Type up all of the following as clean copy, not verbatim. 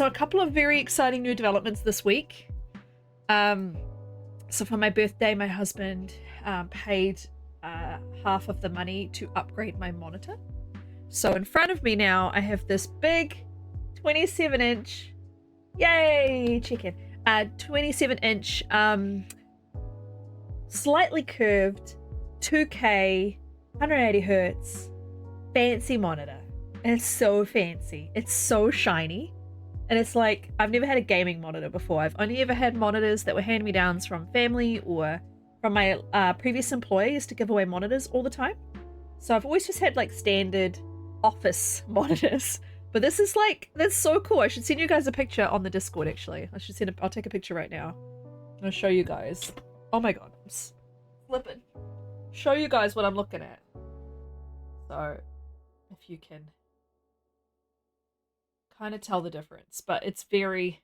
So a couple of very exciting new developments this week. So for my birthday, my husband paid half of the money to upgrade my monitor. So in front of me now, I have this big 27-inch, yay, chicken, 27-inch, slightly curved, 2K, 180 hertz, fancy monitor. And it's so fancy. It's so shiny. And it's like, I've never had a gaming monitor before. I've only ever had monitors that were hand-me-downs from family or from my previous employees to give away monitors all the time. So I've always just had like standard office monitors. But this is like, that's so cool. I should send you guys a picture on the Discord, actually. I'll take a picture right now. I'm gonna show you guys. Oh my god, I'm flipping. Show you guys what I'm looking at. So, if you can kind of tell the difference, but it's very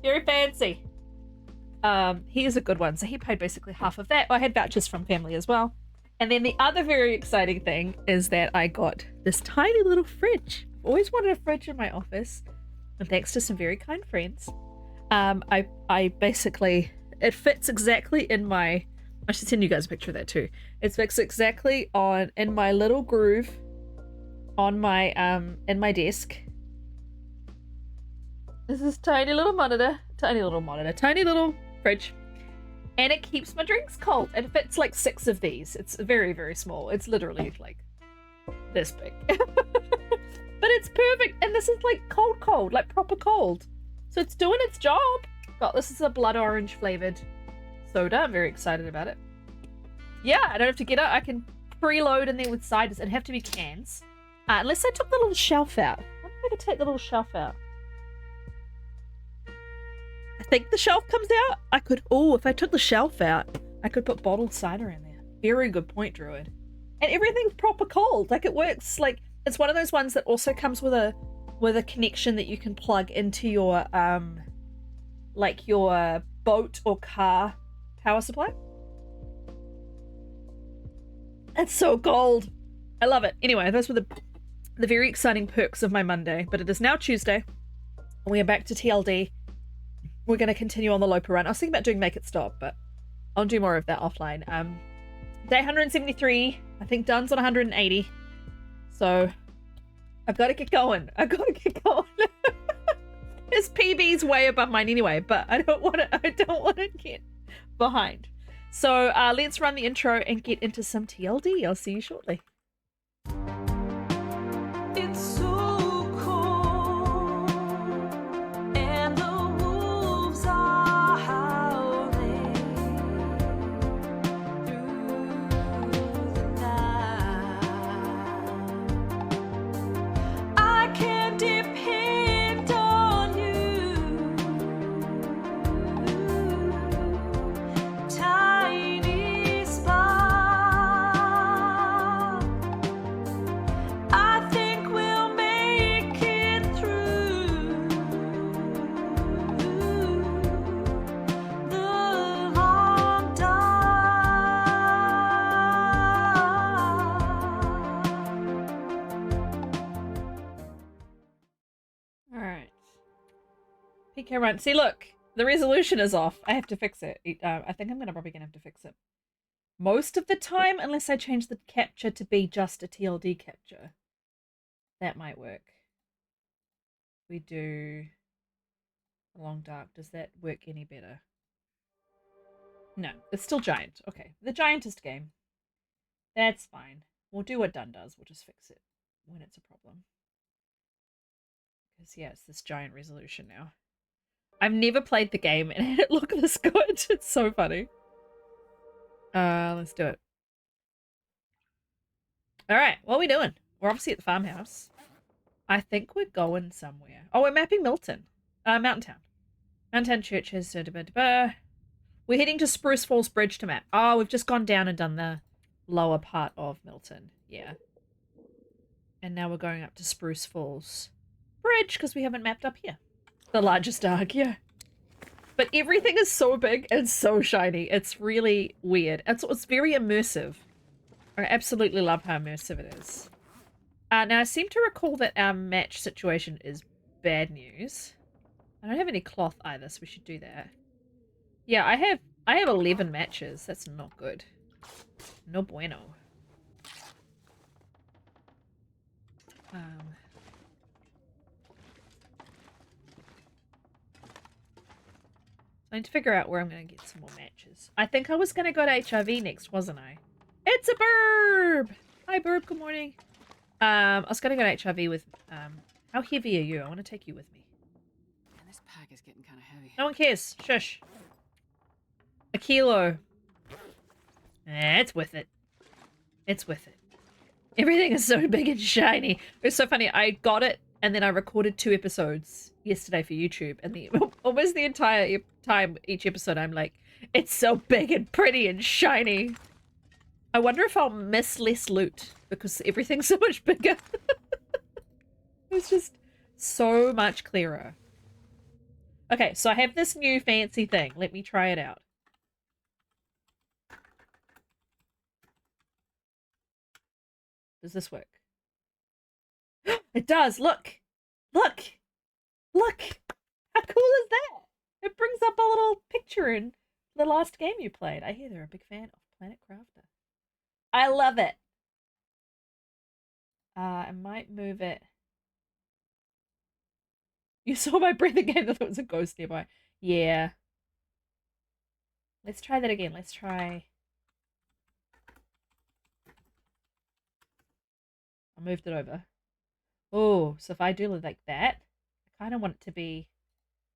fancy. He is a good one, so he paid basically half of that. I had vouchers from family as well. And then the other very exciting thing is that I got this tiny little fridge. I've always wanted a fridge in my office, and thanks to some very kind friends, I basically, it fits exactly in my, I should send you guys a picture of that too. It fits exactly in my little groove on my in my desk. This is tiny little fridge, and it keeps my drinks cold. It fits like 6 of these. It's very, very small. It's literally like this big. But it's perfect, and this is like cold, like proper cold. So it's doing its job. This is a blood orange flavored soda. I'm very excited about it. Yeah, I don't have to get it. I can preload in there with ciders. It'd have to be cans. Unless I took the little shelf out. I wonder if I could take the little shelf out. I think the shelf comes out. I could, if I took the shelf out, I could put bottled cider in there. Very good point, Druid. And everything's proper cold. Like, it works, like, it's one of those ones that also comes with a connection that you can plug into your, like your boat or car power supply. It's so cold. I love it. Anyway, those were the very exciting perks of my Monday, but it is now Tuesday, and we are back to TLD. We're going to continue on the Lopa run. I was thinking about doing Make It Stop, but I'll do more of that offline. Day 173, I think Dun's on 180, so I've got to get going. His PB's way above mine anyway, but I don't want to get behind. So let's run the intro and get into some TLD. I'll see you shortly. It's so cold, and the wolves are howling through the night. I can depend on you, tiny spark. I think we'll make it through the long dark. All right. PK run. See, look, the resolution is off. I have to fix it. I think I'm probably gonna have to fix it most of the time, unless I change the capture to be just a TLD capture. That might work. We do the long dark. Does that work any better? No, it's still giant. Okay, the giantest game. That's fine. We'll do what Dun does. We'll just fix it when it's a problem. Because yeah, it's this giant resolution now. I've never played the game and had it look this good. It's so funny. Let's do it. All right, what are we doing? We're obviously at the farmhouse. I think we're going somewhere. Oh, we're mapping Milton. Mountain Town. Mountain Town Church has... We're heading to Spruce Falls Bridge to map. Oh, we've just gone down and done the lower part of Milton. Yeah. And now we're going up to Spruce Falls Bridge because we haven't mapped up here. The largest arc, yeah. But everything is so big and so shiny. It's really weird. It's very immersive. I absolutely love how immersive it is. Now I seem to recall that our match situation is bad news. I don't have any cloth either, so we should do that. Yeah, I have 11 matches. That's not good. No bueno. Um, I need to figure out where I'm going to get some more matches. I think I was going to go to HIV next, wasn't I? It's a burb! Hi, burb. Good morning. I was going to go to HIV with... how heavy are you? I want to take you with me. Man, this pack is getting kind of heavy. No one cares. Shush. A kilo. It's worth it. It's worth it. Everything is so big and shiny. It was so funny. I got it and then I recorded 2 episodes yesterday for YouTube. And almost the entire time, each episode, I'm like, it's so big and pretty and shiny. I wonder if I'll miss less loot because everything's so much bigger. It's just so much clearer. Okay, so I have this new fancy thing. Let me try it out. Does this work? It does. Look. Look. Look. How cool is that? It brings up a little picture in the last game you played. I hear they're a big fan of Planet Crafter. I love it. I might move it. You saw my breath again. I thought it was a ghost nearby. Yeah. Let's try that again. Let's try... I moved it over. Oh, so if I do it like that, I kind of want it to be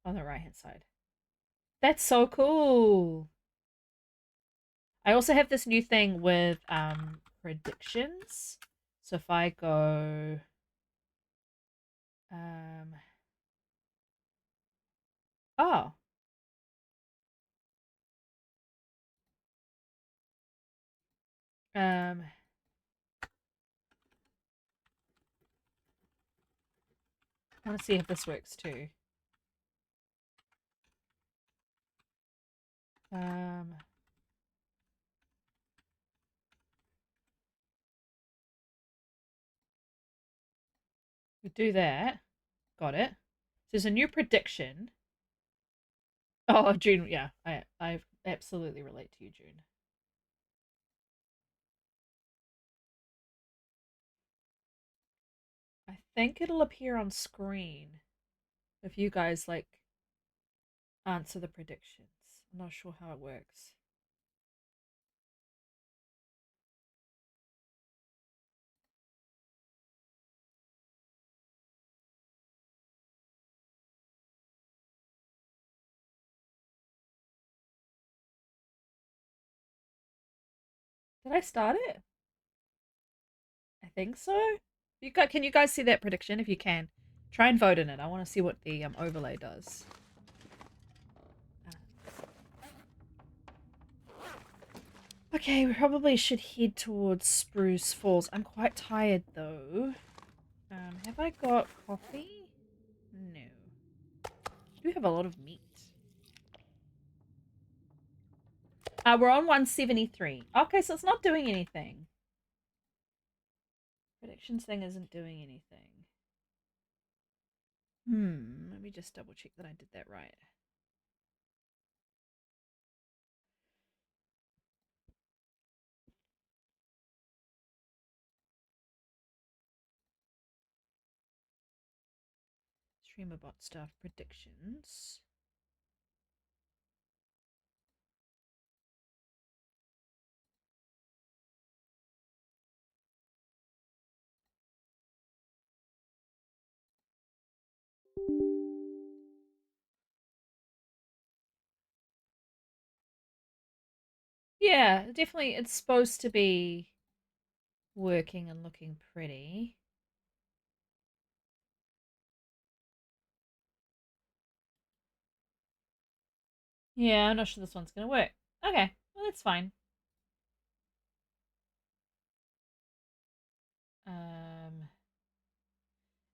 on the right-hand side. That's so cool. I also have this new thing with predictions. So if I go oh. I want to see if this works too. We do that. Got it. So there's a new prediction. Oh, June. Yeah, I absolutely relate to you, June. I think it'll appear on screen if you guys like answer the predictions. I'm not sure how it works. Did I start it? I think so. Can you guys see that prediction? If you can, try and vote in it. I want to see what the overlay does. Okay, we probably should head towards Spruce Falls. I'm quite tired though. Have I got coffee? No. I do have a lot of meat. We're on 173. Okay, so it's not doing anything. Predictions thing isn't doing anything. Let me just double check that I did that right. Streamerbot stuff, predictions. Yeah, definitely it's supposed to be working and looking pretty. Yeah, I'm not sure this one's gonna work. Okay, well that's fine.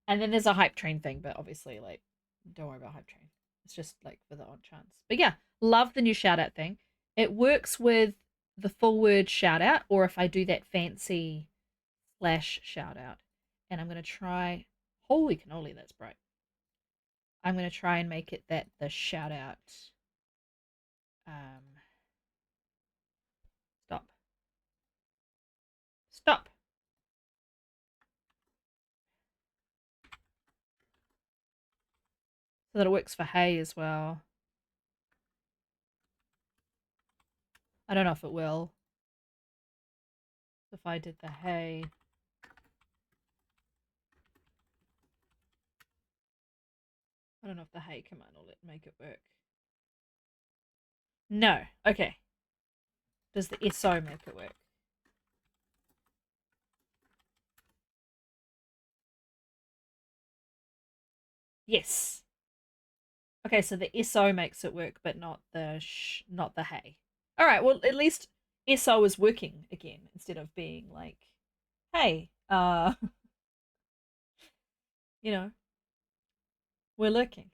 And then there's a hype train thing, but obviously, like, don't worry about hype train. It's just like for the odd chance. But yeah, love the new shout out thing. It works with the full word shout out, or if I do that fancy slash shout out. And I'm going to try... Holy cannoli, that's bright. I'm going to try and make it that the shout out... Stop. Stop! So that it works for hay as well. I don't know if it will. If I did the hay... I don't know if the hay command will make it work. No. Okay. Does the SO make it work? Yes. Okay, so the SO makes it work, but not the hay. All right. Well, at least SO is working again instead of being like, hey, you know, we're lurking.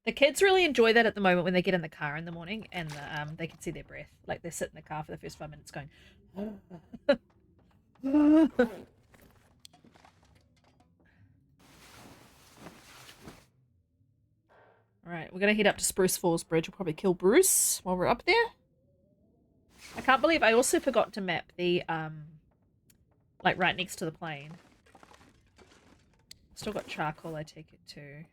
The kids really enjoy that at the moment when they get in the car in the morning and they can see their breath. Like they sit in the car for the first 5 minutes going. Alright, we're gonna head up to Spruce Falls Bridge. We'll probably kill Bruce while we're up there. I can't believe I also forgot to map the, like right next to the plane. Still got charcoal, I take it too.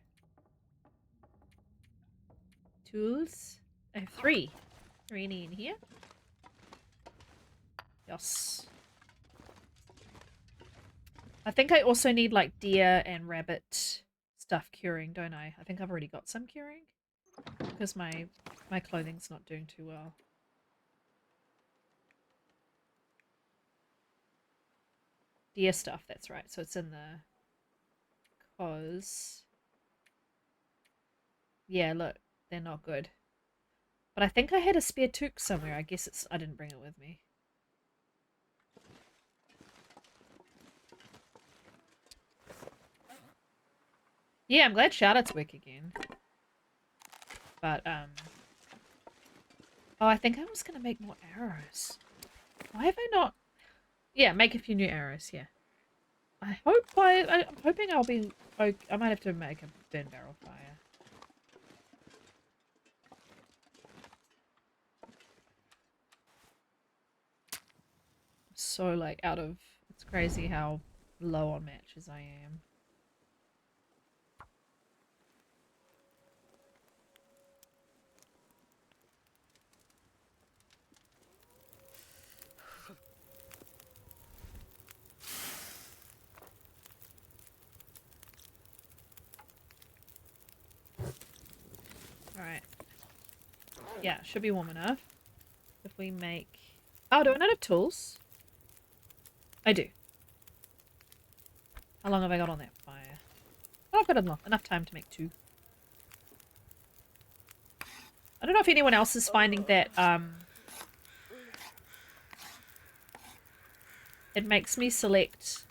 Tools. I have 3. 3 in here. Yes. I think I also need like deer and rabbit stuff curing, don't I? I think I've already got some curing. Because my clothing's not doing too well. Deer stuff, that's right. So it's in the... Cause... Yeah, look. They're not good. But I think I had a spare toque somewhere. I guess it's... I didn't bring it with me. Yeah, I'm glad shoutouts work again. But, oh, I think I was going to make more arrows. Why have I not... Yeah, make a few new arrows, yeah. I'm hoping I'll be... I might have to make a burn barrel fire. So, like, out of... It's crazy how low on matches I am. Alright. Yeah, should be warm enough. If we make... Oh, do I not have tools? I do. How long have I got on that fire? Oh, I've got enough time to make 2. I don't know if anyone else is finding that, it makes me select...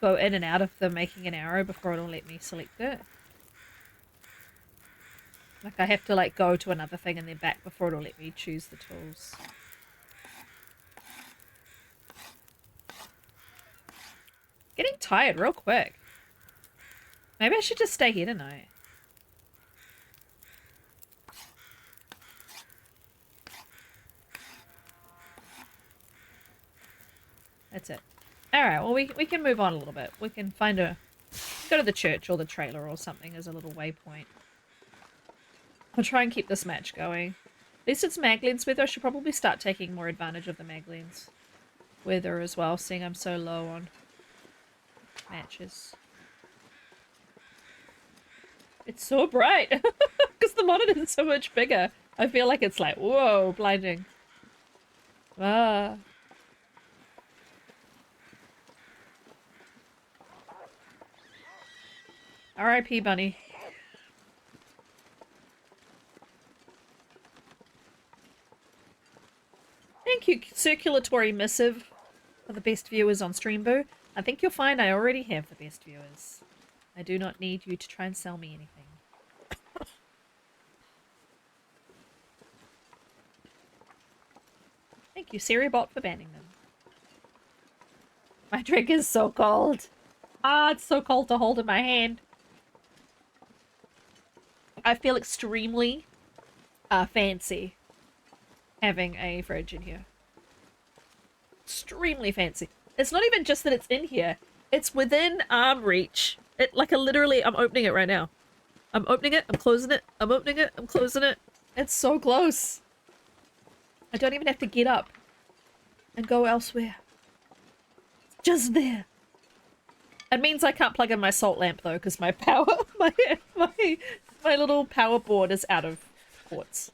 Go in and out of the making an arrow before it'll let me select it. Like, I have to, like, go to another thing and then back before it'll let me choose the tools. Getting tired real quick. Maybe I should just stay here tonight. That's it. Alright, well, we can move on a little bit. We can find a... Go to the church or the trailer or something as a little waypoint. I'll try and keep this match going. At least it's Magleen's weather. I should probably start taking more advantage of the Magleen's weather as well, seeing I'm so low on matches. It's so bright! Because the monitor is so much bigger. I feel like it's like, whoa, blinding. Ah. R.I.P. Bunny. Thank you, Circulatory Missive, for the best viewers on Streamboo. I think you'll find I already have the best viewers. I do not need you to try and sell me anything. Thank you, Seribot, for banning them. My drink is so cold. Ah, it's so cold to hold in my hand. I feel extremely fancy having a fridge in here. Extremely fancy. It's not even just that it's in here. It's within arm reach. It like literally, I'm opening it right now. I'm opening it, I'm closing it, I'm opening it, I'm closing it. It's so close. I don't even have to get up and go elsewhere. It's just there. It means I can't plug in my salt lamp though, because my power, my little power board is out of ports.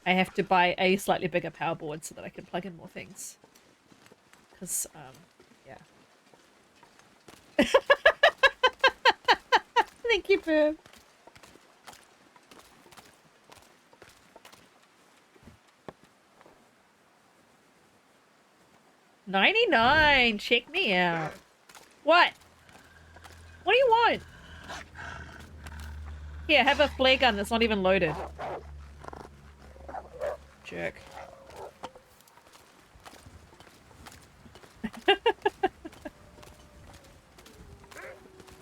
I have to buy a slightly bigger power board so that I can plug in more things. Because, yeah. Thank you, Perm. $99. Check me out. What? What do you want? Here, have a flare gun that's not even loaded. Jerk.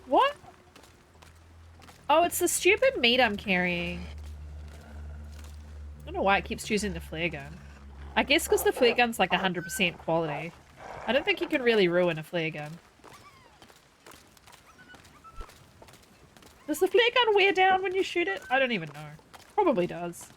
What? Oh, it's the stupid meat I'm carrying. I don't know why it keeps choosing the flare gun. I guess because the flare gun's like 100% quality. I don't think you can really ruin a flare gun. Does the flare gun wear down when you shoot it? I don't even know. Probably does.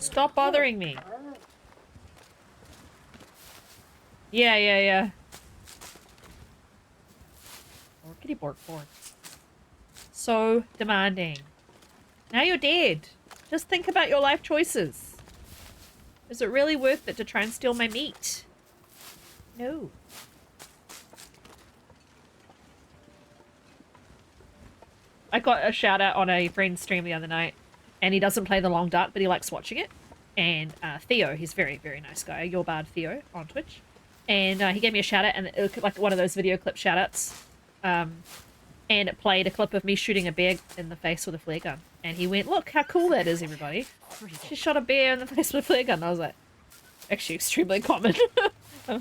Stop bothering me. Yeah. Borkity bork bork. So demanding. Now you're dead. Just think about your life choices. Is it really worth it to try and steal my meat? No. I got a shout out on a friend's stream the other night, and he doesn't play the long dark, but he likes watching it. And Theo, he's very, very nice guy. Your Bard Theo on Twitch. And he gave me a shout out, and it looked like one of those video clip shout outs. And it played a clip of me shooting a bear in the face with a flare gun. And he went, look how cool that is, everybody. She shot a bear in the face with a flare gun. And I was like, actually extremely common. I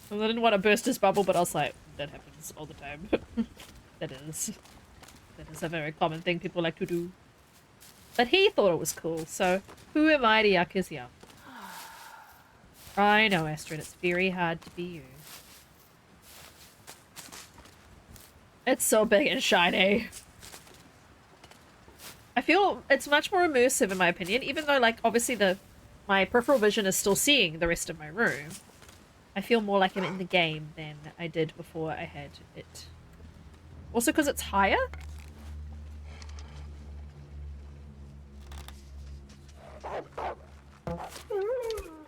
didn't want to burst his bubble, but I was like, that happens all the time. That is a very common thing people like to do. But he thought it was cool, so who am I to yuck his yum? I know, Astrid, it's very hard to be you. It's so big and shiny. I feel it's much more immersive in my opinion, even though like obviously my peripheral vision is still seeing the rest of my room. I feel more like I'm in the game than I did before I had it. Also because it's higher?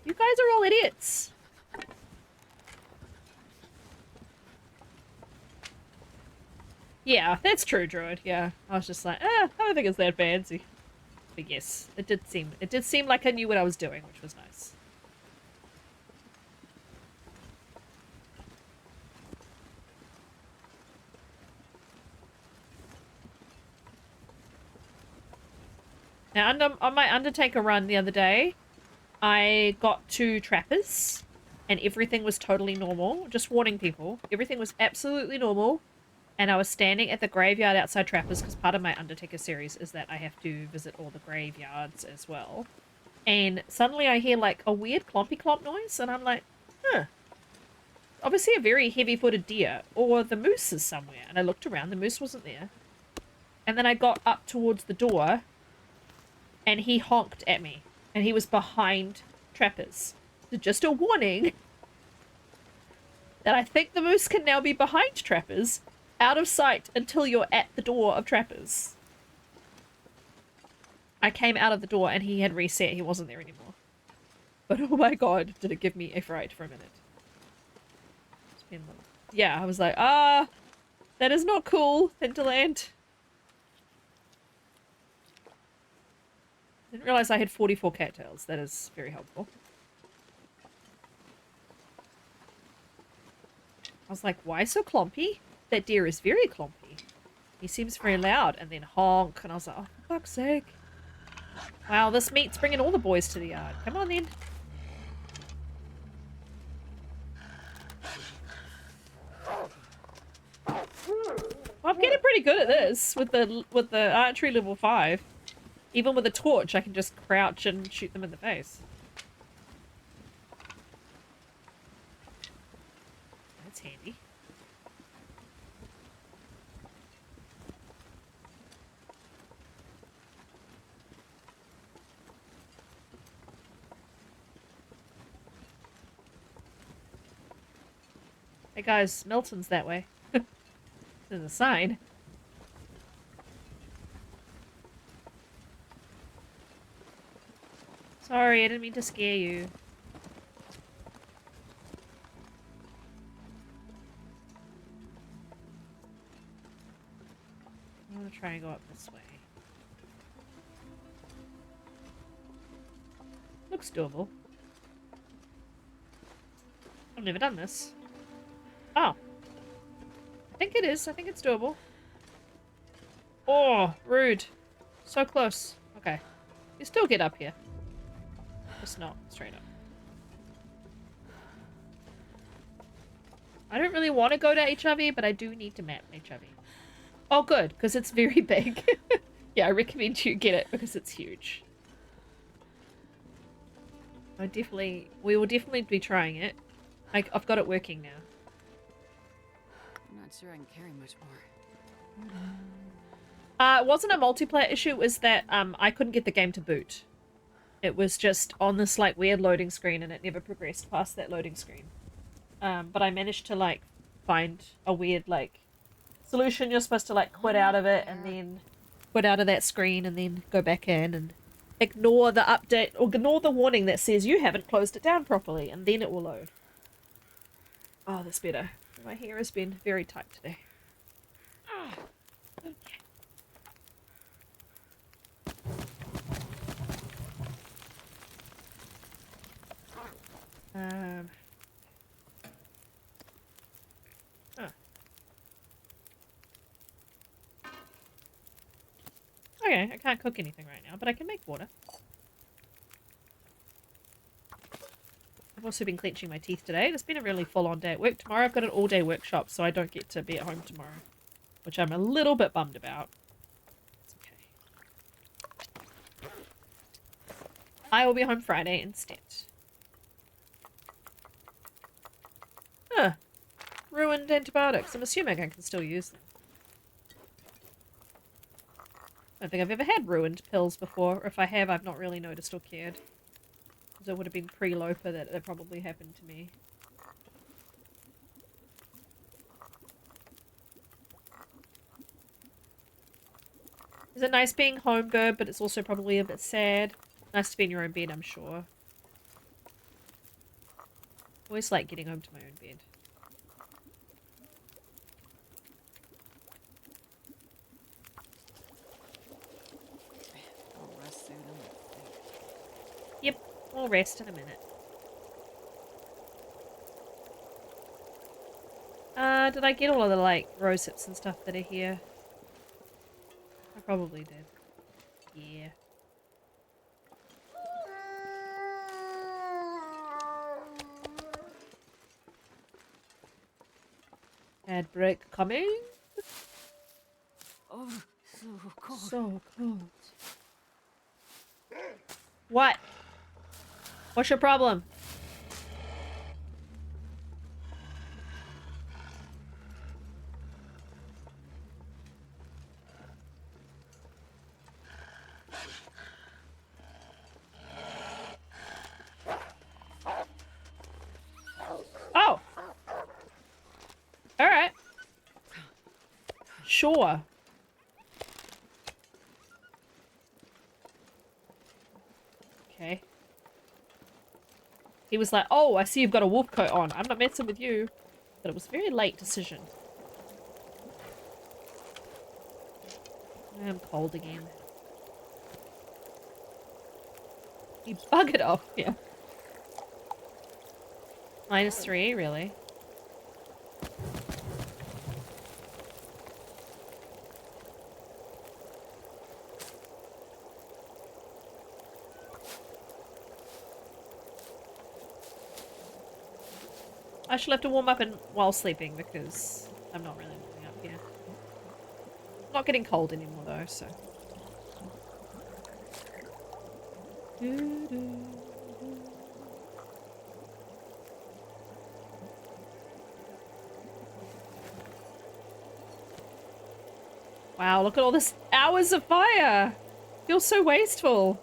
You guys are all idiots. Yeah, that's true, Druid. Yeah, I was just like, I don't think it's that fancy. But yes, it did seem like I knew what I was doing, which was nice. Now, on my Undertaker run the other day, I got 2 trappers, and everything was totally normal. Just warning people, everything was absolutely normal. And I was standing at the graveyard outside Trappers, because part of my Undertaker series is that I have to visit all the graveyards as well. And suddenly I hear like a weird clompy clomp noise, and I'm like, huh. Obviously a very heavy-footed deer, or the moose is somewhere. And I looked around, the moose wasn't there. And then I got up towards the door, and he honked at me. And he was behind Trappers. So just a warning that I think the moose can now be behind Trappers, out of sight until you're at the door of Trappers. I came out of the door and he had reset. He wasn't there anymore. But oh my god, did it give me a fright for a minute. Yeah, I was like, that is not cool, Hinterland. Didn't realize I had 44 cattails. That is very helpful. was like, why so clompy? That deer is very clompy. He seems very loud. And then honk. And I was like, oh, for fuck's sake. Wow, this meat's bringing all the boys to the yard. Come on then. Well, I'm getting pretty good at this with the archery level 5. Even with a torch, I can just crouch and shoot them in the face. That's handy. Hey guys, Milton's that way. There's a sign. Sorry, I didn't mean to scare you. I'm gonna try and go up this way. Looks doable. I've never done this. Oh. I think it is. I think it's doable. Oh, rude. So close. Okay. You still get up here. Just not straight up. I don't really want to go to HRV, but I do need to map HRV. Oh, good, because it's very big. Yeah, I recommend you get it because it's huge. We will definitely be trying it. I've got it working now. I'm not sure I can carry much more. It wasn't a multiplayer issue, it was that I couldn't get the game to boot. It was just on this like weird loading screen and it never progressed past that loading screen. But I managed to like find a weird like solution. You're supposed to like quit out of it and then quit out of that screen and then go back in and ignore the update or ignore the warning that says you haven't closed it down properly and then it will load. Oh, that's better. My hair has been very tight today. Okay. Oh. Okay, I can't cook anything right now, but I can make water. I've also been clenching my teeth today. It's been a really full-on day at work. Tomorrow I've got an all-day workshop, so I don't get to be at home tomorrow, which I'm a little bit bummed about. It's okay. I will be home Friday instead. Huh. Ruined antibiotics. I'm assuming I can still use them. I don't think I've ever had ruined pills before, or if I have, I've not really noticed or cared. Because it would have been pre-Lopa that probably happened to me. Is it nice being home, Bird, but it's also probably a bit sad. Nice to be in your own bed, I'm sure. Always like getting home to my own bed. I'll rest soon. Yep, we'll rest in a minute. Did I get all of the, like, rose hips and stuff that are here? I probably did. Yeah. Ad break coming. Oh, so cold. So cold. What? What's your problem? Oh! Alright. Sure. Okay. He was like, oh, I see you've got a wolf coat on. I'm not messing with you. But it was a very late decision. I'm cold again. You buggered off, yeah. -3, really? I shall have to warm up while sleeping because I'm not really warming up here. Not getting cold anymore though, so. Wow, look at all this hours of fire! Feels so wasteful.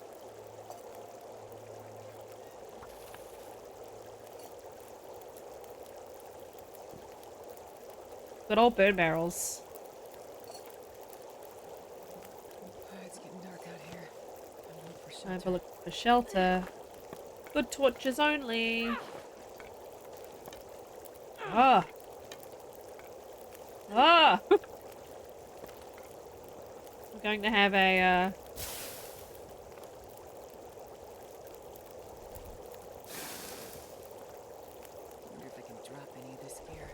Good old burn barrels. It's getting dark out here. Time to look for shelter. Good torches only. Ah. Ah. I'm going to have a Wonder if I can drop any of this gear.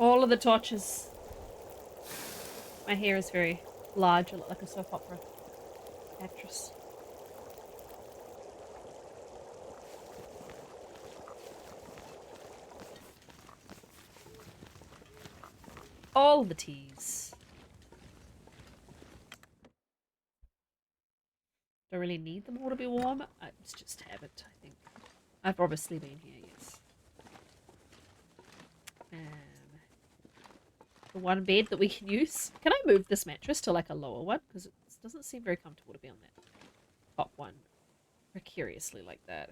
all of the torches. My hair is very large. I look like a soap opera actress. All the teas. Don't really need them all to be warm. It's just habit, I think. I've obviously been here, yes. The one bed that we can use. Can I move this mattress to like a lower one? Because it doesn't seem very comfortable to be on that top one precariously like that.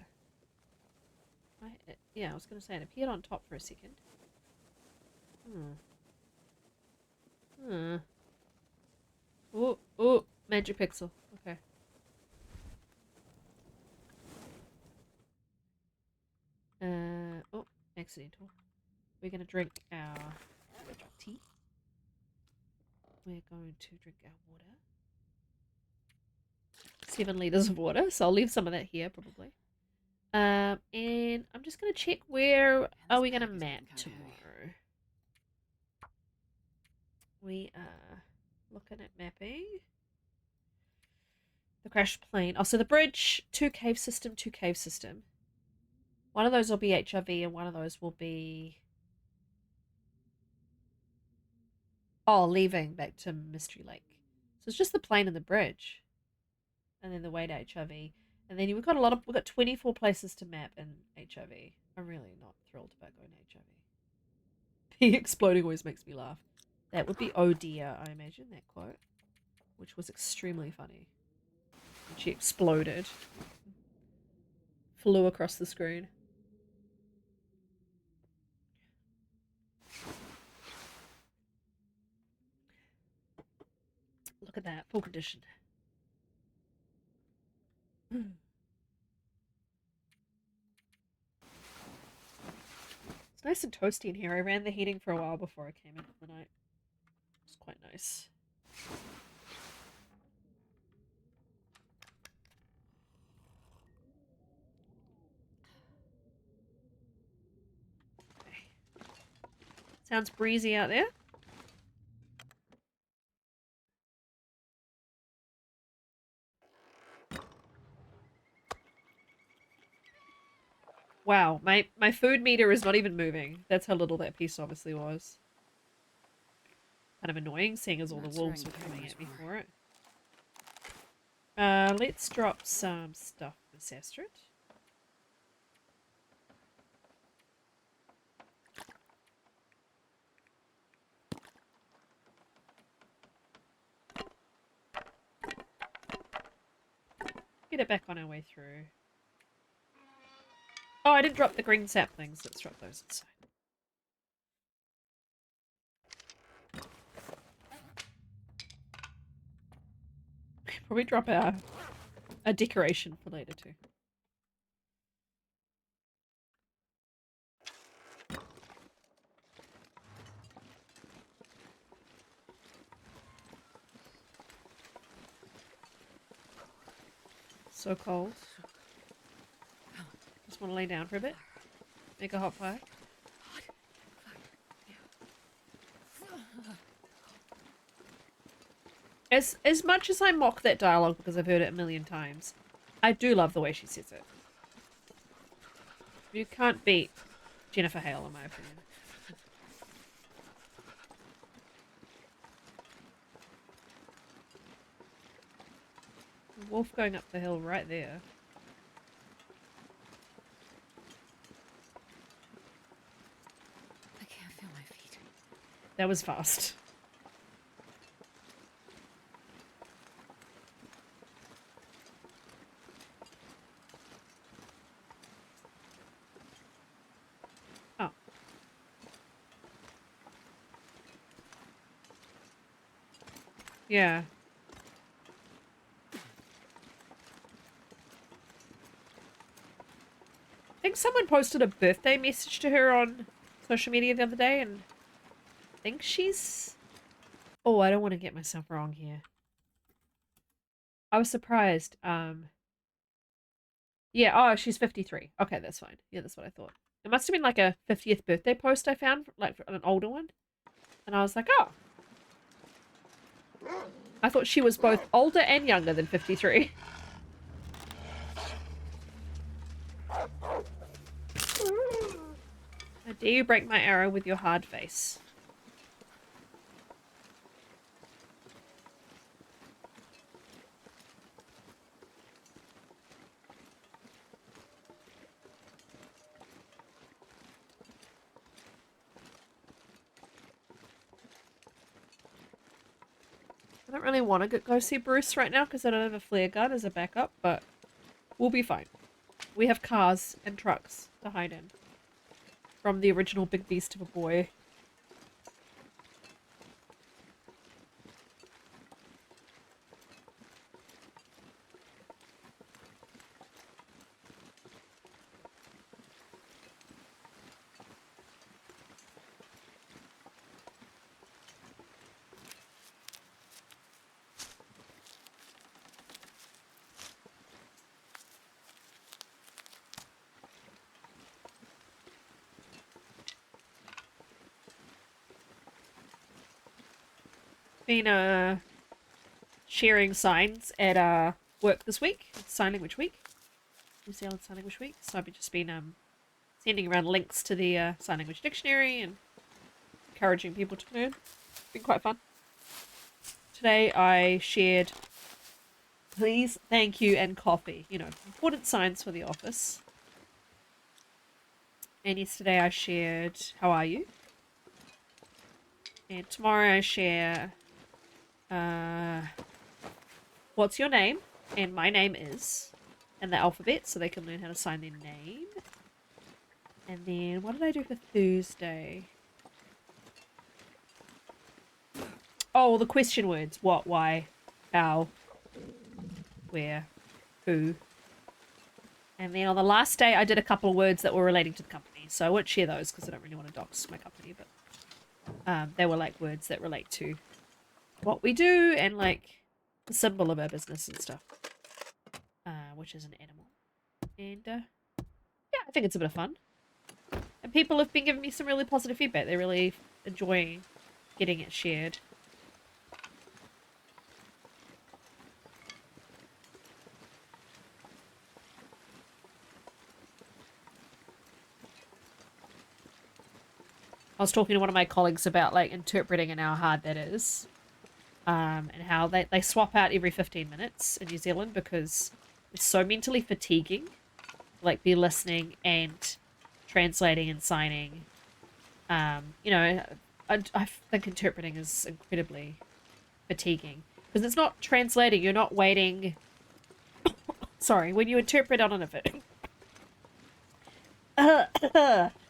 Yeah, I was going to say it appeared on top for a second. Oh, magic pixel. Okay. Oh, accidental. We're going to drink our tea. We're going to drink our water. 7 liters of water, so I'll leave some of that here probably. And I'm just gonna check where are we gonna map tomorrow. We are looking at mapping the crash plane. Oh, so the bridge, 2 cave system, 2 cave system. One of those will be HRV and one of those will be leaving back to Mystery Lake. So it's just the plane and the bridge. And then the way to HRV. And then we've got 24 places to map in HRV. I'm really not thrilled about going to HRV. The exploding always makes me laugh. That would be oh dear, I imagine, that quote. Which was extremely funny. And she exploded. Flew across the screen. Look at that, full condition. It's nice and toasty in here. I ran the heating for a while before I came in for the night. It's quite nice. Okay. Sounds breezy out there. Wow, my food meter is not even moving. That's how little that piece obviously was. Kind of annoying, seeing as all the wolves were coming at me for it. Let's drop some stuff for Sastrit. Get it back on our way through. Oh, I didn't drop the green saplings. Let's drop those inside. Probably drop a decoration for later too. So cold. Just want to lay down for a bit. Make a hot fire. As much as I mock that dialogue because I've heard it a million times, I do love the way she says it. You can't beat Jennifer Hale, in my opinion. Wolf going up the hill right there. I can't feel my feet. That was fast. Oh. Yeah. I think someone posted a birthday message to her on social media the other day, and I think she's... Oh, I don't want to get myself wrong here. I was surprised. Yeah, oh, she's 53. Okay, that's fine. Yeah, that's what I thought. It must have been like a 50th birthday post I found, like an older one. And I was like, oh. I thought she was both older and younger than 53. How dare you break my arrow with your hard face? I don't really want to go see Bruce right now because I don't have a flare gun as a backup, but we'll be fine. We have cars and trucks to hide in. From the original big beast of a boy. Been sharing signs at work this week. It's Sign Language Week. New Zealand Sign Language Week. So I've just been sending around links to the Sign Language Dictionary and encouraging people to learn. It's been quite fun. Today I shared please, thank you, and coffee. You know, important signs for the office. And yesterday I shared how are you? And tomorrow I share what's your name? And my name is, and the alphabet so they can learn how to sign their name. And then what did I do for Thursday? Oh, the question words. What, why, how, where, who. And then on the last day I did a couple of words that were relating to the company. So I won't share those because I don't really want to dox my company, but they were like words that relate to what we do and like the symbol of our business and stuff, which is an animal. And yeah, I think it's a bit of fun. And people have been giving me some really positive feedback. They really enjoy getting it shared. I was talking to one of my colleagues about like interpreting and how hard that is. And how they swap out every 15 minutes in New Zealand because it's so mentally fatiguing. Like be listening and translating and signing. You know, I think interpreting is incredibly fatiguing because it's not translating. You're not waiting. Sorry, when you interpret on an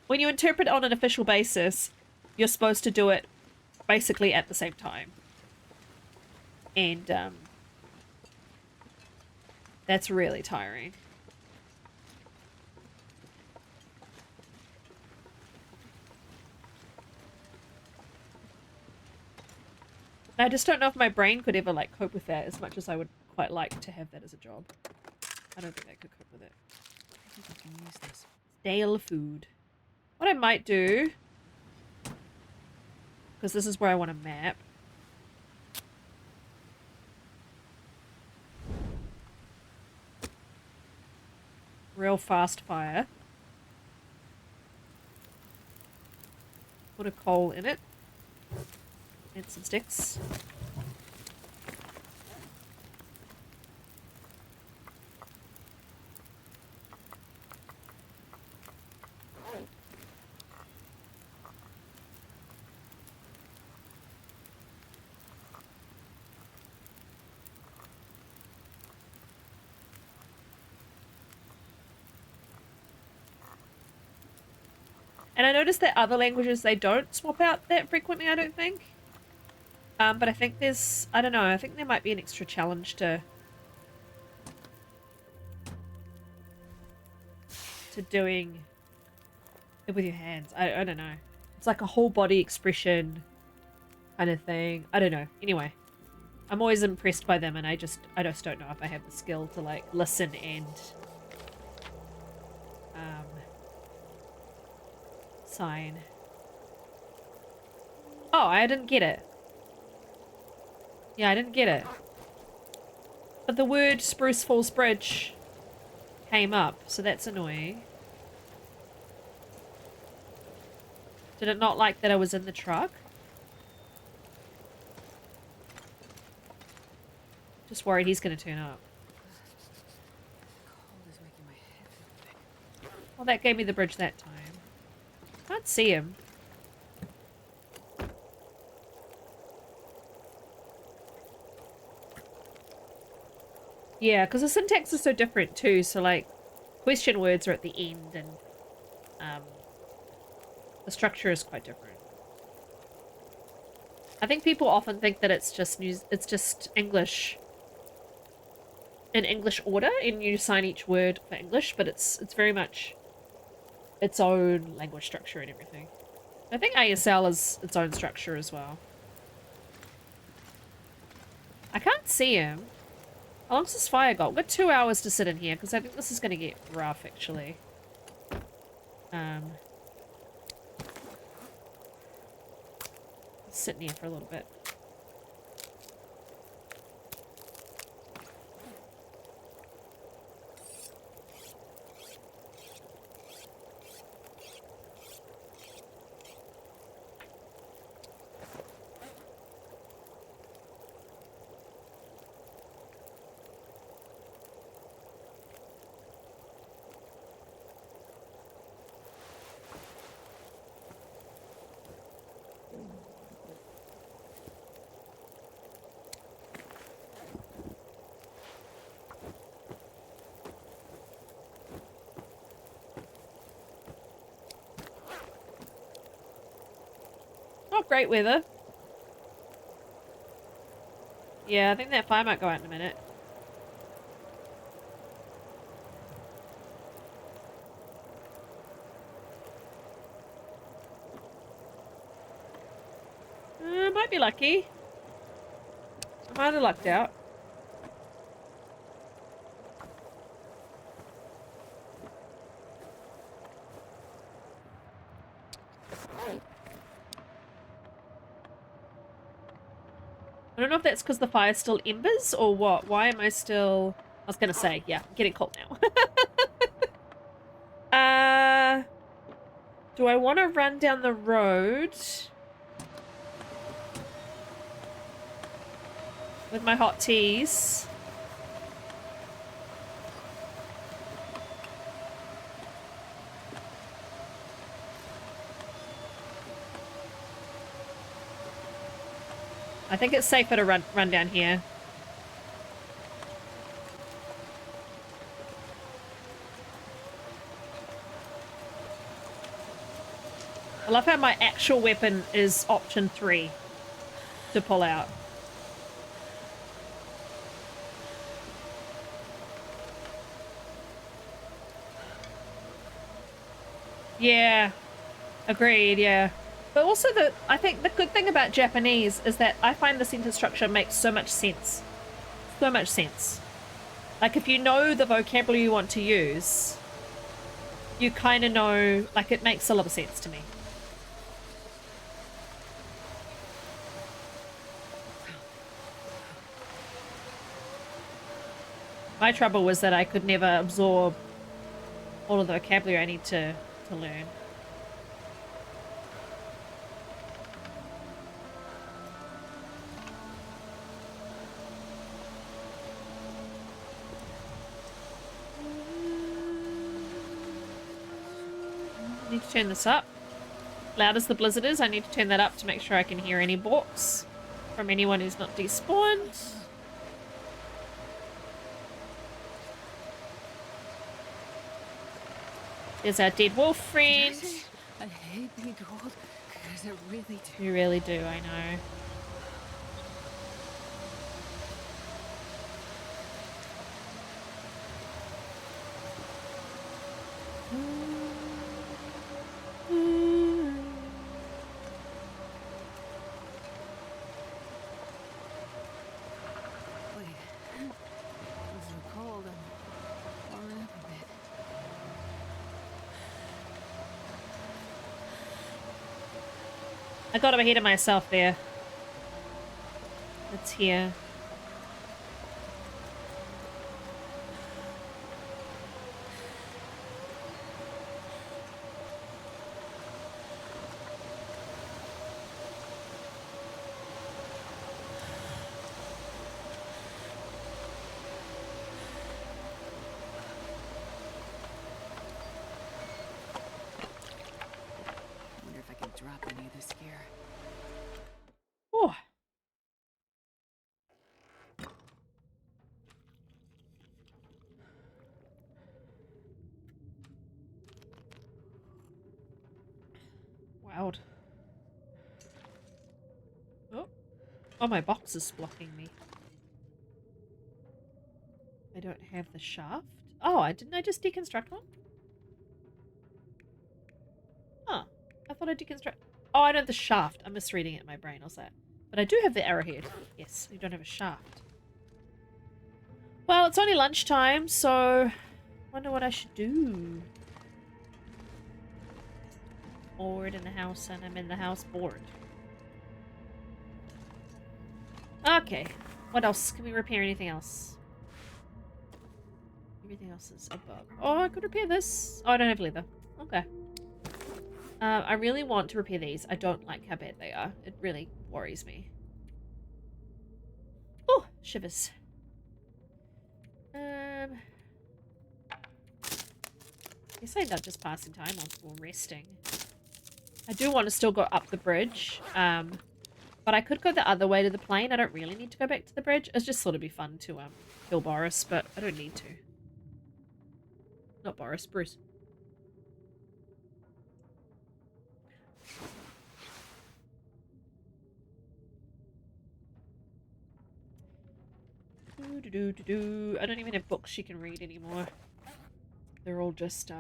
when you interpret on an official basis, you're supposed to do it basically at the same time. And that's really tiring. I just don't know if my brain could ever like cope with that as much as I would quite like to have that as a job. I don't think I could cook with it. I think I can use this. Stale food. What I might do, because this is where I want to map. Real fast fire. Put a coal in it. And some sticks. And I noticed that other languages, they don't swap out that frequently, I don't think. But I think there's, I don't know, I think there might be an extra challenge to doing it with your hands. I don't know. It's like a whole body expression kind of thing. I don't know. Anyway, I'm always impressed by them, and I just don't know if I have the skill to like listen and sign. Oh, I didn't get it. Yeah, I didn't get it. But the word Spruce Falls Bridge came up, so that's annoying. Did it not like that I was in the truck? Just worried he's going to turn up. Cold is making my head feel thick. Well, that gave me the bridge that time. Can't see him. Yeah, because the syntax is so different too. So like, question words are at the end, and the structure is quite different. I think people often think that it's just English in English order, and you sign each word for English, but it's very much its own language structure and everything. I think ASL is its own structure as well. I can't see him. How long's this fire got? We've got 2 hours to sit in here, because I think this is going to get rough, actually. Sit in here for a little bit. Not great weather. Yeah, I think that fire might go out in a minute. Might be lucky. I might have lucked out. I don't know if that's because the fire's still embers or what. Why am I still... I was gonna say, yeah, I'm getting cold now. Do I want to run down the road with my hot teas? I think it's safer to run down here. I love how my actual weapon is option 3 to pull out. Yeah, agreed, yeah. But also, I think the good thing about Japanese is that I find the sentence structure makes so much sense. So much sense. Like, if you know the vocabulary you want to use, you kind of know, like, it makes a lot of sense to me. My trouble was that I could never absorb all of the vocabulary I need to learn. I need to turn this up. Loud as the blizzard is, I need to turn that up to make sure I can hear any borks from anyone who's not despawned. There's our dead wolf friend. I hate being cold because I really do. You really do, I know. I got ahead of myself there. It's here. Drop any of this gear. Oh. Wowed. Oh. Oh, my box is blocking me. I don't have the shaft. Oh, didn't I just deconstruct one? Huh. I thought I deconstruct. Oh, I know the shaft. I'm misreading it in my brain. What's that? But I do have the arrowhead. Yes, we don't have a shaft. Well, it's only lunchtime, so wonder what I should do. Bored in the house, and I'm in the house bored. Okay. What else? Can we repair anything else? Everything else is above. Oh, I could repair this. Oh, I don't have leather. Okay. I really want to repair these. I don't like how bad they are. It really worries me. Oh, shivers. I guess I end up just passing time or resting. I do want to still go up the bridge. But I could go the other way to the plane. I don't really need to go back to the bridge. It's just sort of be fun to kill Boris, but I don't need to. Not Boris, Bruce. I don't even have books she can read anymore. They're all just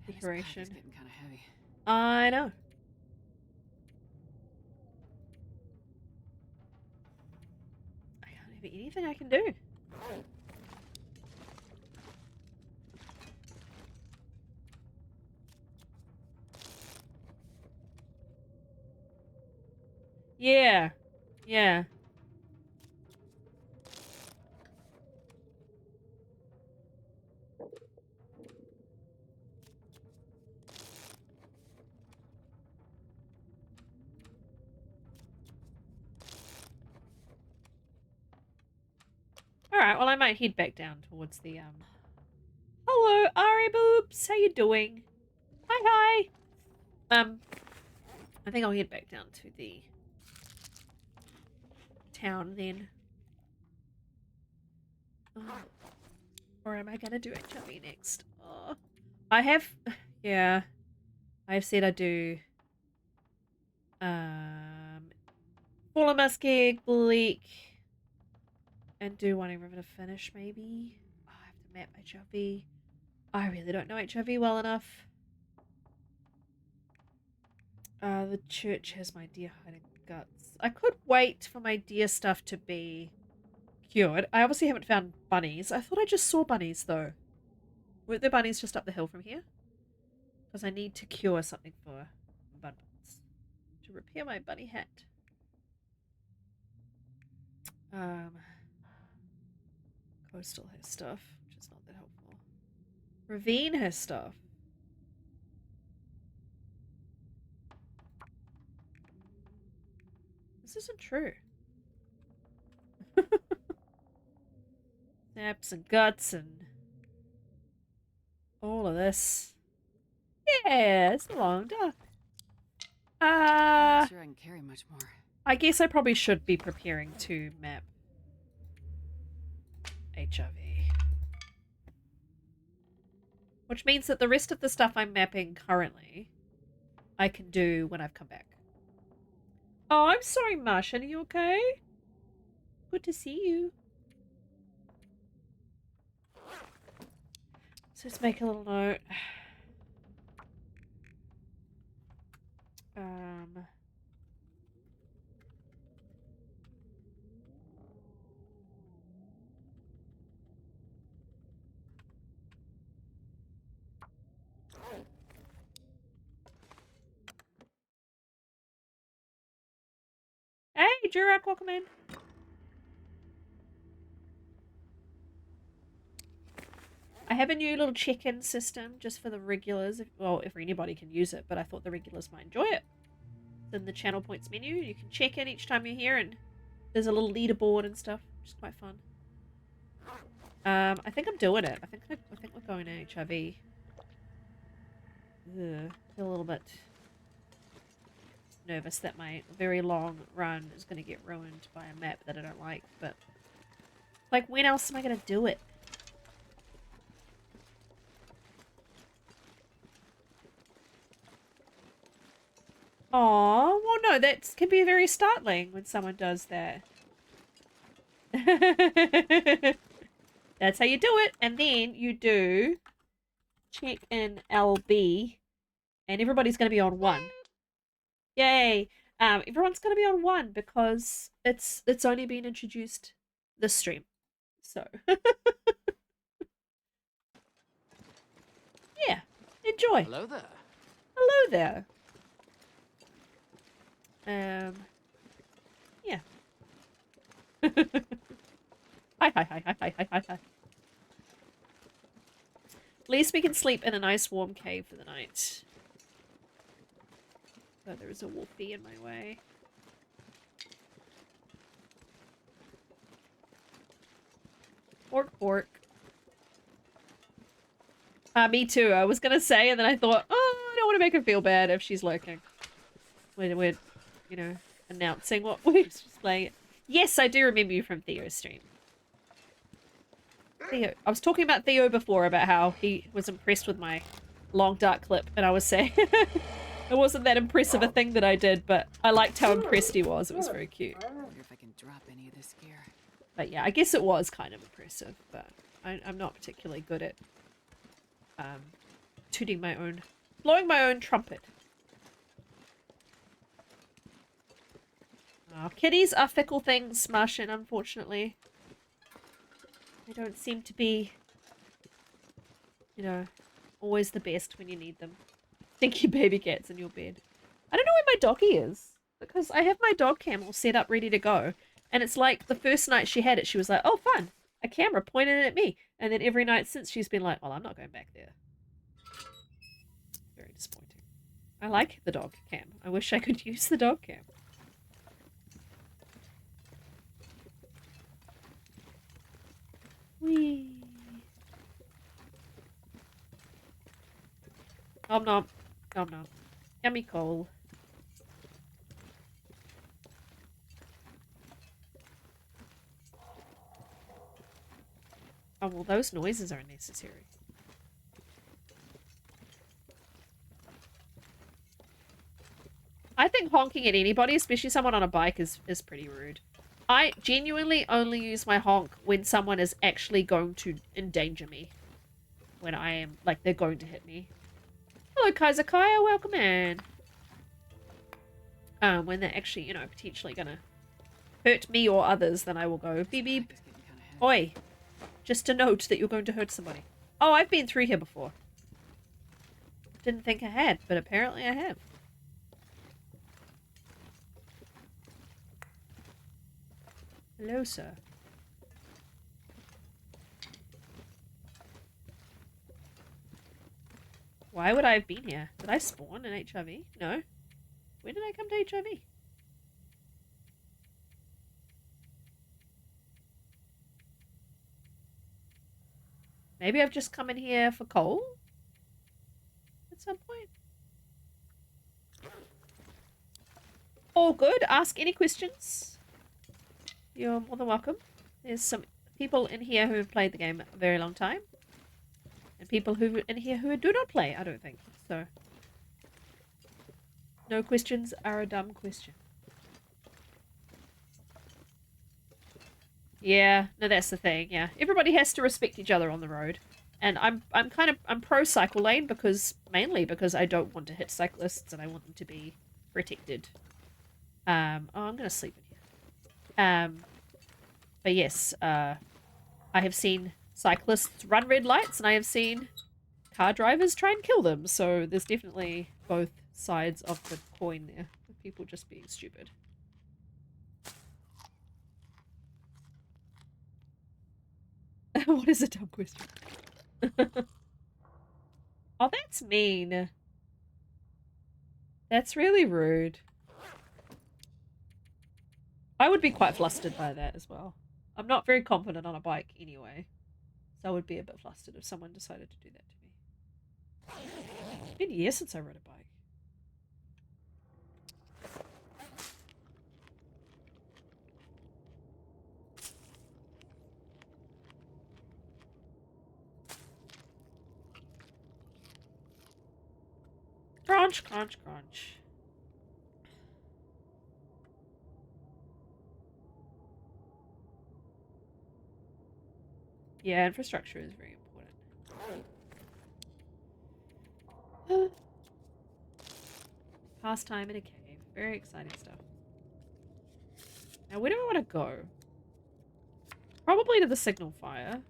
decoration. This pack is getting kind of heavy. I know. I can't have anything I can do. Yeah. Yeah. Alright, well I might head back down towards the Hello, Ari Boobs! How you doing? Hi hi! I think I'll head back down to the town then. Oh. Or am I gonna do HRV next? Oh. I have yeah. I've said I do Fallen Muskeg, Bleak, and do Wandering River to finish maybe. Oh, I have to map HRV. I really don't know HRV well enough. The church has my deer hiding guts. I could wait for my deer stuff to be cured. I obviously haven't found bunnies. I thought I just saw bunnies, though. Were there bunnies just up the hill from here? Because I need to cure something for bunnies. To repair my bunny hat. Coastal has stuff, which is not that helpful. Ravine has stuff. This isn't true. Snaps and guts and all of this. Yeah, it's a long duck. I'm not sure I can carry much more. I guess I probably should be preparing to map HRV. Which means that the rest of the stuff I'm mapping currently, I can do when I've come back. Oh, I'm sorry, Martian. Are you okay? Good to see you. So let's make a little note. Hey, Jurak, welcome in. I have a new little check-in system just for the regulars. Well, if anybody can use it, but I thought the regulars might enjoy it. It's in the channel points menu. You can check in each time you're here, and there's a little leaderboard and stuff, which is quite fun. I think I'm doing it. I think we're going to HRV. Ugh, I feel a little bit nervous that my very long run is going to get ruined by a map that I don't like, but like, when else am I going to do it? Oh, well, no, that can be very startling when someone does that. That's how you do it. And then you do check in LB, and everybody's going to be on 1. Yay! Everyone's going to be on 1 because it's only been introduced this stream. So, yeah, enjoy. Hello there. Hello there. Yeah. Hi. At least we can sleep in a nice warm cave for the night. Oh, there is a wolfie in my way. Pork. Me too. I was gonna say, and then I thought, oh, I don't want to make her feel bad if she's lurking. We're you know, announcing what we're playing. Yes, I do remember you from Theo's stream. Theo. I was talking about Theo before, about how he was impressed with my long dark clip, and I was saying it wasn't that impressive a thing that I did, but I liked how impressed he was. It was very cute. I wonder if I can drop any of this gear. But yeah, I guess it was kind of impressive, but I'm not particularly good at blowing my own trumpet. Oh, kitties are fickle things, Martian, unfortunately. They don't seem to be, you know, always the best when you need them. Stinky baby cats in your bed. I don't know where my doggy is, because I have my dog cam all set up ready to go. And it's like the first night she had it, she was like, oh, fun, a camera pointed at me. And then every night since, she's been like, well, I'm not going back there. Very disappointing. I like the dog cam. I wish I could use the dog cam. Whee. Nom nom. Nom nom. Yummy coal. Oh, well, those noises are unnecessary. I think honking at anybody, especially someone on a bike, is pretty rude. I genuinely only use my honk when someone is actually going to endanger me. When I am, like, they're going to hit me. Hello, Kaiser Kaya, welcome in. When they're actually, you know, potentially gonna hurt me or others, then I will go beep beep. It's getting Oi. Just a note that you're going to hurt somebody. Oh, I've been through here before. Didn't think I had, but apparently I have. Hello, sir. Why would I have been here? Did I spawn in HIV? No. When did I come to HIV? Maybe I've just come in here for coal? At some point? All good. Ask any questions. You're more than welcome. There's some people in here who have played the game a very long time. And people who in here who do not play, I don't think. So, no questions are a dumb question. Yeah, no, that's the thing. Yeah, everybody has to respect each other on the road, and I'm pro cycle lane mainly because I don't want to hit cyclists and I want them to be protected. Oh, I'm gonna sleep in here. But yes, I have seen cyclists run red lights, and I have seen car drivers try and kill them. So there's definitely both sides of the coin there. People just being stupid. What is a dumb question? Oh, that's mean. That's really rude. I would be quite flustered by that as well. I'm not very confident on a bike anyway. So I would be a bit flustered if someone decided to do that to me. It's been years since I rode a bike. Crunch, crunch, crunch. Yeah, infrastructure is very important. Pastime in a cave. Very exciting stuff. Now, where do I want to go? Probably to the signal fire.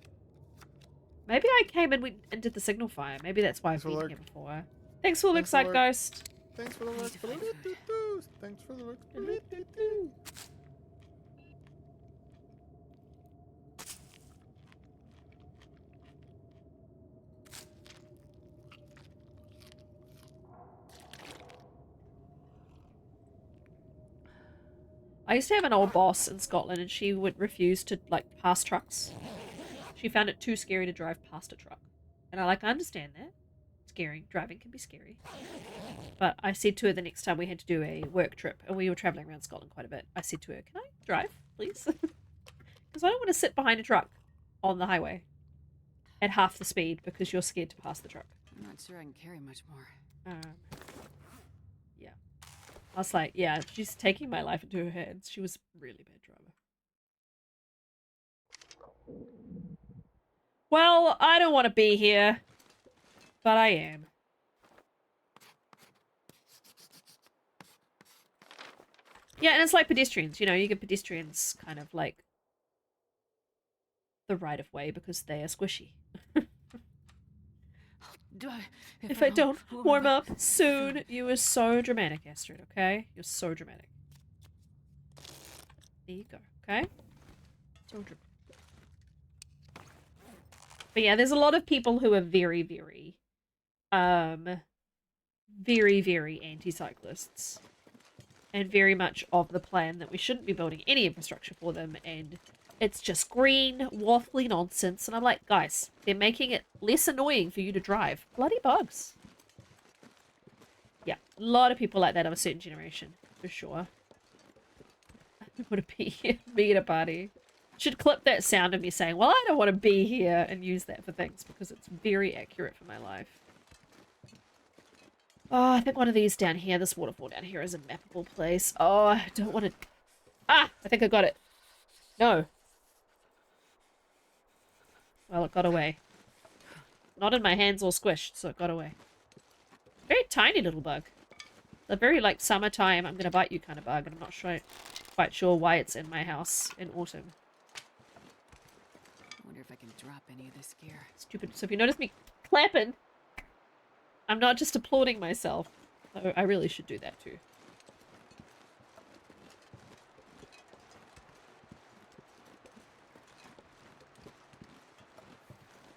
Maybe I came and went into the signal fire. Maybe that's why I've been here before. Thanks for the look, Zeitgeist. Thanks for the look. Thanks for the look. I used to have an old boss in Scotland and she would refuse to, like, pass trucks. She found it too scary to drive past a truck. And I understand that. Scary. Driving can be scary. But I said to her the next time we had to do a work trip, and we were travelling around Scotland quite a bit, I said to her, can I drive, please? Because I don't want to sit behind a truck on the highway at half the speed because you're scared to pass the truck. I'm not sure I can carry much more. Yeah. I was like, yeah, she's taking my life into her hands. She was a really bad driver. Well, I don't want to be here, but I am. Yeah, and it's like pedestrians, you know, you get pedestrians kind of like the right of way because they are squishy. If I don't warm up soon, you are so dramatic, Astrid, okay? You're so dramatic. There you go, okay? So dramatic. But yeah, there's a lot of people who are very, very anti-cyclists. And very much of the plan that we shouldn't be building any infrastructure for them, and it's just green, waffly nonsense. And I'm like, guys, they're making it less annoying for you to drive. Bloody bugs. Yeah, a lot of people like that of a certain generation, for sure. I don't want to be at a party. Should clip that sound of me saying, well, I don't want to be here, and use that for things, because it's very accurate for my life. Oh, I think one of these down here, this waterfall down here, is a mappable place. Oh, I don't want to... Ah! I think I got it. No. Well, it got away. Not in my hands all squished, so it got away. Very tiny little bug. A very, like, summertime, I'm gonna bite you kind of bug, and I'm not quite sure why it's in my house in autumn. Wonder if I can drop any of this gear. Stupid. So if you notice me clapping, I'm not just applauding myself. I really should do that too.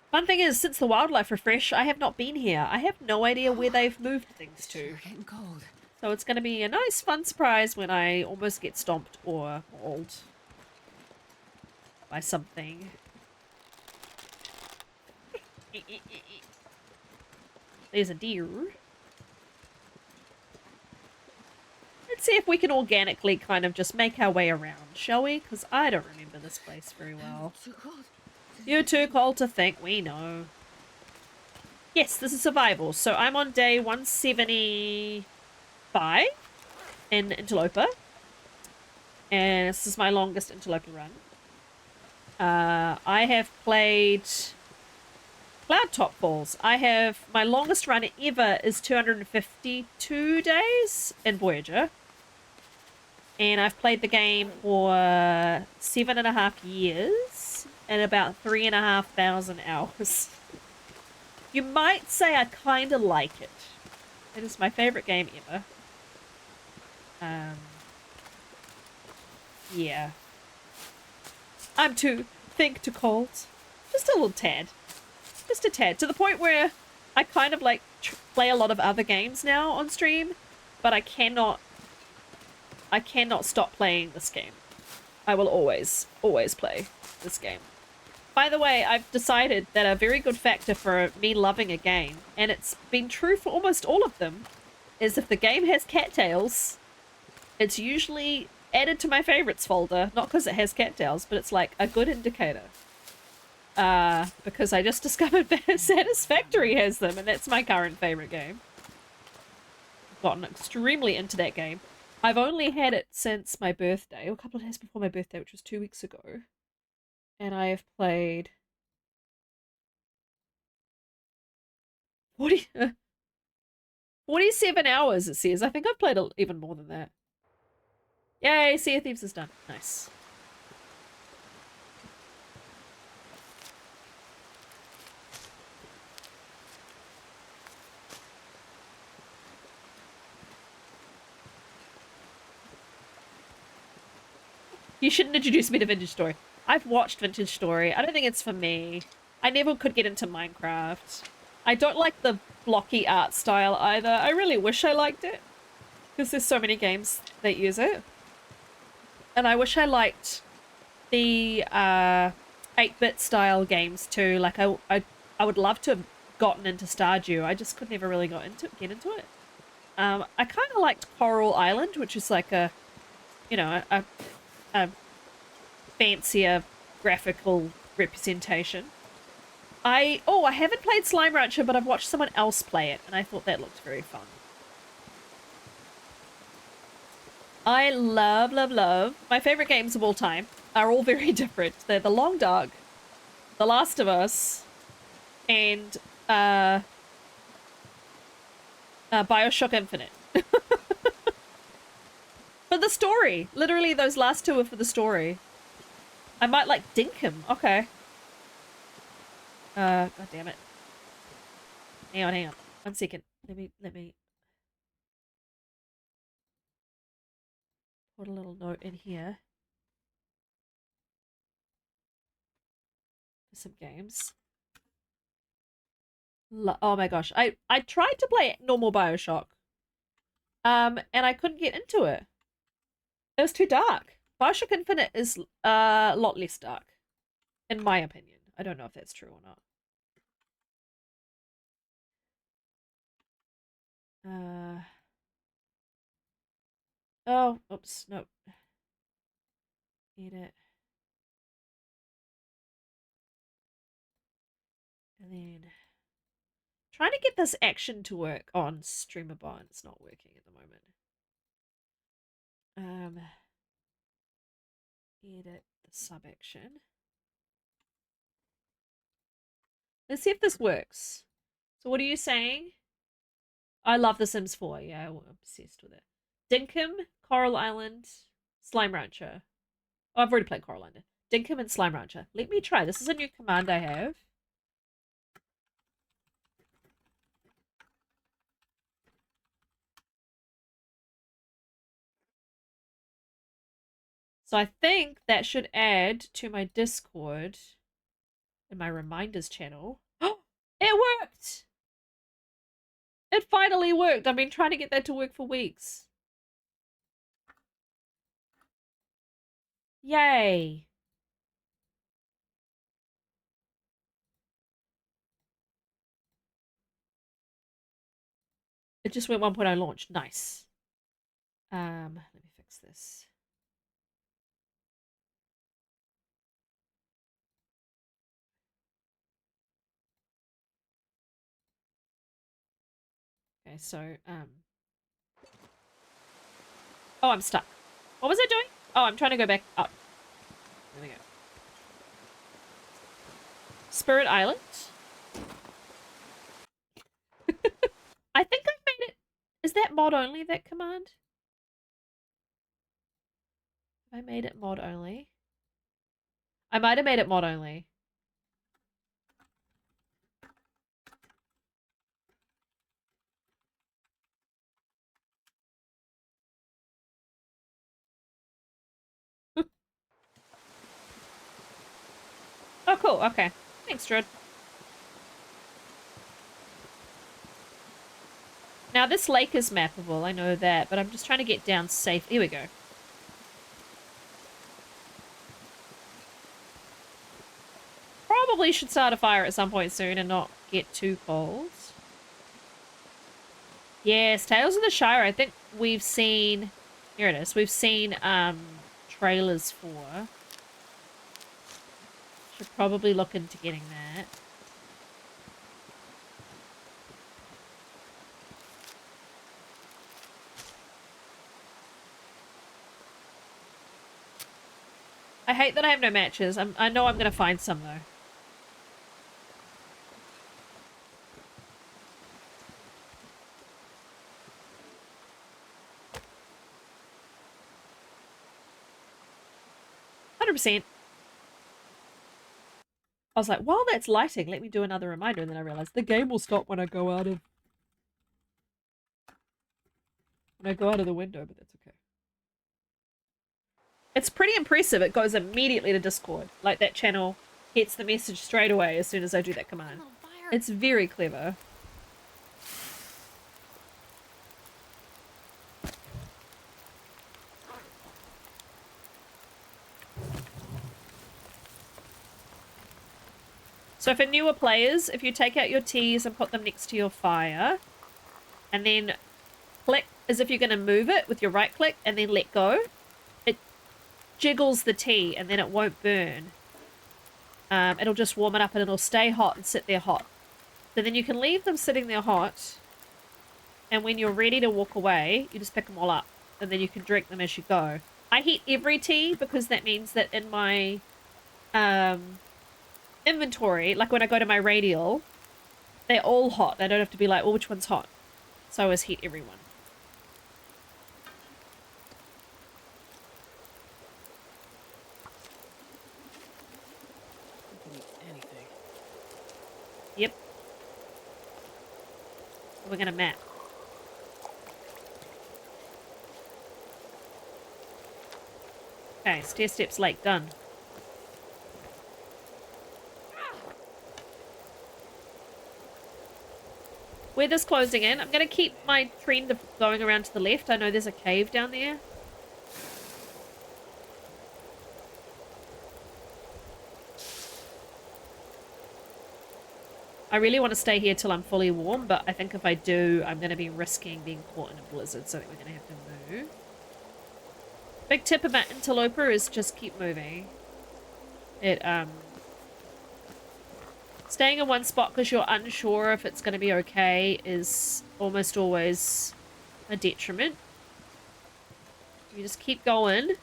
Fun thing is, since the wildlife refresh, I have not been here. I have no idea where they've moved things to. Sure getting cold. So it's going to be a nice, fun surprise when I almost get stomped or mauled by something. There's a deer. Let's see if we can organically kind of just make our way around, shall we? Because I don't remember this place very well. Too cold. You're too cold to think, we know. Yes, this is survival. So I'm on day 175 in Interloper. And this is my longest Interloper run. I have played Cloud Top Falls. My longest run ever is 252 days in Voyager. And I've played the game for 7.5 years and about 3,500 hours. You might say I kind of like it. It is my favorite game ever. Yeah. I'm too cold. Just a little tad. Just a tad. To the point where I kind of like play a lot of other games now on stream, but I cannot stop playing this game. I will always play this game. By the way, I've decided that a very good factor for me loving a game, and it's been true for almost all of them, is if the game has cattails, it's usually added to my favorites folder. Not because it has cattails, but it's like a good indicator. Because I just discovered that Satisfactory has them, and that's my current favorite game. I've gotten extremely into that game. I've only had it since my birthday, or a couple of days before my birthday, which was 2 weeks ago. And I have played 47 hours, it says. I think I've played even more than that. Yay, Sea of Thieves is done. Nice. You shouldn't introduce me to Vintage Story. I've watched Vintage Story. I don't think it's for me. I never could get into Minecraft. I don't like the blocky art style either. I really wish I liked it. Because there's so many games that use it. And I wish I liked the 8-bit style games too. Like I would love to have gotten into Stardew. I just could never really get into it. I kind of liked Coral Island, which is like a fancier graphical representation. I haven't played Slime Rancher, but I've watched someone else play it, and I thought that looked very fun. I love my favorite games of all time are all very different. They're The Long Dark, The Last of Us, and BioShock Infinite. For the story. Literally, those last two are for the story. I might like Dinkum. Okay. God damn it. Hang on. 1 second. Let me put a little note in here. For some games. Oh my gosh. I tried to play normal BioShock. And I couldn't get into it. It was too dark. BioShock Infinite is a lot less dark, in my opinion. I don't know if that's true or not. Oh, oops, no. Edit. And then trying to get this action to work on StreamerBot. It's not working at the moment. Edit the sub action. Let's see if this works. So what are you saying? I love The Sims 4. Yeah, I'm obsessed with it. Dinkum, Coral Island, Slime Rancher. Oh, I've already played Coral Island. Dinkerman Slime Rancher. Let me try. This is a new command I have. So I think that should add to my Discord and my reminders channel. Oh, it worked! It finally worked. I've been trying to get that to work for weeks. Yay. It just went 1.0 launch. Nice. Let me fix this. Okay, so, oh, I'm stuck. What was I doing? Oh, I'm trying to go back up. There we go. Spirit Island. I think I've made it. Is that mod only, that command? Have I made it mod only? I might have made it mod only. Oh, cool. Okay. Thanks, Dread. Now, this lake is mappable. I know that, but I'm just trying to get down safe. Here we go. Probably should start a fire at some point soon and not get too cold. Yes, Tales of the Shire. I think we've seen... Here it is. We've seen trailers for. Should probably look into getting that. I hate that I have no matches. I know I'm going to find some, though. %. I was like, while that's lighting, let me do another reminder, and then I realized the game will stop when I go out of the window, but that's okay. It's pretty impressive. It goes immediately to Discord. Like, that channel gets the message straight away as soon as I do that command. It's very clever. So for newer players, if you take out your teas and put them next to your fire, and then click as if you're going to move it with your right click, and then let go, it jiggles the tea and then it won't burn. It'll just warm it up and it'll stay hot and sit there hot. So then you can leave them sitting there hot, and when you're ready to walk away, you just pick them all up, and then you can drink them as you go. I heat every tea because that means that in my inventory, like when I go to my radial, they're all hot. I don't have to be like, well, which one's hot? So I always heat everyone. Anything. Yep. We're gonna map. Okay, stair steps lake done. Weather's closing in. I'm going to keep my trend of going around to the left. I know there's a cave down there. I really want to stay here till I'm fully warm, but I think if I do, I'm going to be risking being caught in a blizzard, so I think we're going to have to move. Big tip about interloper is just keep moving. Staying in one spot because you're unsure if it's going to be okay is almost always a detriment. You just keep going.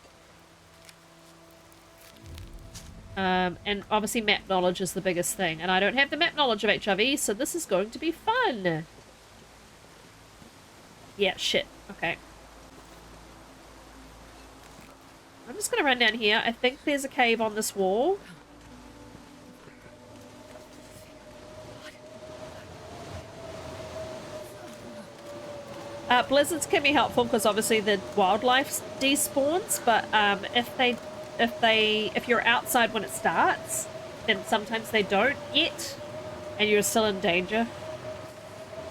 And obviously map knowledge is the biggest thing. And I don't have the map knowledge of HRV, so this is going to be fun. Yeah, shit. Okay. I'm just gonna run down here. I think there's a cave on this wall. Blizzards can be helpful because obviously the wildlife despawns, but if you're outside when it starts, then sometimes they don't yet, and you're still in danger.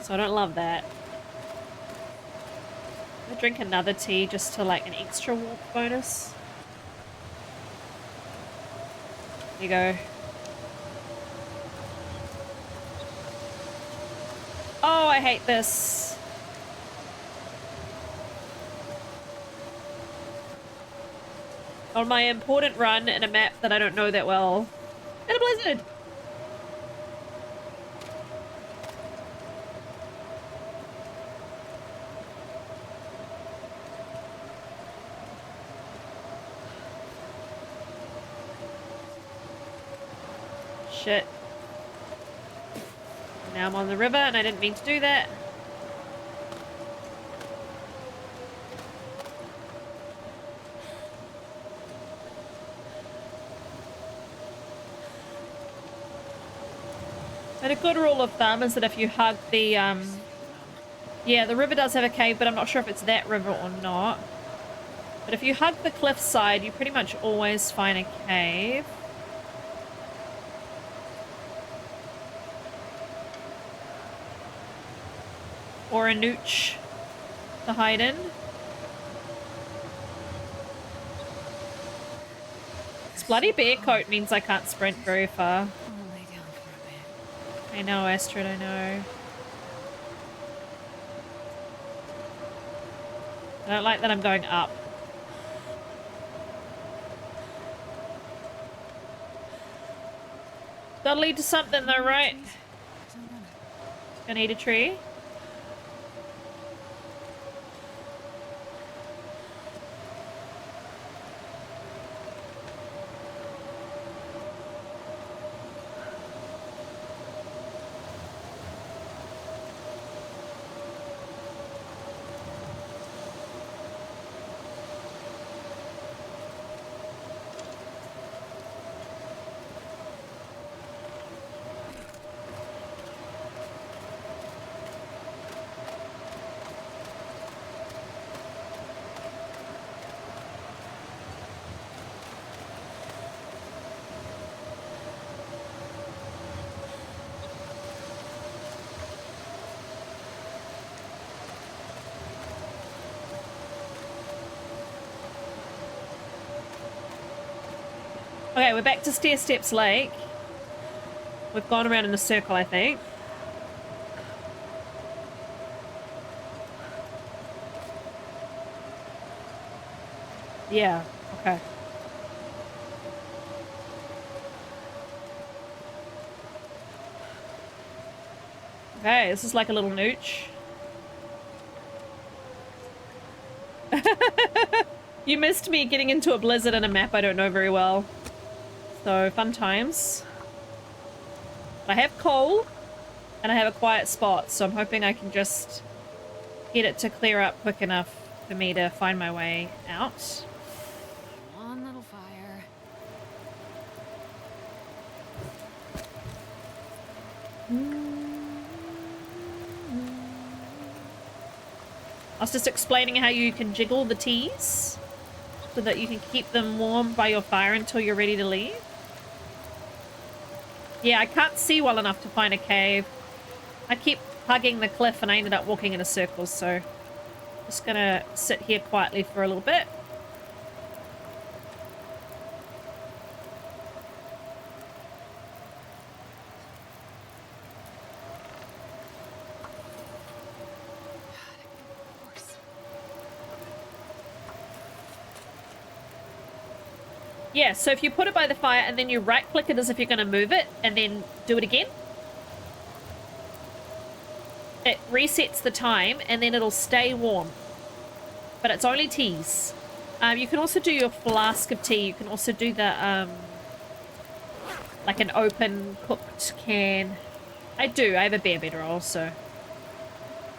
So I don't love that. I'm gonna drink another tea just to like an extra warmth bonus. There you go. Oh, I hate this. On my important run in a map that I don't know that well. In a blizzard! Shit. Now I'm on the river and I didn't mean to do that. But a good rule of thumb is that if you hug the, yeah, the river does have a cave, but I'm not sure if it's that river or not. But if you hug the cliffside, you pretty much always find a cave. Or a nooch to hide in. This bloody bear coat means I can't sprint very far. I know, Astrid, I know. I don't like that I'm going up. Gotta lead to something though, right? Gonna eat a tree. Okay, we're back to Stair Steps Lake. We've gone around in a circle, I think. Yeah, okay. Okay, this is like a little nooch. You missed me getting into a blizzard in a map I don't know very well. So, fun times. I have coal, and I have a quiet spot, so I'm hoping I can just get it to clear up quick enough for me to find my way out. One little fire. I was just explaining how you can jiggle the teas so that you can keep them warm by your fire until you're ready to leave. Yeah, I can't see well enough to find a cave. I keep hugging the cliff and I ended up walking in a circle, so just gonna sit here quietly for a little bit. Yeah, so if you put it by the fire and then you right-click it as if you're going to move it and then do it again, it resets the time and then it'll stay warm. But it's only teas. You can also do your flask of tea. You can also do the, like an open cooked can. I have a bare bed roll, so you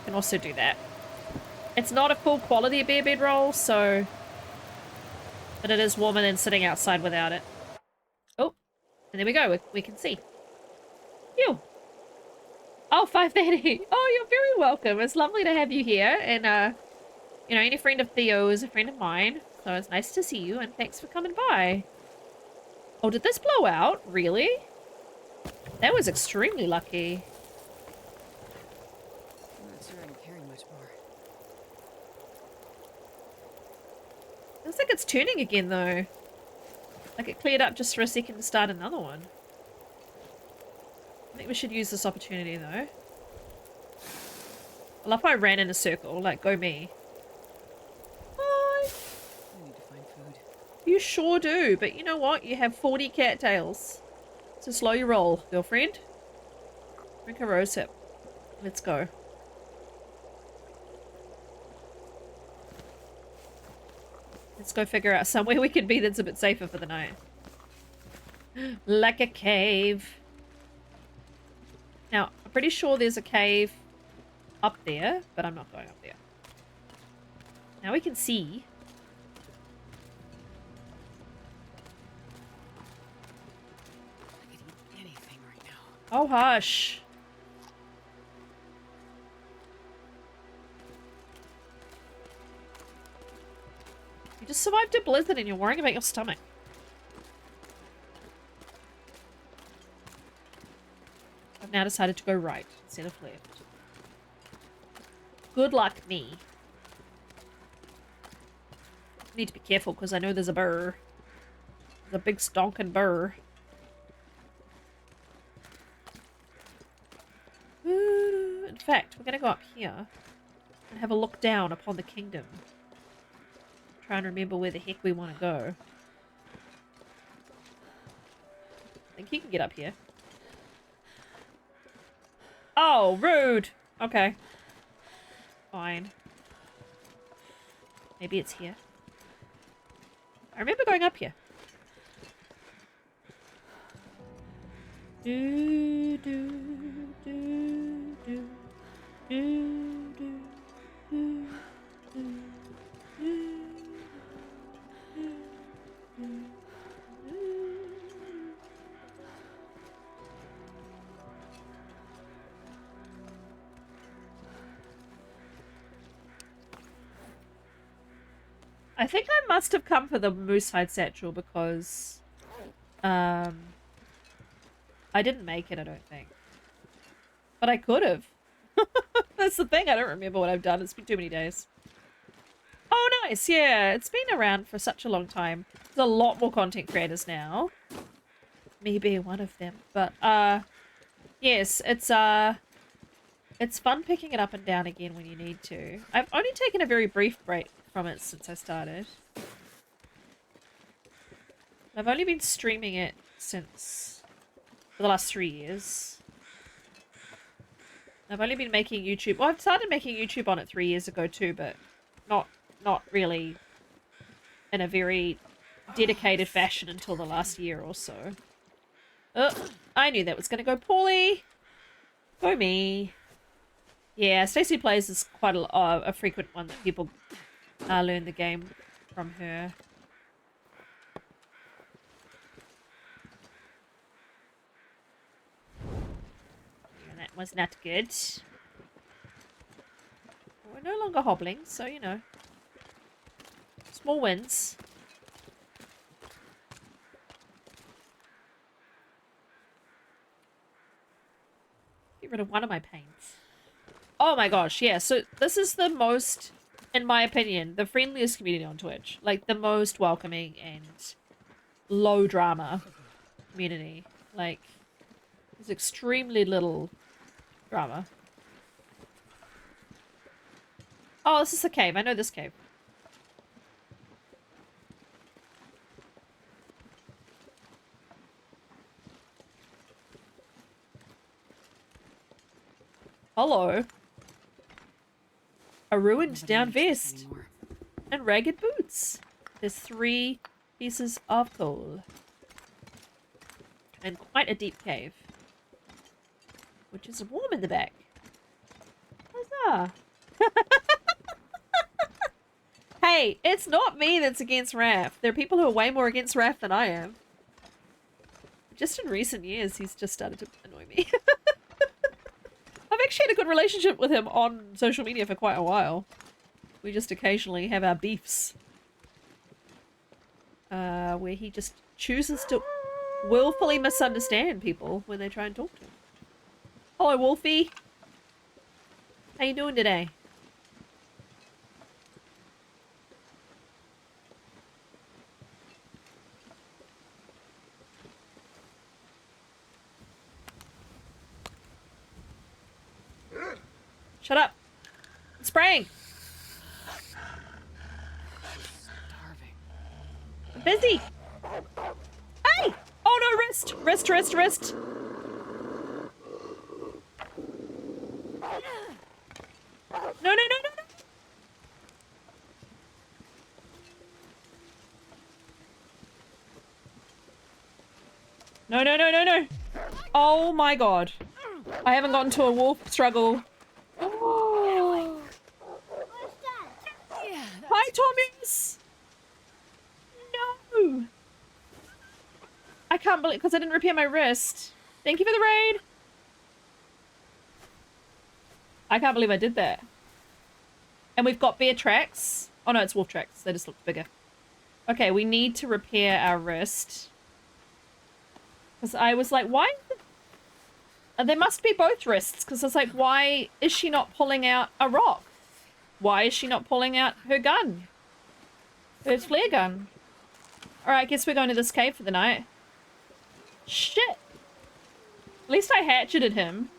can also do that. It's not a full quality bare bed roll, so But it is warmer than sitting outside without it. Oh, and there we go. We can see. Phew. Oh, 5:30. Oh, you're very welcome. It's lovely to have you here. And, you know, any friend of Theo is a friend of mine. So it's nice to see you, and thanks for coming by. Oh, did this blow out? Really? That was extremely lucky. I'm not sure I can carry much more. Looks like it's turning again, though. Like it cleared up just for a second to start another one. I think we should use this opportunity, though. I love how I ran in a circle. Like, go me. Hi. I need to find food. You sure do, but you know what? You have 40 cattails. So slow your roll, girlfriend. Drink a rose hip. Let's go. Let's go figure out somewhere we can be that's a bit safer for the night. Like a cave. Now, I'm pretty sure there's a cave up there, but I'm not going up there. Now we can see. I could eat anything right now. Oh, hush. You just survived a blizzard and you're worrying about your stomach. I've now decided to go right instead of left. Good luck, me. I need to be careful because I know there's a burr. There's a big stonking burr. In fact, we're going to go up here and have a look down upon the kingdom. Try and remember where the heck we want to go. I think you can get up here. Oh, rude! Okay. Fine. Maybe it's here. I remember going up here. Do, do, do, do, do, do, do, do, do. I think I must have come for the moose hide satchel because I didn't make it, I don't think. But I could have. That's the thing, I don't remember what I've done. It's been too many days. Oh, nice. Yeah, it's been around for such a long time. There's a lot more content creators now. Me being one of them. But, yes, it's fun picking it up and down again when you need to. I've only taken a very brief break from it since I started. I've only been streaming it for the last 3 years. I've only been making YouTube. Well, I've started making YouTube on it 3 years ago too, but not really in a very dedicated fashion until the last year or so. I knew that was going to go poorly. Go me. Yeah, Stacey Plays is quite a frequent one that people learn the game from her. Yeah, that was not good. We're no longer hobbling, so you know. Small wins. Get rid of one of my paints. Oh my gosh, yeah. So this is the most, in my opinion, the friendliest community on Twitch. Like, the most welcoming and low drama community. Like, there's extremely little drama. Oh, this is the cave. I know this cave. Hello. A ruined down vest. And ragged boots. There's 3 pieces of coal. And quite a deep cave. Which is warm in the back. Huzzah! Hey, Hey, it's not me that's against RAF. There are people who are way more against RAF than I am. Just in recent years, he's just started to annoy me. I've actually had a good relationship with him on social media for quite a while. We just occasionally have our beefs. Where he just chooses to willfully misunderstand people when they try and talk to him. Hello, Wolfie. How you doing today? Shut up. I'm spraying. Starving. I'm busy. Hey! Oh no, wrist! Wrist, wrist, wrist! No, no, no, no, no! No, no, no, no, no! Oh my god. I haven't gotten to a wolf struggle. Oh. Yeah. Hi, Thomas! No! I can't believe, because I didn't repair my wrist. Thank you for the raid! I can't believe I did that. And we've got bear tracks. Oh no, it's wolf tracks. They just look bigger. Okay, we need to repair our wrist. Because I was like, why? There must be both wrists. Because I was like, why is she not pulling out a rock? Why is she not pulling out her gun? Her flare gun. Alright, I guess we're going to this cave for the night. Shit. At least I hatcheted him.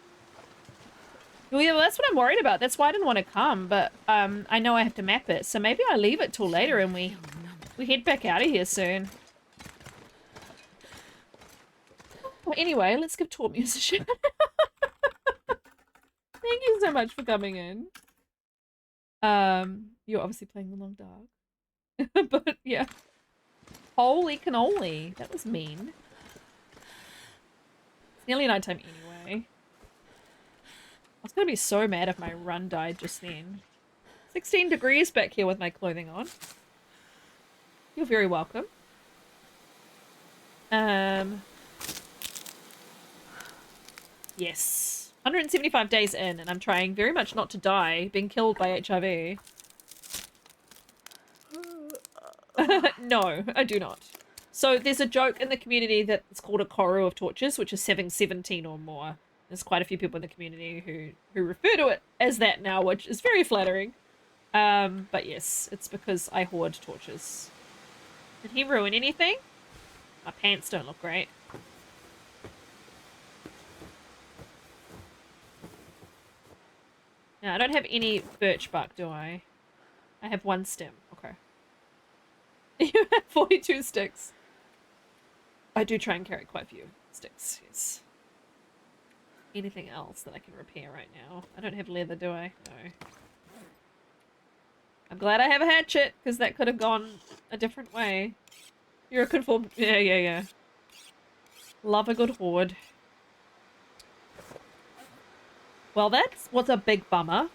Well, yeah, well, that's what I'm worried about. That's why I didn't want to come, but I know I have to map it. So maybe I leave it till later and we head back out of here soon. Well, anyway, let's give Torp musician. Thank you so much for coming in. You're obviously playing the Long Dark. But yeah. Holy cannoli. That was mean. It's nearly nighttime anyway. I was gonna be so mad if my run died just then. 16 degrees back here with my clothing on. You're very welcome. Yes. 175 days in, and I'm trying very much not to die, being killed by HIV. No, I do not. So there's a joke in the community that it's called a Koru of torches, which is having 17 or more. There's quite a few people in the community who refer to it as that now, which is very flattering. But yes, it's because I hoard torches. Did he ruin anything? My pants don't look great. Now, I don't have any birch bark, do I? I have one stem. Okay. You have 42 sticks. I do try and carry quite a few sticks, yes. Anything else that I can repair right now? I don't have leather, do I? No. I'm glad I have a hatchet, because that could have gone a different way. You're a conformed... Yeah, yeah, yeah. Love a good hoard. Well, that's what's a big bummer.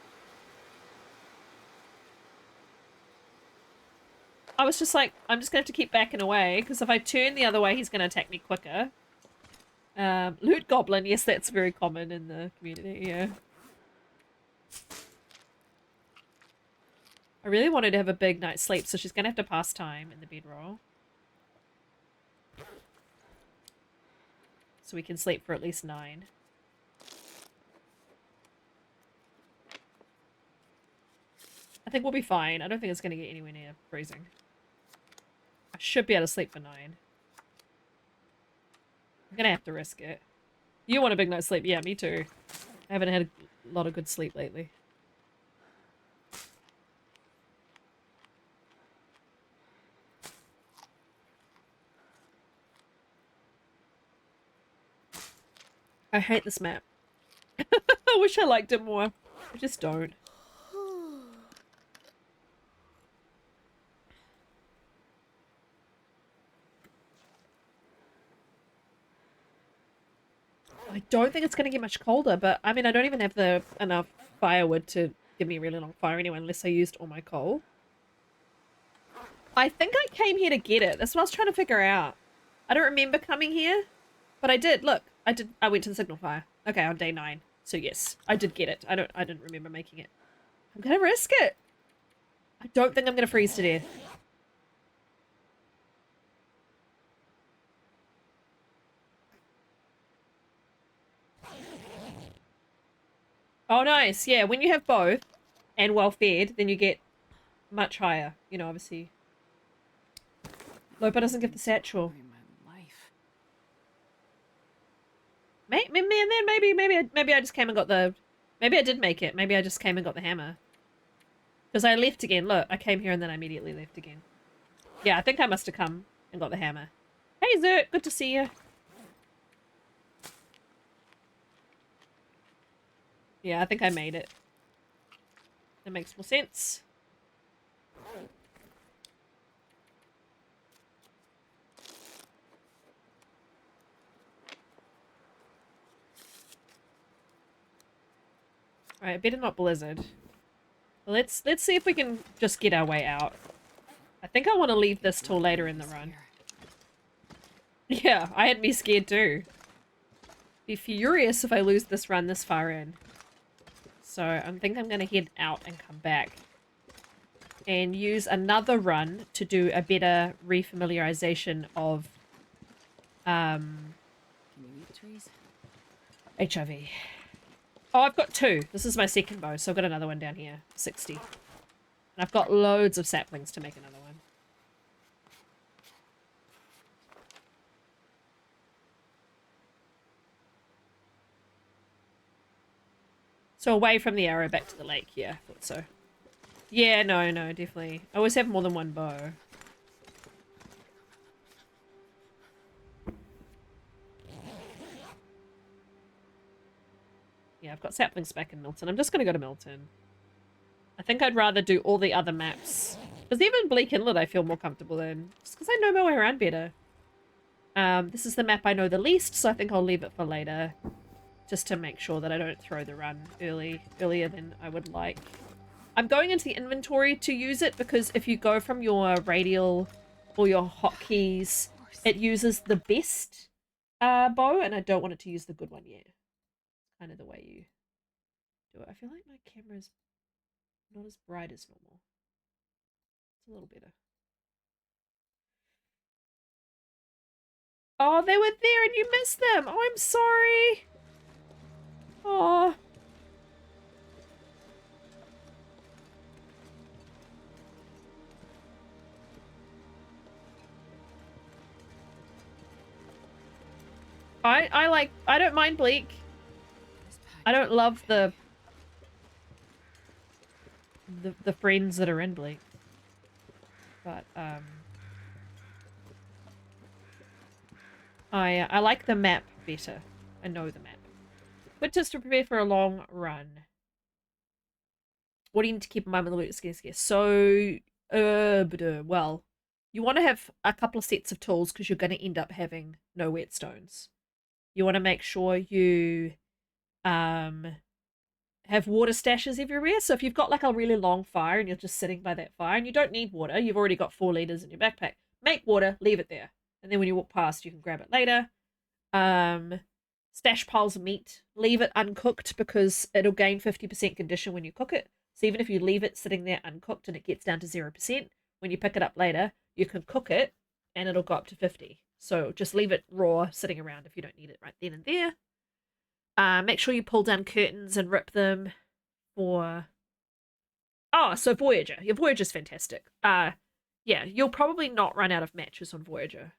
I was just like, I'm just going to have to keep backing away, because if I turn the other way, he's going to attack me quicker. Loot goblin, yes, that's very common in the community, yeah. I really wanted to have a big night's sleep, so she's going to have to pass time in the bedroll. So we can sleep for at least 9. I think we'll be fine. I don't think it's going to get anywhere near freezing. I should be able to sleep for 9. I'm going to have to risk it. You want a big night's sleep? Yeah, me too. I haven't had a lot of good sleep lately. I hate this map. I wish I liked it more. I just don't. I don't think it's going to get much colder, but I mean, I don't even have enough firewood to give me a really long fire anyway, unless I used all my coal. I think I came here to get it. That's what I was trying to figure out. I don't remember coming here, but I did. Look, I went to the signal fire. Okay, on day 9. So yes, I did get it. I didn't remember making it. I'm gonna risk it. I don't think I'm gonna freeze to death. Oh, nice. Yeah, when you have both and well fed, then you get much higher. You know, obviously. Lopa doesn't give the satchel. My life. Maybe I just came and got the... Maybe I did make it. Maybe I just came and got the hammer. Because I left again. Look, I came here and then I immediately left again. Yeah, I think I must have come and got the hammer. Hey, Zert. Good to see you. Yeah, I think I made it. That makes more sense. Alright, better not blizzard. Well, let's see if we can just get our way out. I think I want to leave this till later in the run. Yeah, I had me scared too. Be furious if I lose this run this far in. So I think I'm going to head out and come back. And use another run to do a better refamiliarization of Can you eat trees? HIV. Oh, I've got 2. This is my second bow, so I've got another one down here. 60. And I've got loads of saplings to make another one. So away from the arrow, back to the lake. Yeah, I thought so. Yeah, no, definitely. I always have more than one bow. Yeah, I've got saplings back in Milton. I'm just going to go to Milton. I think I'd rather do all the other maps. Because even Bleak Inlet I feel more comfortable in. Just because I know my way around better. This is the map I know the least, so I think I'll leave it for later. Just to make sure that I don't throw the run earlier than I would like. I'm going into the inventory to use it because if you go from your radial or your hotkeys, it uses the best bow, and I don't want it to use the good one yet. Kind of the way you do it. I feel like my camera's not as bright as normal. It's a little better. Oh, they were there and you missed them. Oh, I'm sorry. Oh. I don't mind Bleak. I don't love the friends that are in Bleak. But I like the map better. I know the map. Good tips to prepare for a long run. What do you need to keep in mind when the loot is getting scarce? So, well, you want to have a couple of sets of tools because you're going to end up having no whetstones. You want to make sure you have water stashes everywhere. So if you've got like a really long fire and you're just sitting by that fire and you don't need water, you've already got 4 liters in your backpack. Make water, leave it there. And then when you walk past, you can grab it later. Stash piles of meat. Leave it uncooked because it'll gain 50% condition when you cook it. So even if you leave it sitting there uncooked and it gets down to 0%, when you pick it up later, you can cook it and it'll go up to 50. So just leave it raw sitting around if you don't need it right then and there. Make sure you pull down curtains and rip them for... Oh, so Voyager. Your Voyager's fantastic. Yeah, you'll probably not run out of matches on Voyager.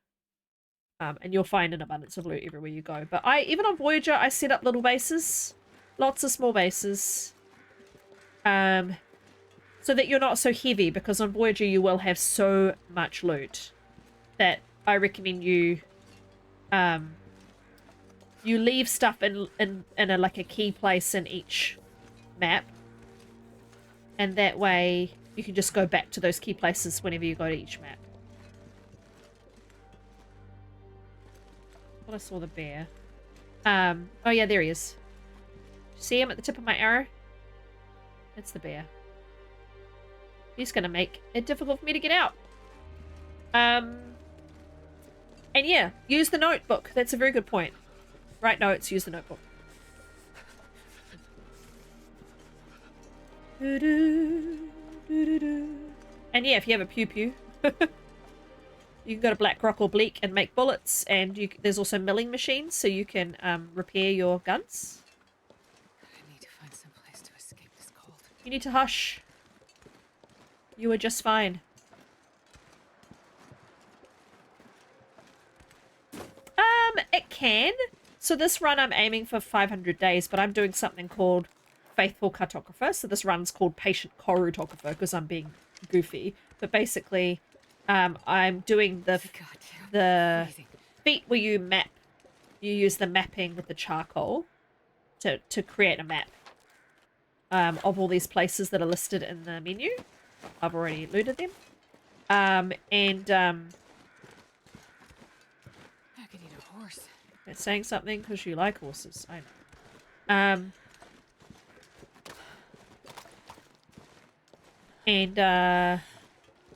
And you'll find an abundance of loot everywhere you go. But even on Voyager, I set up little bases. Lots of small bases. So that you're not so heavy, because on Voyager you will have so much loot that I recommend you you leave stuff in a like a key place in each map, and that way you can just go back to those key places whenever you go to each map. I thought I saw the bear. Oh yeah, there he is. See him at the tip of my arrow? It's the bear. He's gonna make it difficult for me to get out. And yeah, use the notebook. That's a very good point. Write notes, use the notebook. And yeah, if you have a pew-pew, you can go to Black Rock or Bleak and make bullets, and there's also milling machines, so you can repair your guns. I need to find some place to escape this cold. You need to hush. You are just fine. It can. So this run I'm aiming for 500 days, but I'm doing something called Faithful Cartographer. So this run's called Patient Korutographer because I'm being goofy. But basically, I'm doing the feat where you map. You use the mapping with the charcoal to create a map of all these places that are listed in the menu. I've already looted them. I could eat a horse. It's saying something because you like horses. I know.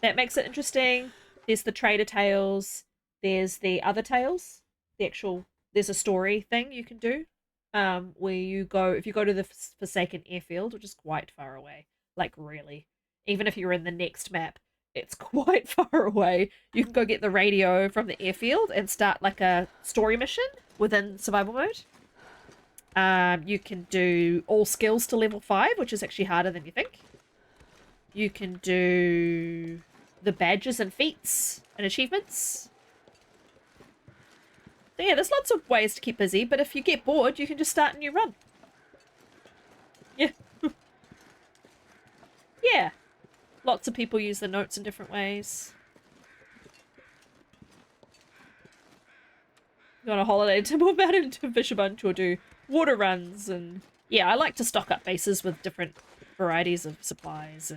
That makes it interesting. There's the trader tales. There's the other tales. There's a story thing you can do. Where you go, if you go to the Forsaken Airfield, which is quite far away. Like, really. Even if you're in the next map, it's quite far away. You can go get the radio from the airfield and start like a story mission within survival mode. You can do all skills to level 5, which is actually harder than you think. You can do the badges and feats and achievements. So yeah, there's lots of ways to keep busy, but if you get bored, you can just start a new run. Yeah. Yeah. Lots of people use the notes in different ways. Go on a holiday to move out into Fish a Bunch or do water runs, and yeah, I like to stock up bases with different varieties of supplies.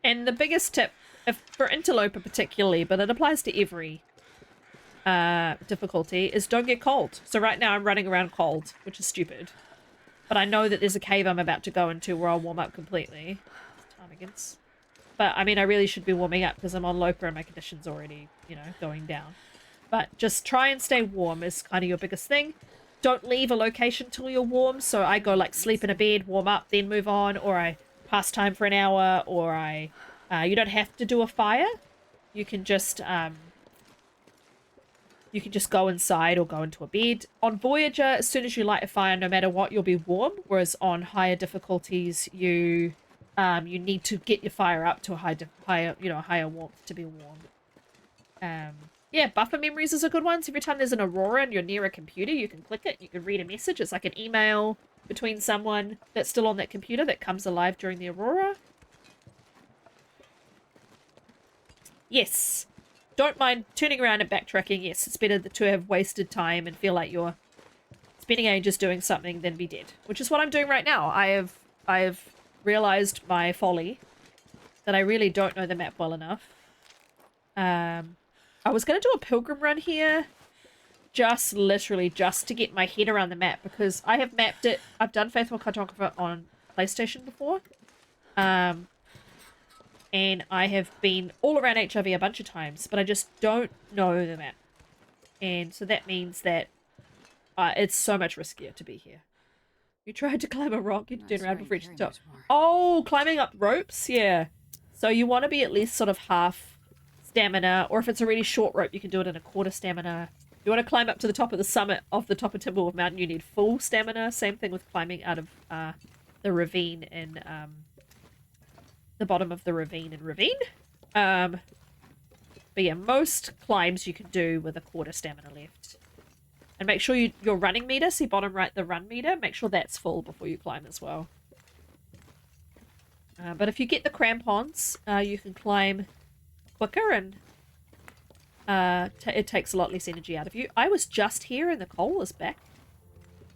And the biggest tip, for Interloper particularly, but it applies to every difficulty, is don't get cold. So right now I'm running around cold, which is stupid. But I know that there's a cave I'm about to go into where I'll warm up completely. Ptarmigans. But, I mean, I really should be warming up because I'm on Loper and my condition's already, you know, going down. But just try and stay warm is kind of your biggest thing. Don't leave a location till you're warm. So I go, like, sleep in a bed, warm up, then move on. Or I pass time for an hour. Or you don't have to do a fire. You can just go inside or go into a bed. On Voyager, as soon as you light a fire, no matter what, you'll be warm. Whereas on higher difficulties, you need to get your fire up to a higher warmth to be warm. Yeah, buffer memories is a good one. So every time there's an aurora and you're near a computer, you can click it. You can read a message. It's like an email between someone that's still on that computer that comes alive during the aurora. Yes. Don't mind turning around and backtracking. Yes, it's better to have wasted time and feel like you're spending ages doing something than be dead. Which is what I'm doing right now. I have realized my folly. That I really don't know the map well enough. I was going to do a pilgrim run here. Literally just to get my head around the map. Because I have mapped it. I've done Faithful Cartographer on PlayStation before. And I have been all around HRV a bunch of times, but I just don't know the map. And so that means that it's so much riskier to be here. You tried to climb a rock, you turn around before you reach the top. Oh, climbing up ropes? Yeah. So you want to be at least sort of half stamina, or if it's a really short rope, you can do it in a quarter stamina. If you want to climb up to the top of the summit of the top of Timberwolf Mountain, you need full stamina. Same thing with climbing out of the ravine in... the bottom of the ravine and ravine. But yeah, most climbs you can do with a quarter stamina left. And make sure your running meter, see bottom right, the run meter, make sure that's full before you climb as well. But if you get the crampons, you can climb quicker and it takes a lot less energy out of you. I was just here and the coal is back,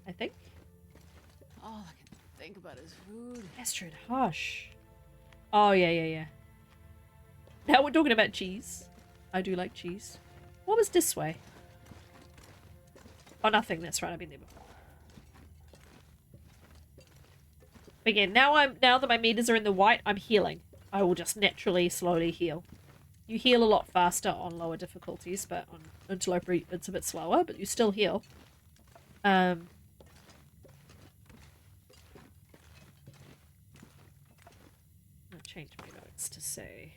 I think. All I can think about is food. Astrid, hush. Oh, yeah. Now we're talking about cheese. I do like cheese. What was this way? Oh, nothing. That's right. I've been there before. But again, now that my meters are in the white, I'm healing. I will just naturally, slowly heal. You heal a lot faster on lower difficulties, but on interloper it's a bit slower, but you still heal. I'll change my notes to say...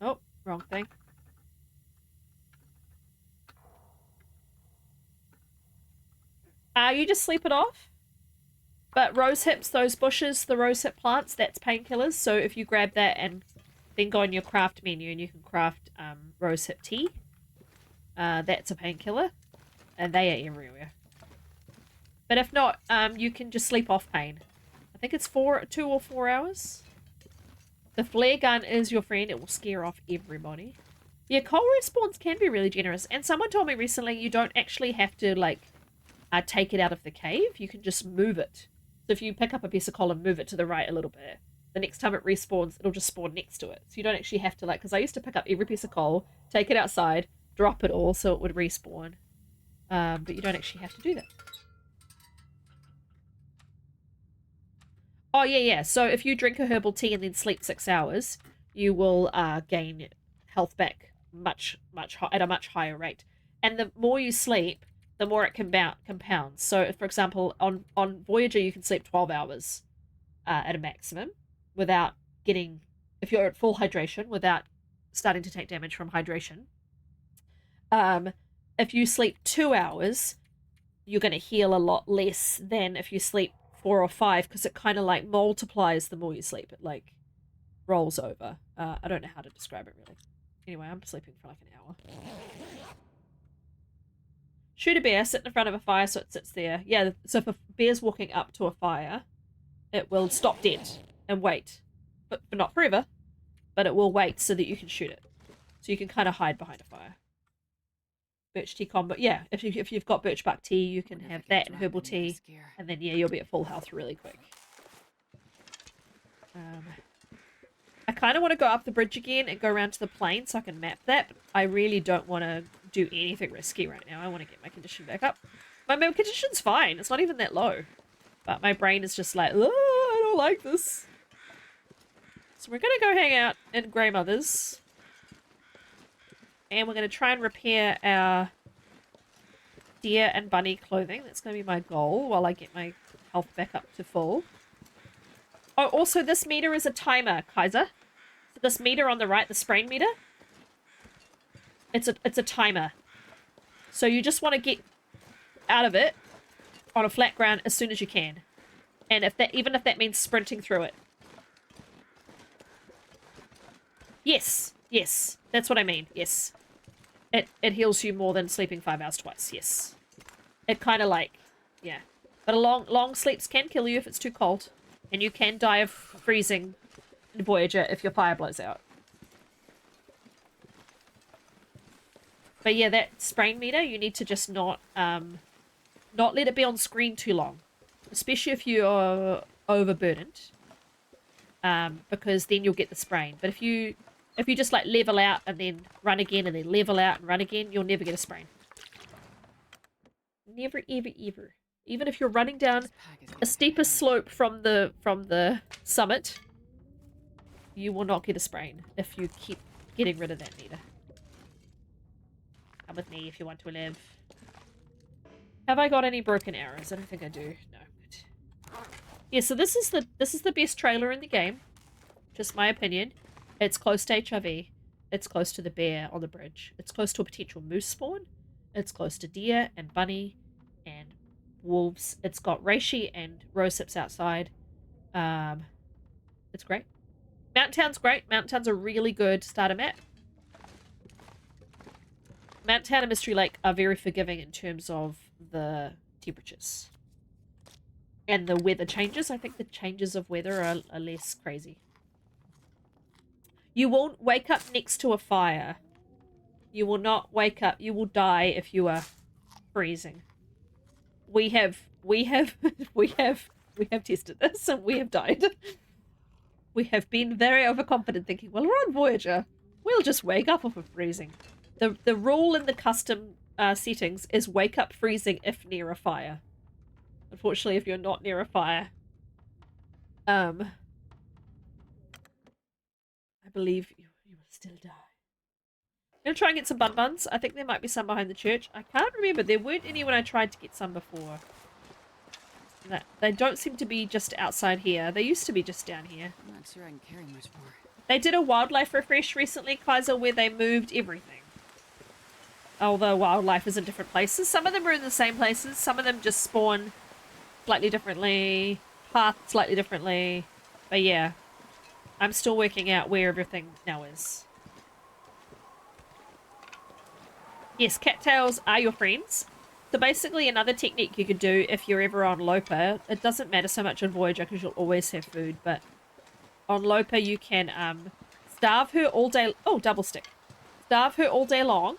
Oh, wrong thing. You just sleep it off. But rose hips, those bushes, the rose hip plants, that's painkillers. So if you grab that and then go on your craft menu and you can craft rose hip tea, that's a painkiller. And they are everywhere. But if not, you can just sleep off pain. I think it's 2 or 4 hours. The flare gun is your friend. It will scare off everybody. Yeah, coal respawns can be really generous. And someone told me recently you don't actually have to, like, take it out of the cave. You can just move it. So if you pick up a piece of coal and move it to the right a little bit, the next time it respawns, it'll just spawn next to it. So you don't actually have to, like, because I used to pick up every piece of coal, take it outside, drop it all so it would respawn. But you don't actually have to do that. Oh, yeah. So if you drink a herbal tea and then sleep 6 hours, you will gain health back at a much higher rate. And the more you sleep, the more it compounds. So, if, for example, on Voyager, you can sleep 12 hours at a maximum without getting... If you're at full hydration, without starting to take damage from hydration. If you sleep 2 hours, you're going to heal a lot less than if you sleep 4 or 5, because it kind of, like, multiplies the more you sleep. It, like, rolls over. I don't know how to describe it, really. Anyway, I'm sleeping for, like, an hour. Shoot a bear, sit in front of a fire so it sits there. Yeah, so if a bear's walking up to a fire, it will stop dead and wait. But not forever, but it will wait so that you can shoot it. So you can kind of hide behind a fire. Birch tea combo. Yeah, if you've got birch bark tea, you can have that and herbal tea. And then, yeah, you'll be at full health really quick. I kind of want to go up the bridge again and go around to the plane so I can map that. But I really don't want to do anything risky right now. I want to get my condition back up. My condition's fine. It's not even that low. But my brain is just like, oh, I don't like this. So we're going to go hang out in Greymothers. And we're going to try and repair our deer and bunny clothing. That's going to be my goal while I get my health back up to full. Oh, also this meter is a timer, Kaiser. So this meter on the right, the sprain meter, it's a timer. So you just want to get out of it on a flat ground as soon as you can. And even if that means sprinting through it. Yes, that's what I mean. Yes. It heals you more than sleeping 5 hours twice. Yes. It kind of like, yeah. But long sleeps can kill you if it's too cold. And you can die of freezing in Voyager if your fire blows out. But yeah, that sprain meter, you need to just not let it be on screen too long. Especially if you're overburdened. Because then you'll get the sprain. But if you just like level out and then run again and then level out and run again, you'll never get a sprain. Never, ever, ever. Even if you're running down a steeper slope from the summit, you will not get a sprain if you keep getting rid of that meter. Come with me if you want to live. Have I got any broken arrows? I don't think I do. No. Good. Yeah, so this is the best trailer in the game. Just my opinion. It's close to HRV. It's close to the bear on the bridge. It's close to a potential moose spawn. It's close to deer and bunny and wolves. It's got reishi and rose hips outside. It's great. Mountain Town's great. Mountain Town's a really good starter map. Mountain Town and Mystery Lake are very forgiving in terms of the temperatures. And the weather changes. I think the changes of weather are less crazy. You won't wake up next to a fire. You will not wake up. You will die if you are freezing. We have we have we have tested this and we have died. We have been very overconfident, thinking, well, we're on Voyager. We'll just wake up off of freezing. The rule in the custom settings is wake up freezing if near a fire. Unfortunately, if you're not near a fire, I believe you will still die. I'm gonna try and get some buns. I think there might be some behind the church. I can't remember. There weren't any when I tried to get some before. They don't seem to be just outside here. They used to be just down here. I'm not sure I can carry much more. They did a wildlife refresh recently, Kaiser, where they moved everything. Although wildlife is in different places. Some of them are in the same places. Some of them just spawn slightly differently. Path slightly differently. But yeah. I'm still working out where everything now is. Yes, cattails are your friends. So basically another technique you could do if you're ever on Lopa, it doesn't matter so much on Voyager because you'll always have food, but on Lopa you can starve her all day, double stick. Starve her all day long,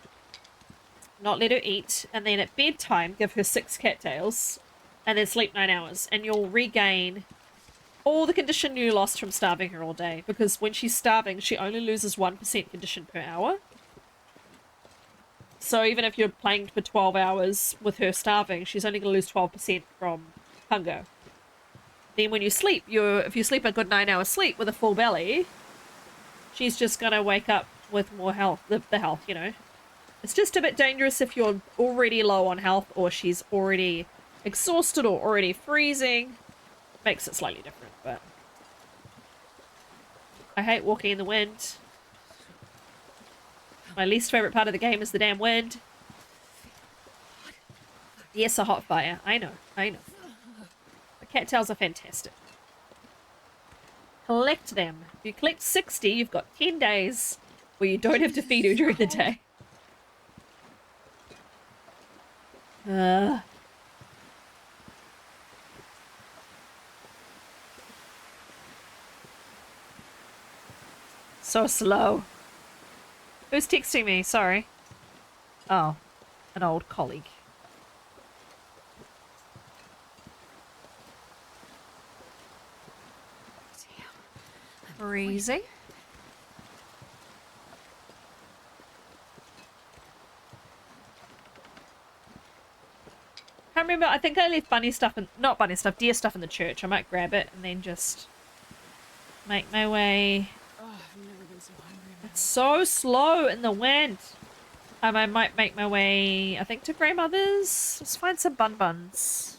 not let her eat, and then at bedtime give her 6 cattails, and then sleep 9 hours, and you'll regain all the condition you lost from starving her all day, because when she's starving she only loses 1% condition per hour. So even if you're playing for 12 hours with her starving, she's only going to lose 12% from hunger. Then when you sleep, if you sleep a good 9 hours sleep with a full belly, she's just going to wake up with more health, the health, you know. It's just a bit dangerous if you're already low on health or she's already exhausted or already freezing. Makes it slightly different, but I hate walking in the wind. My least favourite part of the game is the damn wind. Yes, a hot fire. I know. The cattails are fantastic. Collect them. If you collect 60, you've got 10 days where you don't have to feed her during the day. So slow. Who's texting me? Sorry. Oh, an old colleague. Freezing. Can't remember. I think I left bunny stuff and not bunny stuff, deer stuff in the church. I might grab it and then just make my way. Oh, I've never been so hungry. It's so slow in the wind. I might make my way, I think, to grandmother's. Let's find some buns.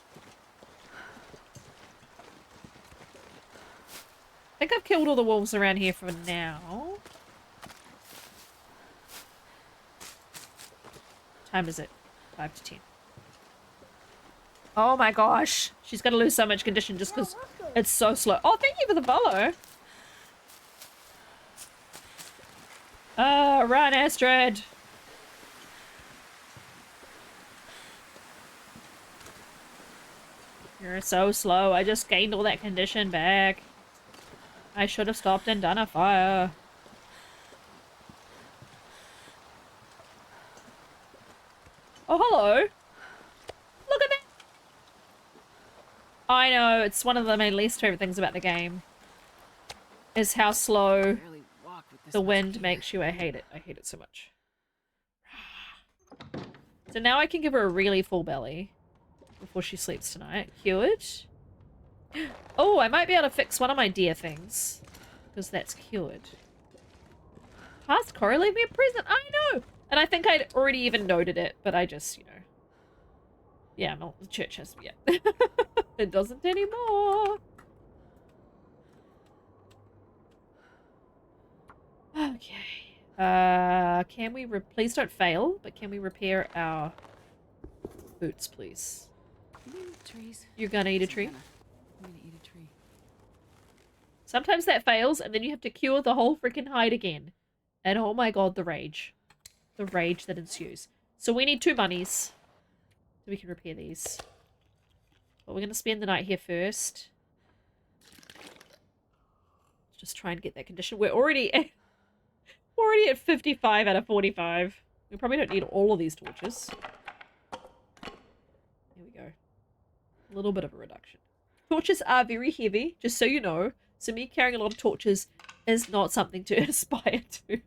I think I've killed all the wolves around here for now. Time is it? 5 to 10. Oh my gosh. She's going to lose so much condition just because it's so slow. Oh, thank you for the follow. Run, Astrid. You're so slow. I just gained all that condition back. I should have stopped and done a fire. Oh, hello. Look at that. I know, it's one of my least favorite things about the game. Is how slow the wind makes you. I hate it. I hate it so much. So now I can give her a really full belly before she sleeps tonight. Cured. Oh, I might be able to fix one of my deer things. Because that's cured. Past Cora, leave me a present. I know! And I think I'd already even noted it, but I just, you know. Yeah, no, the church has... Yeah. It doesn't anymore. Okay. Can we... Please don't fail, but can we repair our boots, please? Trees. You're gonna eat a tree? I'm gonna eat a tree. Sometimes that fails, and then you have to cure the whole freaking hide again. And oh my god, the rage. The rage that ensues. So we need 2 bunnies. So we can repair these. But we're gonna spend the night here first. Just try and get that condition. We're already at 55 out of 45. We probably don't need all of these torches. Here we go. A little bit of a reduction. Torches are very heavy, just so you know. So me carrying a lot of torches is not something to aspire to.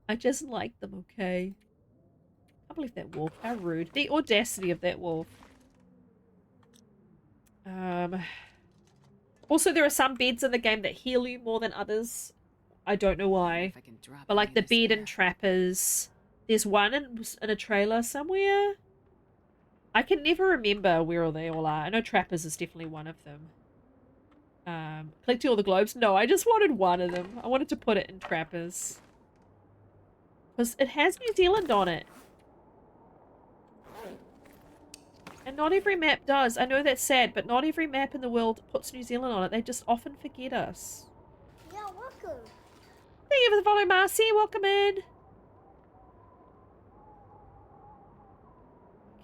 I just like them, okay? Can't believe that wolf. How rude. The audacity of that wolf. Also, there are some beds in the game that heal you more than others. I don't know why. But like the bed and trappers. There's one in a trailer somewhere. I can never remember where they all are. I know trappers is definitely one of them. Collecting all the globes. No, I just wanted one of them. I wanted to put it in trappers. Because it has New Zealand on it. And not every map does. I know that's sad, but not every map in the world puts New Zealand on it. They just often forget us. Yeah, welcome. Thank you for the follow, Marcy. Welcome in.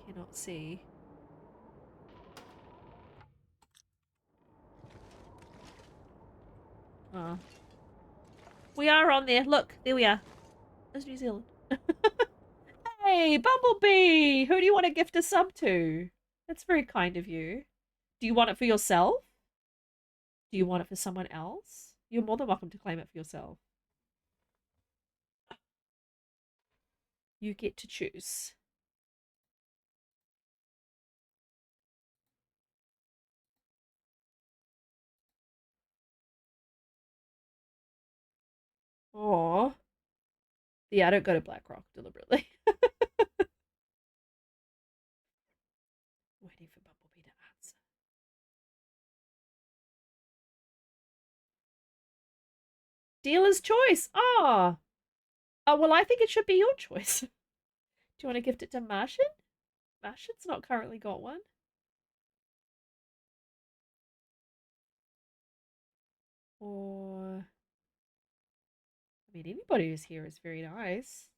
Cannot see. Oh. We are on there. Look, there we are. There's New Zealand. Hey, Bumblebee! Who do you want to gift a sub to? That's very kind of you. Do you want it for yourself? Do you want it for someone else? You're more than welcome to claim it for yourself. You get to choose. Oh. Yeah, I don't go to Blackrock deliberately. Waiting for Bumblebee to answer. Dealer's choice. Ah. Oh, well, I think it should be your choice. Do you want to gift it to Martian? Martian's not currently got one. Or... I mean, anybody who's here is very nice.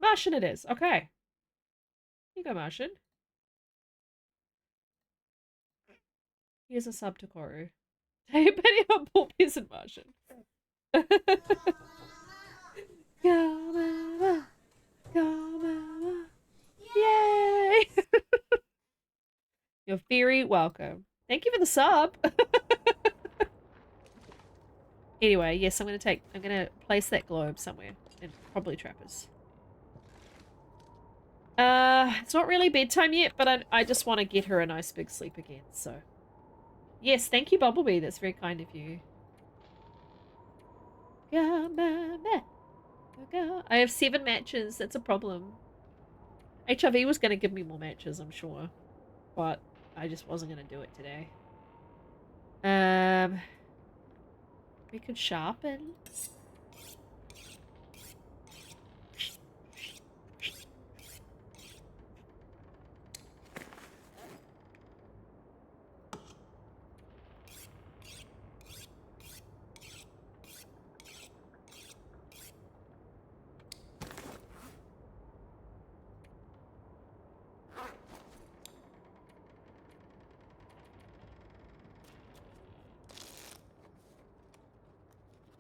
Martian it is. Okay. Here you go, Martian. Here's a sub to Koru. Take a penny on poor peasant Martian. Go, mama. Go, mama. Yay! You're very welcome. Thank you for the sub. Anyway, yes, I'm gonna place that globe somewhere. And probably trappers. It's not really bedtime yet, but I just want to get her a nice big sleep again, so. Yes, thank you, Bumblebee. That's very kind of you. Go, mama. Go. I have 7 matches. That's a problem. HRV was going to give me more matches, I'm sure. But I just wasn't going to do it today. We could sharpen.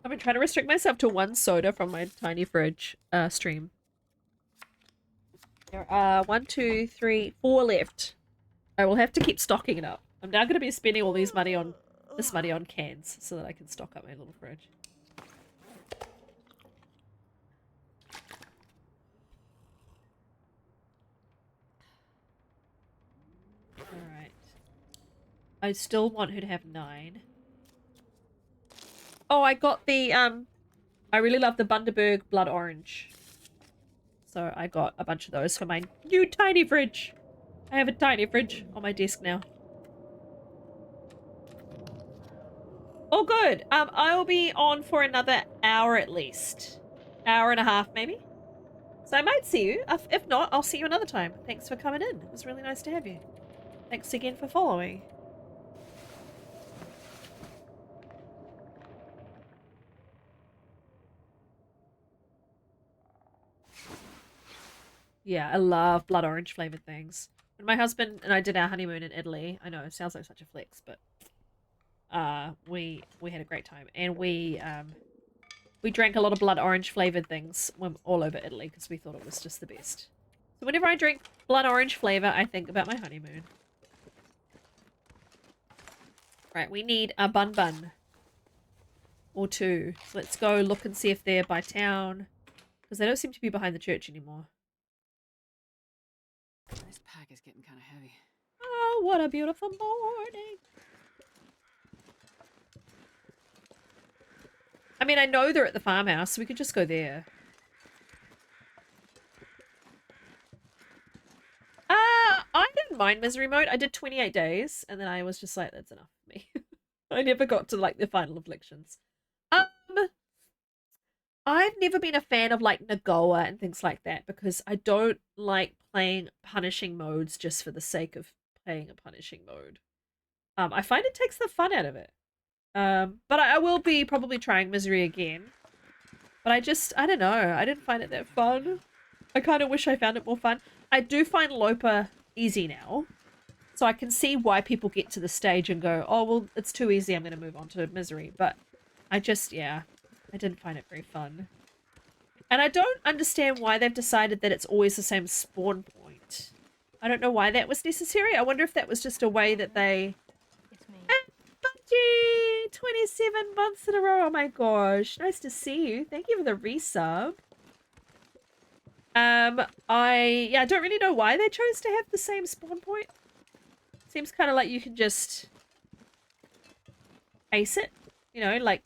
I've been trying to restrict myself to 1 soda from my tiny fridge stream. There are 1, 2, 3, 4 left. I will have to keep stocking it up. I'm now going to be spending all this money on cans so that I can stock up my little fridge. Alright. I still want her to have 9. Oh, I got the, I really love the Bundaberg Blood Orange. So I got a bunch of those for my new tiny fridge. I have a tiny fridge on my desk now. Oh, good. I'll be on for another hour at least. Hour and a half, maybe. So I might see you. If not, I'll see you another time. Thanks for coming in. It was really nice to have you. Thanks again for following. Yeah, I love blood orange flavored things. When my husband and I did our honeymoon in Italy, I know it sounds like such a flex, but we had a great time, and we drank a lot of blood orange flavored things all over Italy because we thought it was just the best. So whenever I drink blood orange flavor, I think about my honeymoon. Right, we need a bun bun. Or two. So let's go look and see if they're by town. Because they don't seem to be behind the church anymore. This pack is getting kind of heavy. Oh, what a beautiful morning. I mean, I know they're at the farmhouse, so we could just go there. I didn't mind misery mode. I did 28 days, and then I was just like, that's enough for me. I never got to, like, the final afflictions. I've never been a fan of, like, Nagoa and things like that, because I don't like playing punishing modes just for the sake of playing a punishing mode. I find it takes the fun out of it. But I will be probably trying misery again. But I don't know. I didn't find it that fun. I kind of wish I found it more fun. I do find Lopa easy now. So I can see why people get to the stage and go, oh, well, it's too easy. I'm going to move on to misery. But yeah, I didn't find it very fun. And I don't understand why they've decided that it's always the same spawn point. I don't know why that was necessary. I wonder if that was just a way that they... It's me. Bungie! 27 months in a row. Oh my gosh. Nice to see you. Thank you for the resub. I don't really know why they chose to have the same spawn point. Seems kind of like you can just ace it. You know, like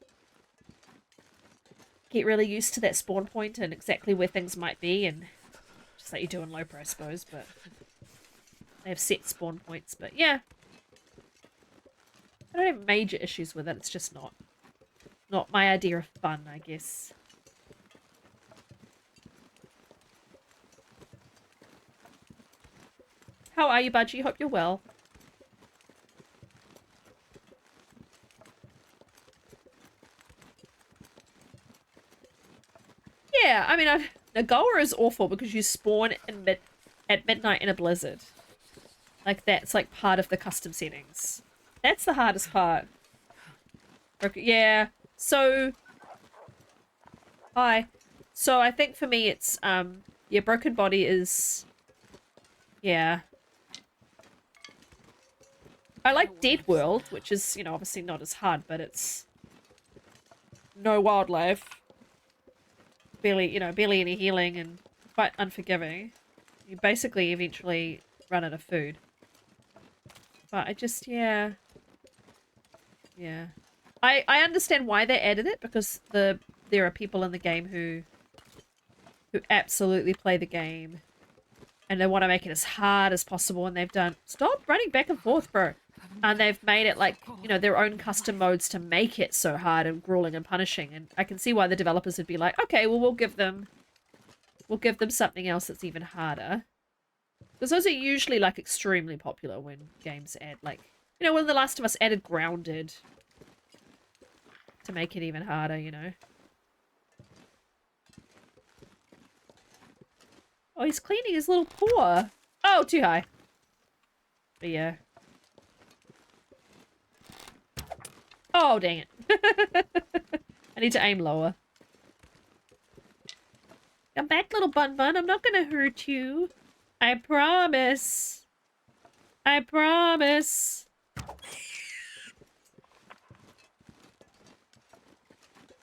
get really used to that spawn point and exactly where things might be, and just like you do in Loper, I suppose, but they have set spawn points. But yeah, I don't have major issues with it. It's just not my idea of fun, I guess. How are you, Budgie? Hope you're well. Yeah, I mean, Nagoa is awful because you spawn at midnight in a blizzard. Like, that's like part of the custom settings. That's the hardest part. Yeah, so... Hi. So I think for me it's, yeah, Broken Body is... Yeah. I like Dead World, which is, you know, obviously not as hard, but it's... No wildlife. Barely any healing and quite unforgiving. You basically eventually run out of food. But I just, yeah. Yeah. I understand why they added it, because there are people in the game who absolutely play the game and they want to make it as hard as possible, and they've done... Stop running back and forth, bro. And they've made it like, you know, their own custom modes to make it so hard and grueling and punishing. And I can see why the developers would be like, okay, well, we'll give them something else that's even harder. Because those are usually like extremely popular when games add, like, you know, when The Last of Us added Grounded to make it even harder, you know. Oh, he's cleaning his little paw. Oh, too high. But yeah. Oh, dang it. I need to aim lower. Come back, little Bun Bun. I'm not gonna hurt you. I promise. I promise.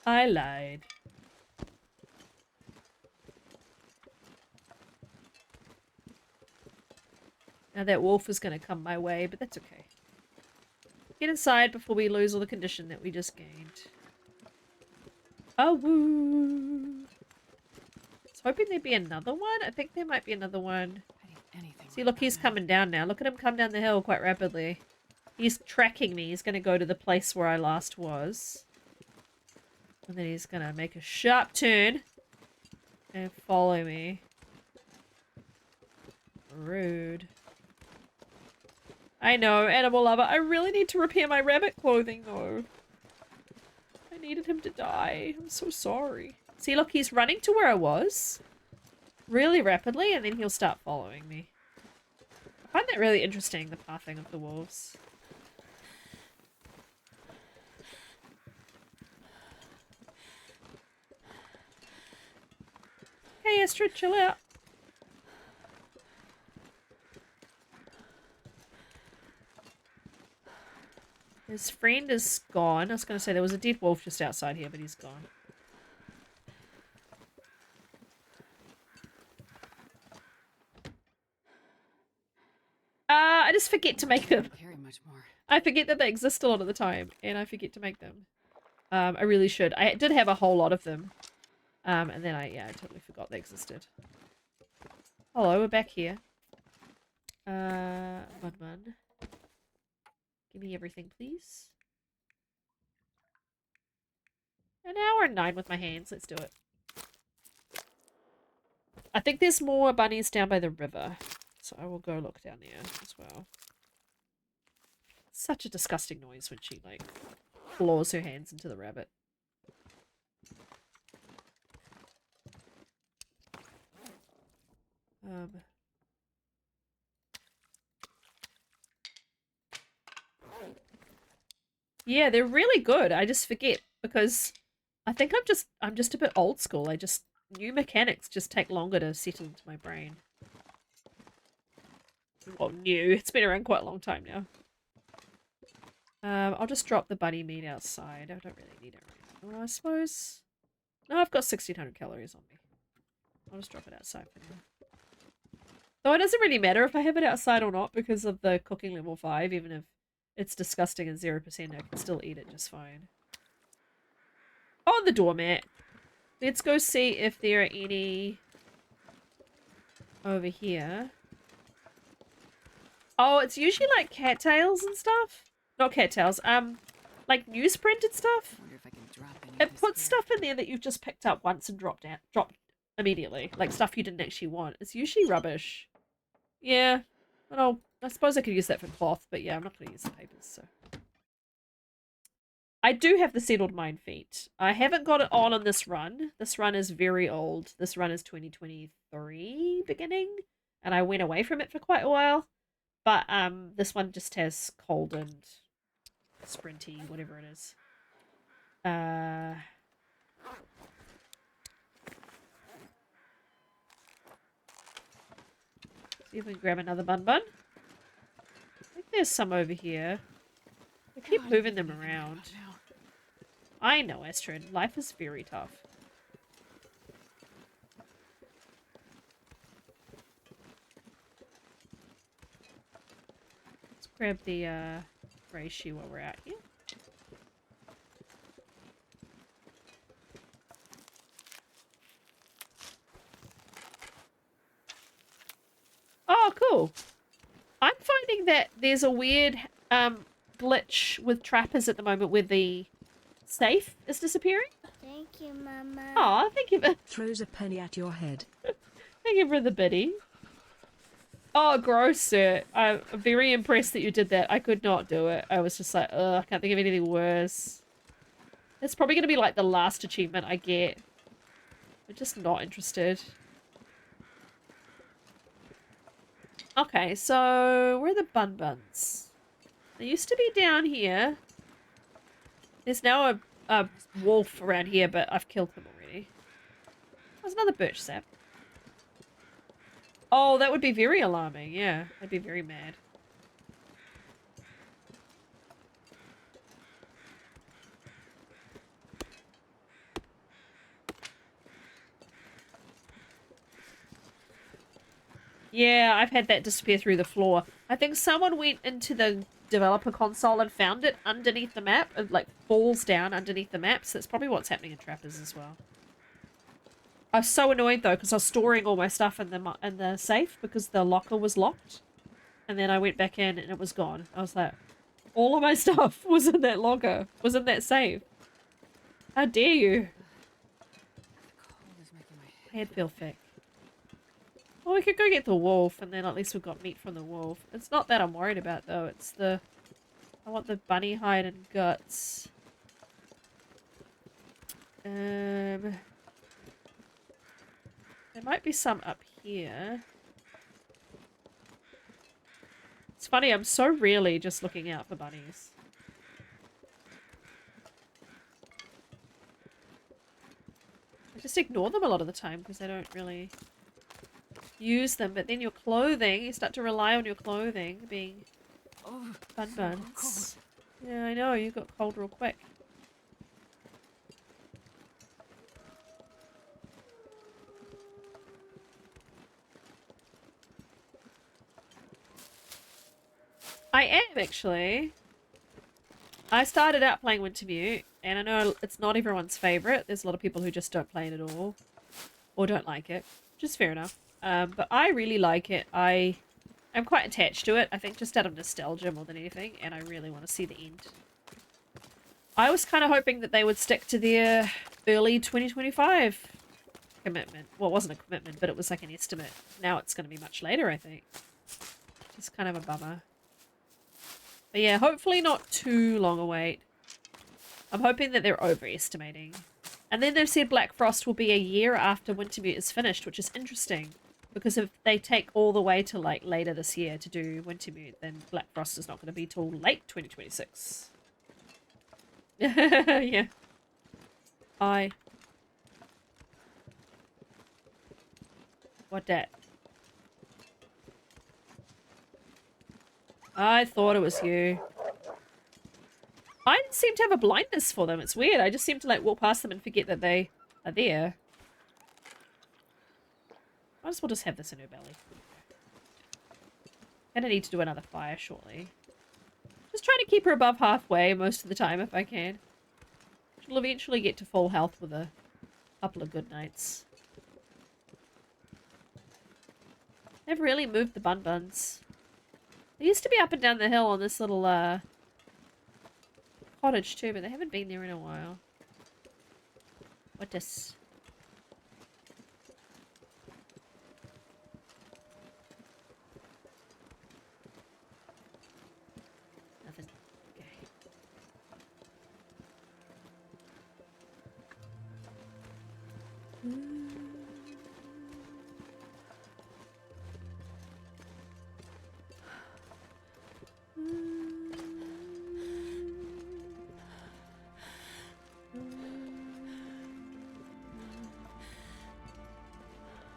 I lied. Now that wolf is gonna come my way, but that's okay. Get inside before we lose all the condition that we just gained. Oh, woo. I was hoping there'd be another one. I think there might be another one. See, look, he's coming down now. Look at him come down the hill quite rapidly. He's tracking me. He's going to go to the place where I last was. And then he's going to make a sharp turn and follow me. Rude. I know, animal lover. I really need to repair my rabbit clothing, though. I needed him to die. I'm so sorry. See, look, he's running to where I was really rapidly, and then he'll start following me. I find that really interesting, the pathing of the wolves. Hey, Astrid, chill out. His friend is gone. I was going to say there was a dead wolf just outside here, but he's gone. I just forget to make them. Carry much more. I forget that they exist a lot of the time, and I forget to make them. I really should. I did have a whole lot of them. And then I totally forgot they existed. Hello, we're back here. Mudman. Give me everything, please. An hour and 9 with my hands. Let's do it. I think there's more bunnies down by the river. So I will go look down there as well. Such a disgusting noise when she, like, claws her hands into the rabbit. Yeah, they're really good. I just forget because I think I'm just a bit old school. New mechanics just take longer to settle into my brain. Well, new. It's been around quite a long time now. I'll just drop the bunny meat outside. I don't really need it right now, I suppose. No, I've got 1600 calories on me. I'll just drop it outside for now. Though it doesn't really matter if I have it outside or not because of the cooking level 5, even if it's disgusting and 0%, I can still eat it just fine. Oh, the doormat. Let's go see if there are any over here. Oh, it's usually like cattails and stuff. Not cattails, like newsprint and stuff. I wonder if I can drop any of It this puts here. stuff in there that you've just picked up once and dropped immediately. Like stuff you didn't actually want. It's usually rubbish. Yeah. Well, I suppose I could use that for cloth, but yeah, I'm not going to use the papers, so. I do have the settled mine feet. I haven't got it on this run. This run is very old. This run is 2023 beginning, and I went away from it for quite a while. But this one just has cold and sprinty, whatever it is. See if we can grab another bun. I think there's some over here. I keep God, moving them I'm thinking around. about now. I know, Astrid. Life is very tough. Let's grab the reishi while we're out here. Oh, cool. I'm finding that there's a weird glitch with trappers at the moment where the safe is disappearing. Thank you, Mama. Oh, thank you. Throws a penny at your head. Thank you for the biddy. Oh, gross, sir. I'm very impressed that you did that. I could not do it. I was just like, ugh, I can't think of anything worse. It's probably going to be like the last achievement I get. I'm just not interested. Okay, so where are the buns? They used to be down here. There's now a wolf around here, but I've killed them already. There's another birch sap. Oh, that would be very alarming. Yeah, I'd be very mad. Yeah, I've had that disappear through the floor. I think someone went into the developer console and found it underneath the map. It, like, falls down underneath the map, so that's probably what's happening in Trappers as well. I was so annoyed, though, because I was storing all my stuff in the safe because the locker was locked. And then I went back in and it was gone. I was like, all of my stuff was in that locker, was in that safe. How dare you? The cold is making my Head feel thick. Well, we could go get the wolf, and then at least we've got meat from the wolf. It's not that I'm worried about, though. It's the... I want the bunny hide and guts. There might be some up here. It's funny, I'm so rarely just looking out for bunnies. I just ignore them a lot of the time because I don't really use them. But then your clothing, you start to rely on your clothing being Oh, buns. Yeah, I know. You got cold real quick. I am, actually. I started out playing Wintermute, and I know it's not everyone's favourite. There's a lot of people who just don't play it at all. Or don't like it. Which is fair enough. But I really like it. I'm quite attached to it. I think just out of nostalgia more than anything. And I really want to see the end. I was kind of hoping that they would stick to their early 2025 commitment. Well, it wasn't a commitment, but it was like an estimate. Now it's going to be much later, I think. It's kind of a bummer. But yeah, hopefully not too long a wait. I'm hoping that they're overestimating. And then they've said Black Frost will be a year after Wintermute is finished, which is interesting. Because if they take all the way to like later this year to do Wintermute, then Black Frost is not going to be till late 2026. Yeah. What that? I thought it was you. I seem to have a blindness for them. It's weird. I just seem to like walk past them and forget that they are there. Might as well just have this in her belly. Gonna need to do another fire shortly. Just trying to keep her above halfway most of the time if I can. She'll eventually get to full health with a couple of good nights. They've really moved the bun buns. They used to be up and down the hill on this little cottage too, but they haven't been there in a while. What this? Nothing. Okay.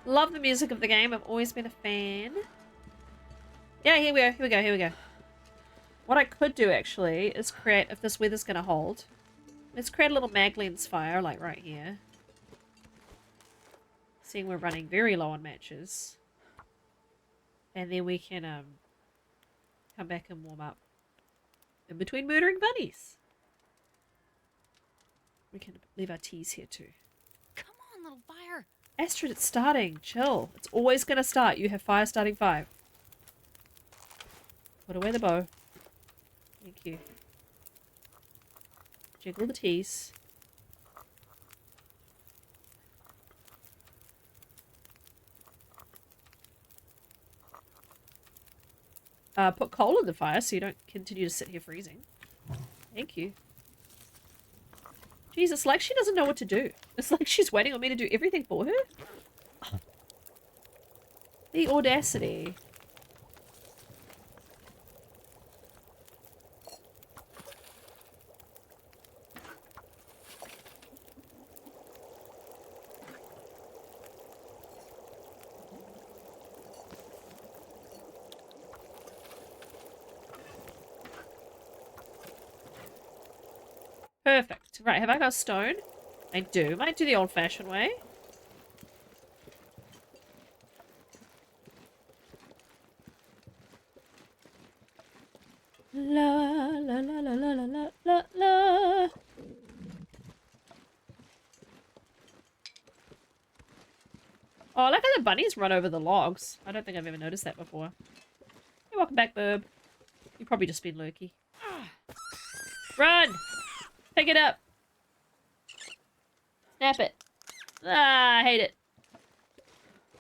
Love the music of the game. I've always been a fan. Yeah, here we go. Here we go. Here we go. What I could do actually is create, if this weather's going to hold, let's create a little mag lens fire like right here. Seeing we're running very low on matches. And then we can come back and warm up in between murdering bunnies. We can leave our teas here too. Come on, little fire. Astrid, it's starting. Chill. It's always going to start. You have fire starting 5. Put away the bow. Thank you. Jiggle the teas. Put coal in the fire so you don't continue to sit here freezing. Thank you. Jeez, it's like she doesn't know what to do. It's like she's waiting on me to do everything for her. The audacity. Perfect. Right, have I got stone? I do. Might do the old-fashioned way. La la la la la la la la. Oh, look at the bunnies run over the logs. I don't think I've ever noticed that before. Hey, welcome back, Burb. You've probably just been lurky. Run! Pick it up. Snap it. Ah, I hate it.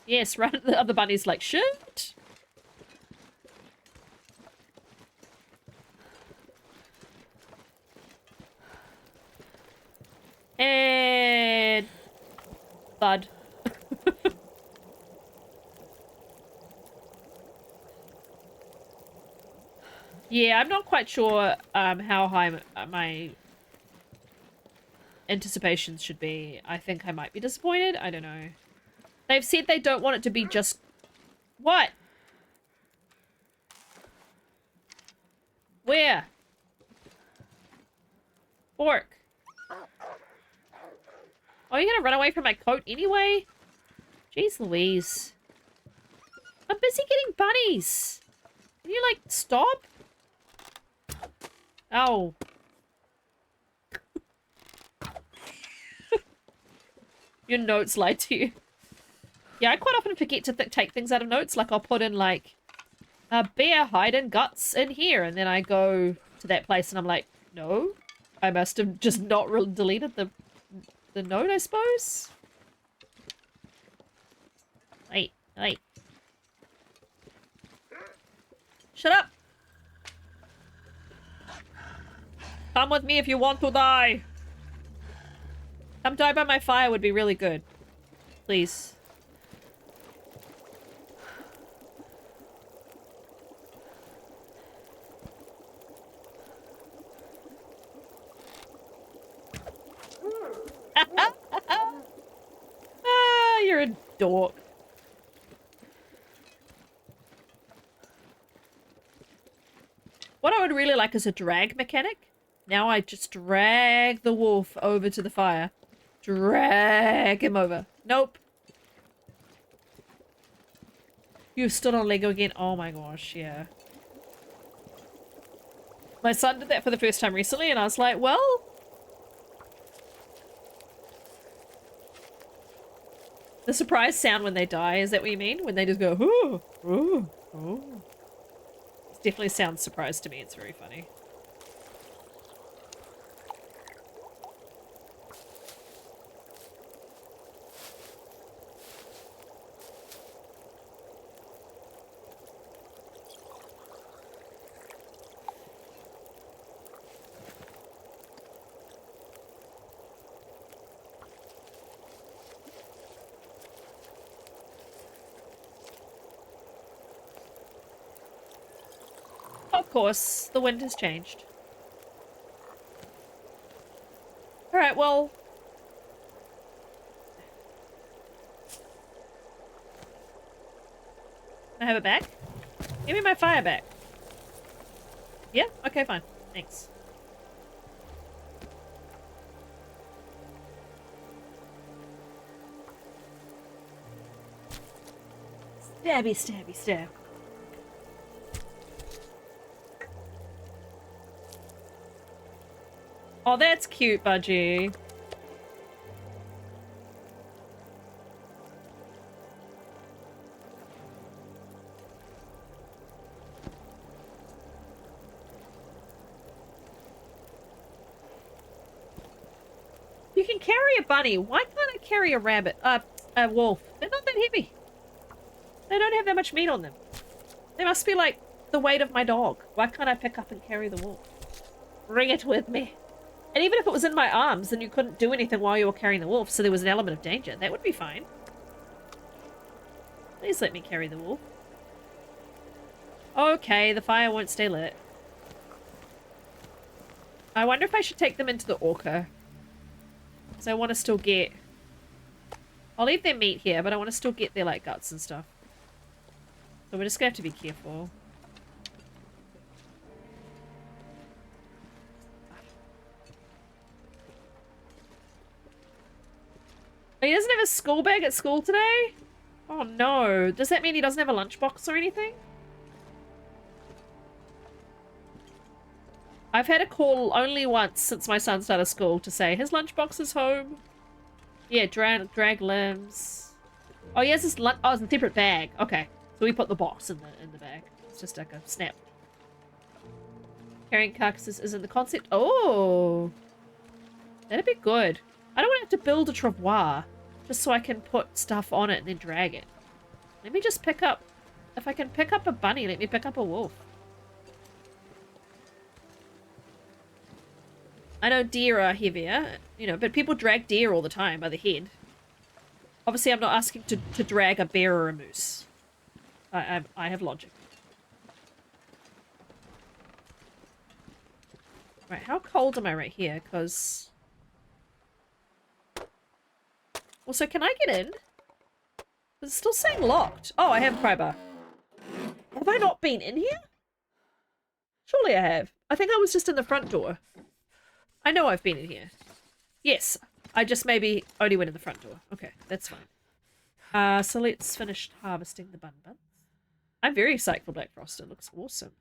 Yes, run. The other bunny's like, shoot. And thud. Yeah, I'm not quite sure how high my anticipations should be. I think I might be disappointed. I don't know. They've said they don't want it to be just... What? Where? pork. Oh, you're gonna run away from my coat anyway? Jeez Louise. I'm busy getting bunnies. Can you, like, stop? Oh. Your notes lie to you. Yeah, I quite often forget to take things out of notes. Like, I'll put in, like, bear hide and guts in here. And then I go to that place and I'm like, no. I must have just not deleted the note, I suppose. Wait. Shut up. Come with me if you want to die. Come die by my fire would be really good. Please. Ah, you're a dork. What I would really like is a drag mechanic. Now I just drag the wolf over to the fire. Drag him over. Nope. You stood on Lego again. Oh my gosh, yeah. My son did that for the first time recently and I was like, well... The surprise sound when they die, is that what you mean? When they just go, ooh, ooh, ooh. It definitely sounds surprised to me. It's very funny. Of course, the wind has changed. Alright, well... Can I have it back? Give me my fire back. Yeah? Okay, fine. Thanks. Stabby, stabby, stab. Oh, that's cute, Budgie. You can carry a bunny. Why can't I carry a rabbit? A wolf. They're not that heavy. They don't have that much meat on them. They must be like the weight of my dog. Why can't I pick up and carry the wolf? Bring it with me. And even if it was in my arms, then you couldn't do anything while you were carrying the wolf, so there was an element of danger. That would be fine. Please let me carry the wolf. Okay, the fire won't stay lit. I wonder if I should take them into the orca. Because I want to still get... I'll leave their meat here, but I want to still get their, like, guts and stuff. So we're just going to have to be careful. He doesn't have a school bag at school today? Oh no. Does that mean he doesn't have a lunchbox or anything? I've had a call only once since my son started school to say his lunchbox is home. Yeah, drag limbs. Oh, he has his lunch. Oh, it's a separate bag. Okay, so we put the box in the bag. It's just like a snap. Carrying carcasses isn't the concept. Oh, that'd be good. I don't want to have to build a travois just so I can put stuff on it and then drag it. Let me just pick up... If I can pick up a bunny, let me pick up a wolf. I know deer are heavier, you know, but people drag deer all the time by the head. Obviously, I'm not asking to drag a bear or a moose. I have logic. Right, how cold am I right here? Because... Also, can I get in? It's still saying locked. Oh, I have a pry bar. Have I not been in here? Surely I have. I think I was just in the front door. I know I've been in here. Yes, I just maybe only went in the front door. Okay, that's fine. So let's finish harvesting the bun buns. I'm very psyched for Black Frost. It looks awesome.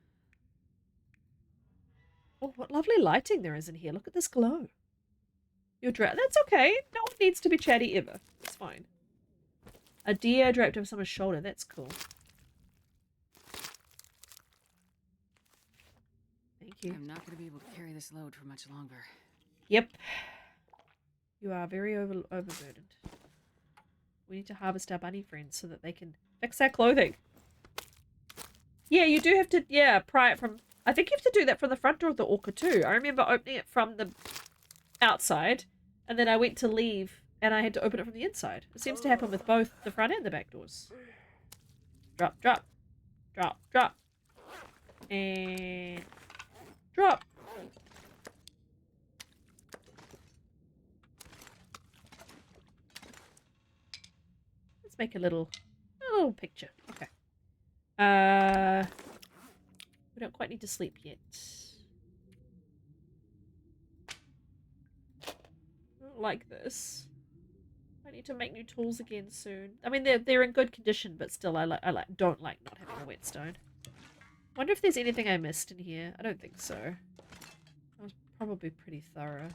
Oh, what lovely lighting there is in here. Look at this glow. That's okay. No one needs to be chatty ever. It's fine. A deer draped over someone's shoulder. That's cool. Thank you. I'm not going to be able to carry this load for much longer. Yep. You are very overburdened. We need to harvest our bunny friends so that they can fix our clothing. Yeah, you do have to, yeah, pry it from... I think you have to do that from the front door of the orca too. I remember opening it from the outside, and then I went to leave, and I had to open it from the inside. It seems to happen with both the front and the back doors. Drop, drop. Drop, drop. And... drop. Let's make a little picture. Okay. We don't quite need to sleep yet. I don't like this. I need to make new tools again soon. I mean, they're in good condition, but still, I don't like not having a whetstone. Wonder if there's anything I missed in here. I don't think so. I was probably pretty thorough.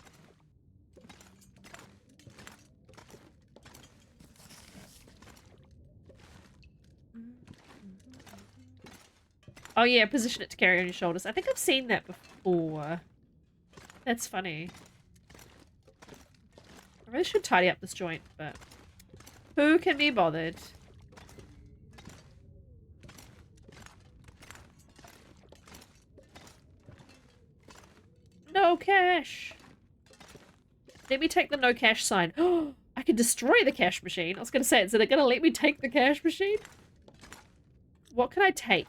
Oh yeah, position it to carry on your shoulders. I think I've seen that before. That's funny. I really should tidy up this joint, but who can be bothered? No cash. Let me take the no cash sign. Oh, I can destroy the cash machine. I was going to say, is it going to let me take the cash machine? What can I take?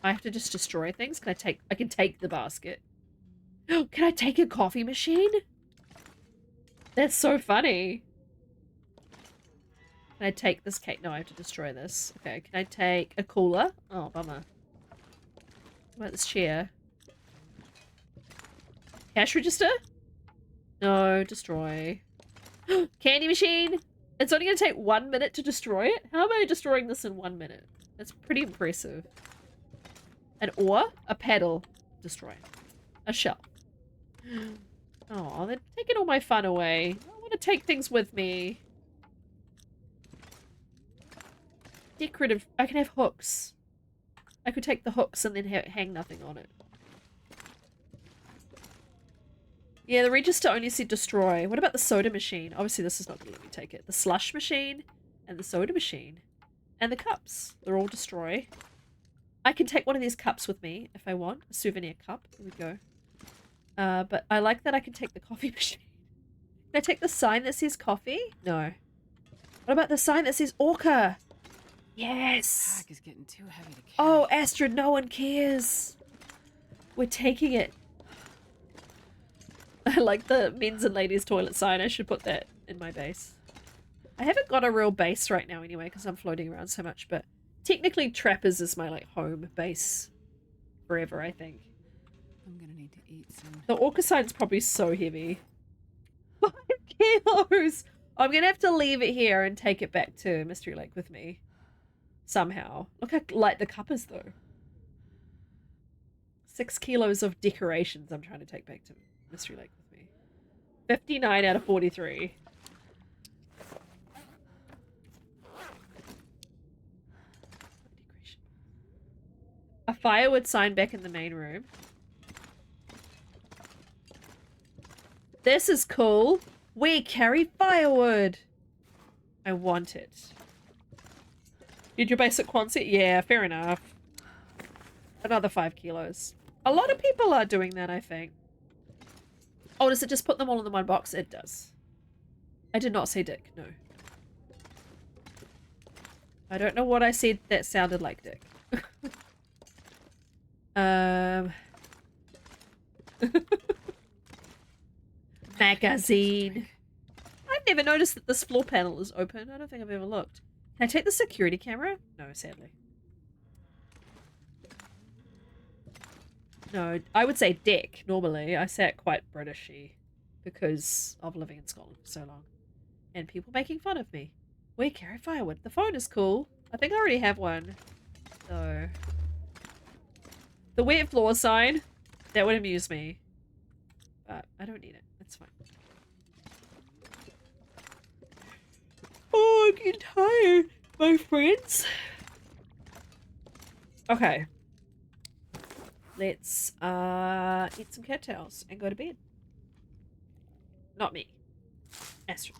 I have to just destroy things? I can take the basket. Can I take a coffee machine? That's so funny. Can I take this cake? No, I have to destroy this. Okay, can I take a cooler? Oh, bummer. What about this chair? Cash register? No, destroy. Candy machine? It's only going to take 1 minute to destroy it? How am I destroying this in 1 minute? That's pretty impressive. An oar? A paddle. Destroy. A shell. Oh, they're taking all my fun away. I want to take things with me. Decorative. I can have hooks. I could take the hooks and then hang nothing on it. Yeah, the register only said destroy. What about the soda machine? Obviously, this is not going to let me take it. The slush machine and the soda machine. And the cups. They're all destroy. I can take one of these cups with me if I want. A souvenir cup. There we go. But I like that I can take the coffee machine. Can I take the sign that says coffee? No. What about the sign that says orca? Yes! The pack is getting too heavy to carry. Oh, Astrid, no one cares. We're taking it. I like the men's and ladies toilet sign. I should put that in my base. I haven't got a real base right now anyway because I'm floating around so much, but technically Trappers is my like home base forever, I think. I'm gonna need to eat soon. The orca sign's probably so heavy. 5 kilos! I'm gonna have to leave it here and take it back to Mystery Lake with me. Somehow. Look how light the cup is though. 6 kilos of decorations I'm trying to take back to Mystery Lake with me. 59 out of 43. A firewood sign back in the main room. This is cool. We carry firewood. I want it. Did your basic Quonset? Yeah, fair enough. Another 5 kilos. A lot of people are doing that, I think. Oh, does it just put them all in the one box? It does. I did not say dick, no. I don't know what I said that sounded like dick. Magazine. I've never noticed that this floor panel is open. I don't think I've ever looked. Can I take the security camera? No, sadly. No, I would say deck normally. I say it quite Britishy because of living in Scotland for so long. And people making fun of me. We carry firewood. The phone is cool. I think I already have one. So the wet floor sign, that would amuse me. But I don't need it. It's fine. Oh, I'm getting tired, my friends. Okay. Let's eat some cattails and go to bed. Not me. Astrid.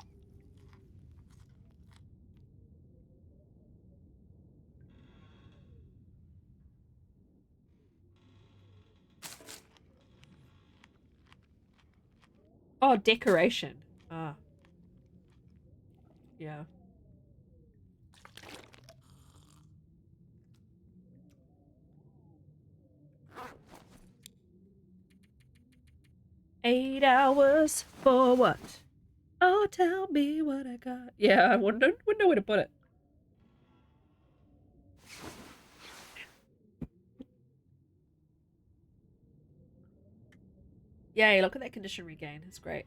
Oh, decoration. Ah. Yeah. "8 hours for what? Oh, tell me what I got." Yeah, I wouldn't know where to put it. Yay, look at that condition regain. It's great.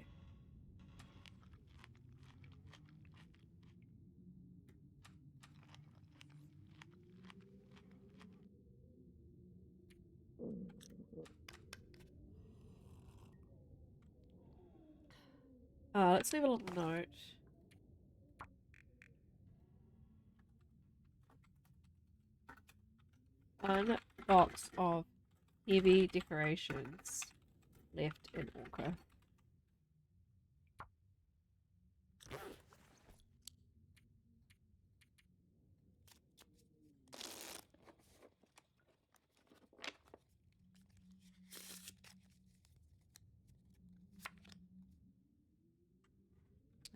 Let's leave a little note. One box of heavy decorations left in Orca.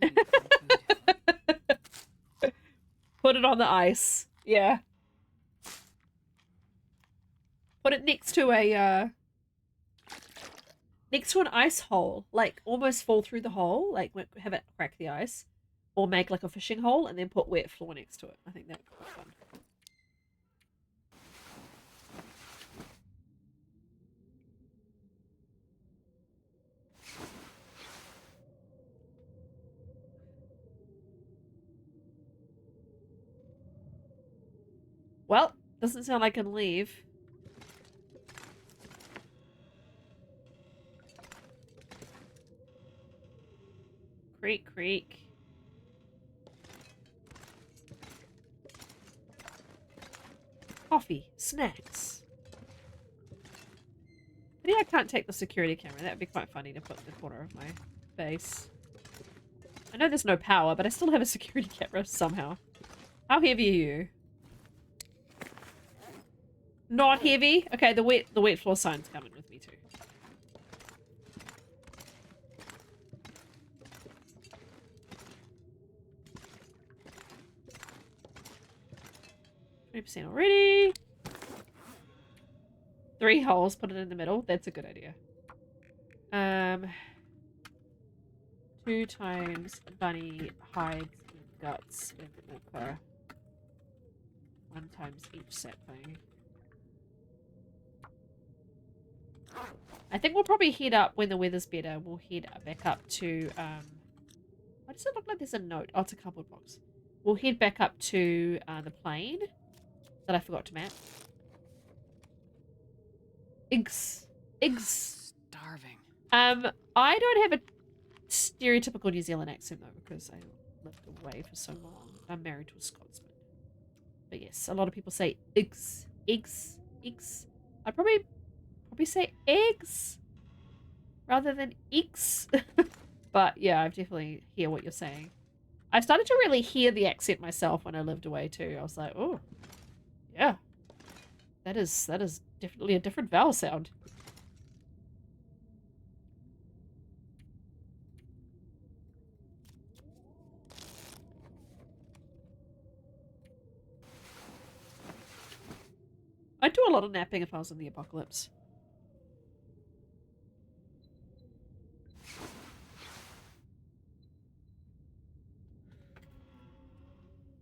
I need canned food. Put it on the ice. Yeah. Put it next to a next to an ice hole. Like almost fall through the hole. Like have it crack the ice. Or make like a fishing hole and then put wet floor next to it. I think that would be fun. Well, doesn't sound like I can leave. Creak, creak. Coffee, snacks. Maybe I can't take the security camera. That'd be quite funny to put in the corner of my base. I know there's no power, but I still have a security camera somehow. How heavy are you? Not heavy? Okay, the wet floor sign's coming with me too. %, already. 3 holes, put it in the middle. That's a good idea. 2 times bunny hides and guts in Orca. 1 times each sapling. I think we'll probably head up when the weather's better. We'll head back up to why does it look like there's a note? Oh, it's a cardboard box. We'll head back up to the plane that I forgot to map. Eggs. Starving. I don't have a stereotypical New Zealand accent though because I lived away for so long. I'm married to a Scotsman. But yes, a lot of people say eggs. I'd probably say eggs rather than eggs. But yeah, I definitely hear what you're saying. I started to really hear the accent myself when I lived away too. I was like, oh, yeah, that is definitely a different vowel sound. I'd do a lot of napping if I was in the apocalypse.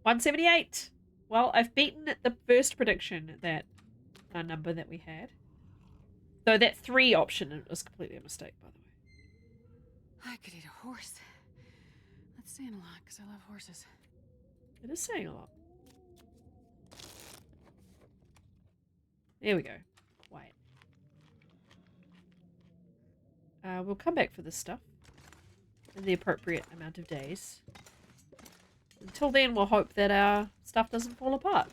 $178. Well, I've beaten the first prediction, that number that we had. Though that 3 option was completely a mistake, by the way. I could eat a horse. That's saying a lot, because I love horses. It is saying a lot. There we go. Quiet. We'll come back for this stuff in the appropriate amount of days. Until then, we'll hope that our stuff doesn't fall apart.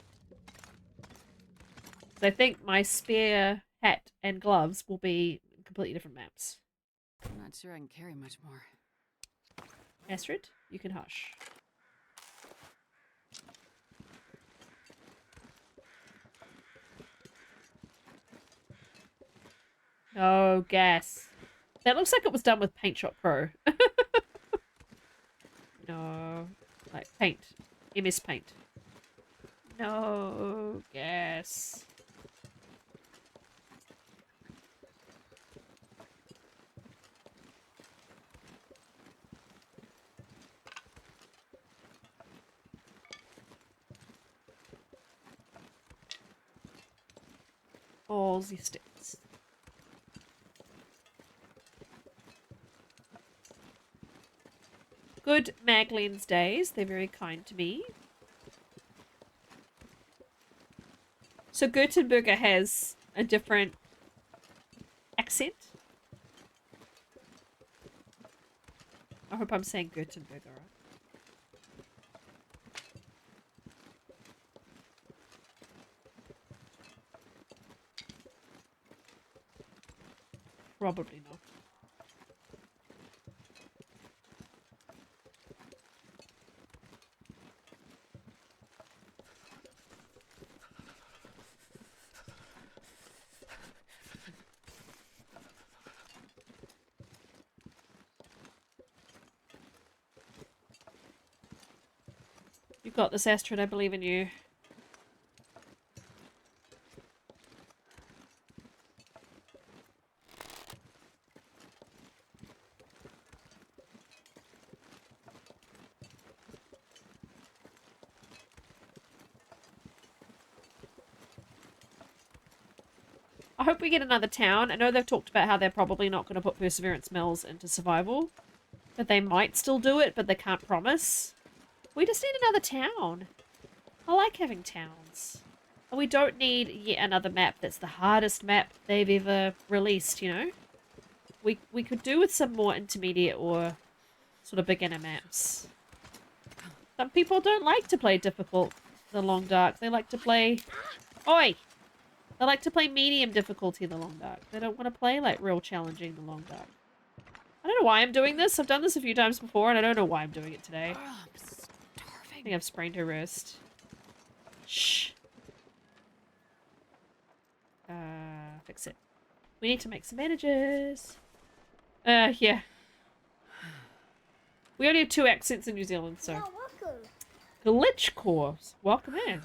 So I think my spare hat and gloves will be completely different maps. I'm not sure I can carry much more. Astrid, you can hush. Oh, gas. That looks like it was done with Paint Shop Pro. No. Like paint. MS Paint. No, gas. All the sticks. Good Maglene's days. They're very kind to me. So Gutenberger has a different accent. I hope I'm saying Gutenberger right. Probably not. You got this, Astrid. I believe in you. I hope we get another town. I know they've talked about how they're probably not going to put Perseverance Mills into survival. But they might still do it, but they can't promise. We just need another town. I like having towns. And we don't need yet another map that's the hardest map they've ever released, you know? We could do with some more intermediate or sort of beginner maps. Some people don't like to play difficult, the Long Dark. They like to play... Oi! They like to play medium difficulty, the Long Dark. They don't want to play, like, real challenging, the Long Dark. I don't know why I'm doing this. I've done this a few times before, and I don't know why I'm doing it today. Oh, I'm starving. I think I've sprained her wrist. Shh. Fix it. We need to make some bandages. Yeah. We only have 2 accents in New Zealand, so... You're welcome. Glitch course. Welcome in.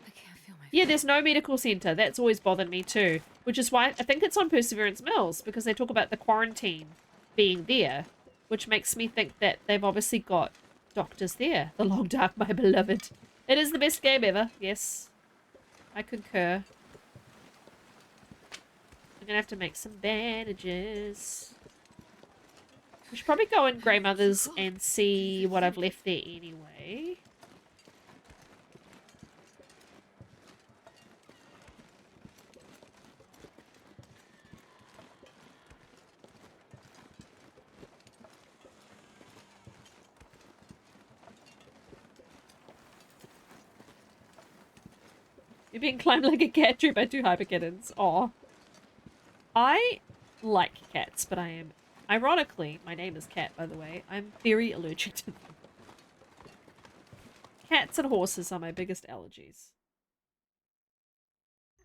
I can't feel my Yeah, feet. there's no medical centre. That's always bothered me too. Which is why I think it's on Perseverance Mills, because they talk about the quarantine being there. Which makes me think that they've obviously got doctors there. The Long Dark, my beloved. It is the best game ever. Yes. I concur. I'm gonna have to make some bandages. We should probably go in Greymother's and see what I've left there anyway. You're being climbed like a cat tree by 2 hyper kittens. Aw. I like cats, but I am... Ironically, my name is Cat, by the way. I'm very allergic to them. Cats and horses are my biggest allergies.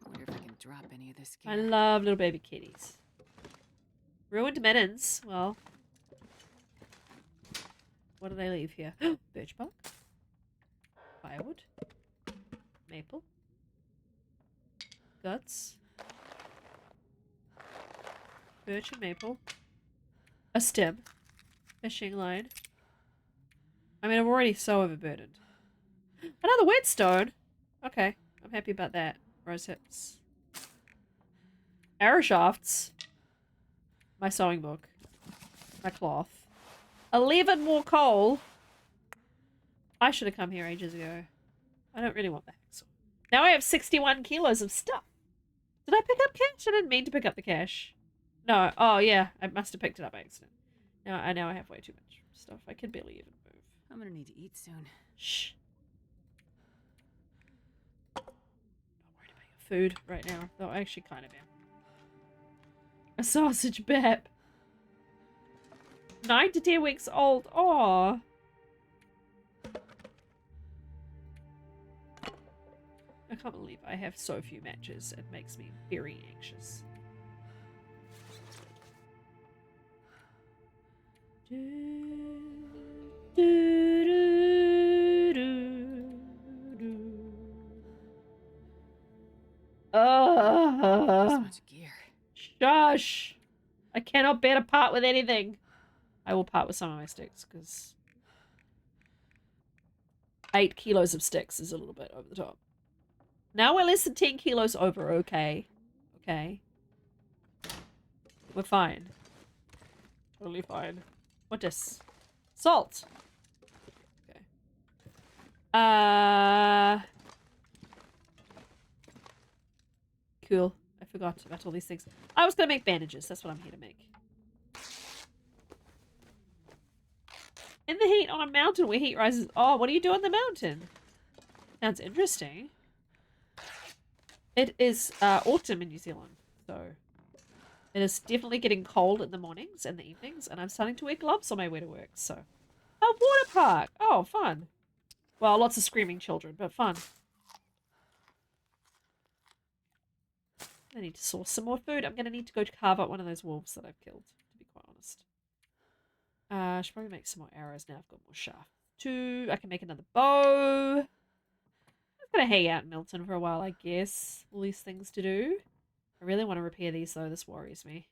I wonder if I can drop any of this gear. I love little baby kitties. Ruined mittens. Well... What did I leave here? Birch bark. Firewood. Maple. Guts. Birch and maple. A stem. Fishing line. I mean, I'm already so overburdened. Another whetstone! Okay, I'm happy about that. Rose hips. Arrow shafts. My sewing book. My cloth. 11 more coal. I should have come here ages ago. I don't really want the hacksaw. Now I have 61 kilos of stuff. Did I pick up cash? I didn't mean to pick up the cash. No. Oh, yeah. I must have picked it up by accident. Now I have way too much stuff. I can barely even move. I'm gonna need to eat soon. Shh. Not worried about your food right now. Though I actually kind of am. A sausage bap. 9 to 10 weeks old. Aww. I can't believe I have so few matches. It makes me very anxious. So much gear. Shush! I cannot bear to part with anything. I will part with some of my sticks because 8 kilos of sticks is a little bit over the top. Now we're less than 10 kilos over. Okay. Okay. We're fine. Totally fine. What is? Salt. Okay. Cool. I forgot about all these things. I was gonna make bandages. That's what I'm here to make. In the heat on a mountain where heat rises. Oh, what do you do on the mountain? Sounds interesting. It is autumn in New Zealand, so it is definitely getting cold in the mornings and the evenings, and I'm starting to wear gloves on my way to work, so. A water park! Oh, fun. Well, lots of screaming children, but fun. I need to source some more food. I'm going to need to go carve up one of those wolves that I've killed, to be quite honest. I should probably make some more arrows now. I've got more shafts too. I can make another bow. I'm going to hang out in Milton for a while, I guess. All these things to do. I really want to repair these, though. This worries me.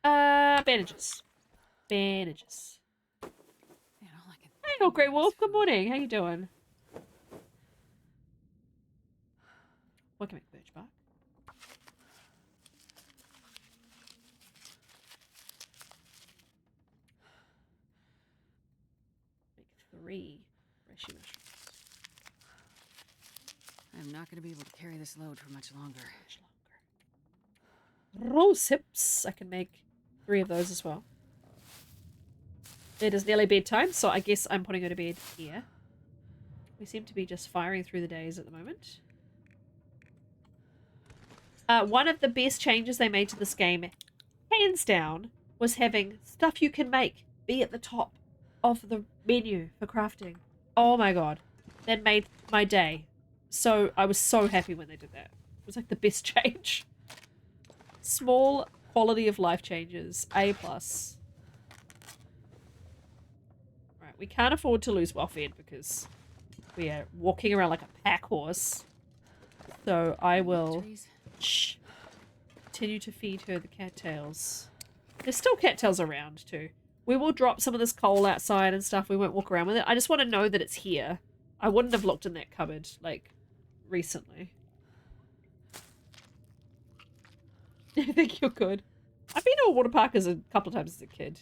Bandages. Bandages. Man, all I can Hey, old Grey Wolf. Good morning. How you doing? What can I make? Birch bark? Make 3 reishi mushrooms. I'm not going to be able to carry this load for much longer. Much longer. Rose hips. I can make 3 of those as well. It is nearly bedtime, so I guess I'm putting her to bed here. We seem to be just firing through the days at the moment. One of the best changes they made to this game, hands down, was having stuff you can make be at the top of the menu for crafting. Oh my god. That made my day. So I was so happy when they did that. It was like the best change. Small quality of life changes. A+. Right, we can't afford to lose Wellfed because we are walking around like a pack horse. So I will shh, continue to feed her the cattails. There's still cattails around too. We will drop some of this coal outside and stuff. We won't walk around with it. I just want to know that it's here. I wouldn't have looked in that cupboard, like, recently. I think you're good. I've been to a water park a couple of times as a kid.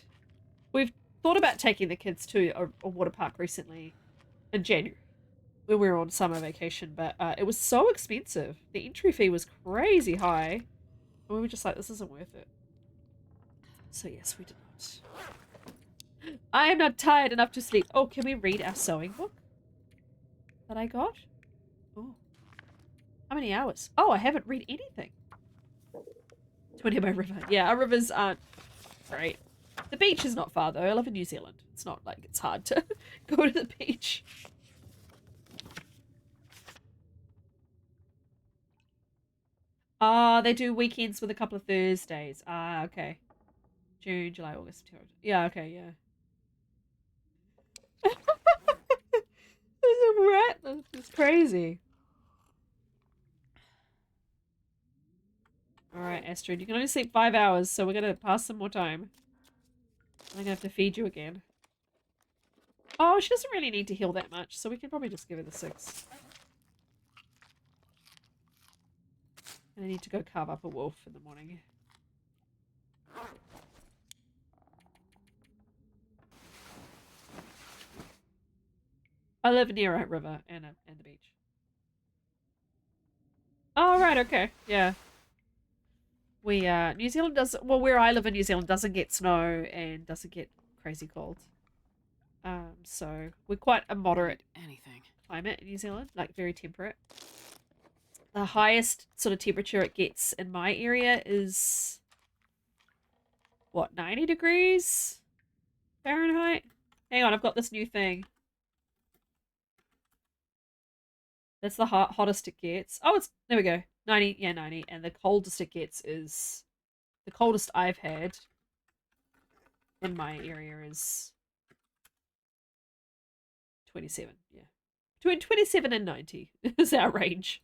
We've thought about taking the kids to a water park recently in January when we were on summer vacation, but it was so expensive. The entry fee was crazy high. And we were just like, this isn't worth it. So yes, we did not. I am not tired enough to sleep. Oh, can we read our sewing book that I got? Oh. How many hours? Oh, I haven't read anything. 20 by river. Yeah, our rivers aren't great. The beach is not far though. I live in New Zealand. It's not like it's hard to go to the beach. Ah, they do weekends with a couple of Thursdays. Ah, okay. June, July, August, September. Yeah, okay, yeah. There's a rat. It's crazy. Alright, Astrid, you can only sleep 5 hours, so we're gonna pass some more time. I'm gonna have to feed you again. Oh, she doesn't really need to heal that much, so we can probably just give her the 6. And I need to go carve up a wolf in the morning. I live near a river and the beach. Oh, right, okay. Yeah. We, New Zealand doesn't, well, where I live in New Zealand doesn't get snow and doesn't get crazy cold. So we're quite a moderate Anything. climate in New Zealand, like very temperate. The highest sort of temperature it gets in my area is, what, 90 degrees Fahrenheit? Hang on, I've got this new thing. That's the hottest it gets. Oh, it's, there we go. 90, yeah, 90. And the coldest it gets is, the coldest I've had in my area is 27, yeah. Between 27 and 90 is our range.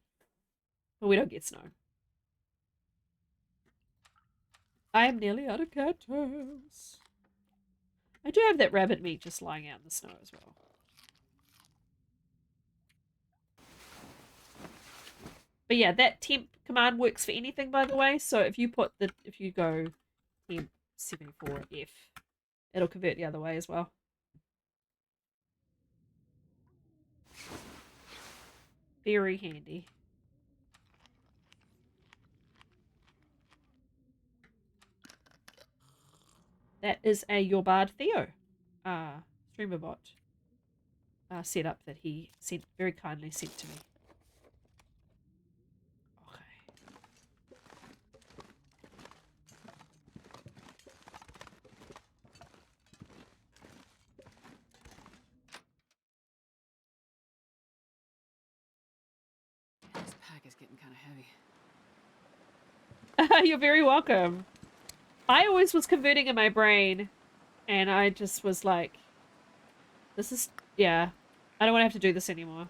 But we don't get snow. I am nearly out of cat toes. I do have that rabbit meat just lying out in the snow as well. But yeah, that temp command works for anything, by the way. So if you put the, if you go temp 74F, it'll convert the other way as well. Very handy. That is a Yorbard Theo streamer bot setup that he sent, very kindly sent to me. Okay. This pack is getting kind of heavy. You're very welcome. I always was converting in my brain, and I just was like, this is, yeah, I don't want to have to do this anymore.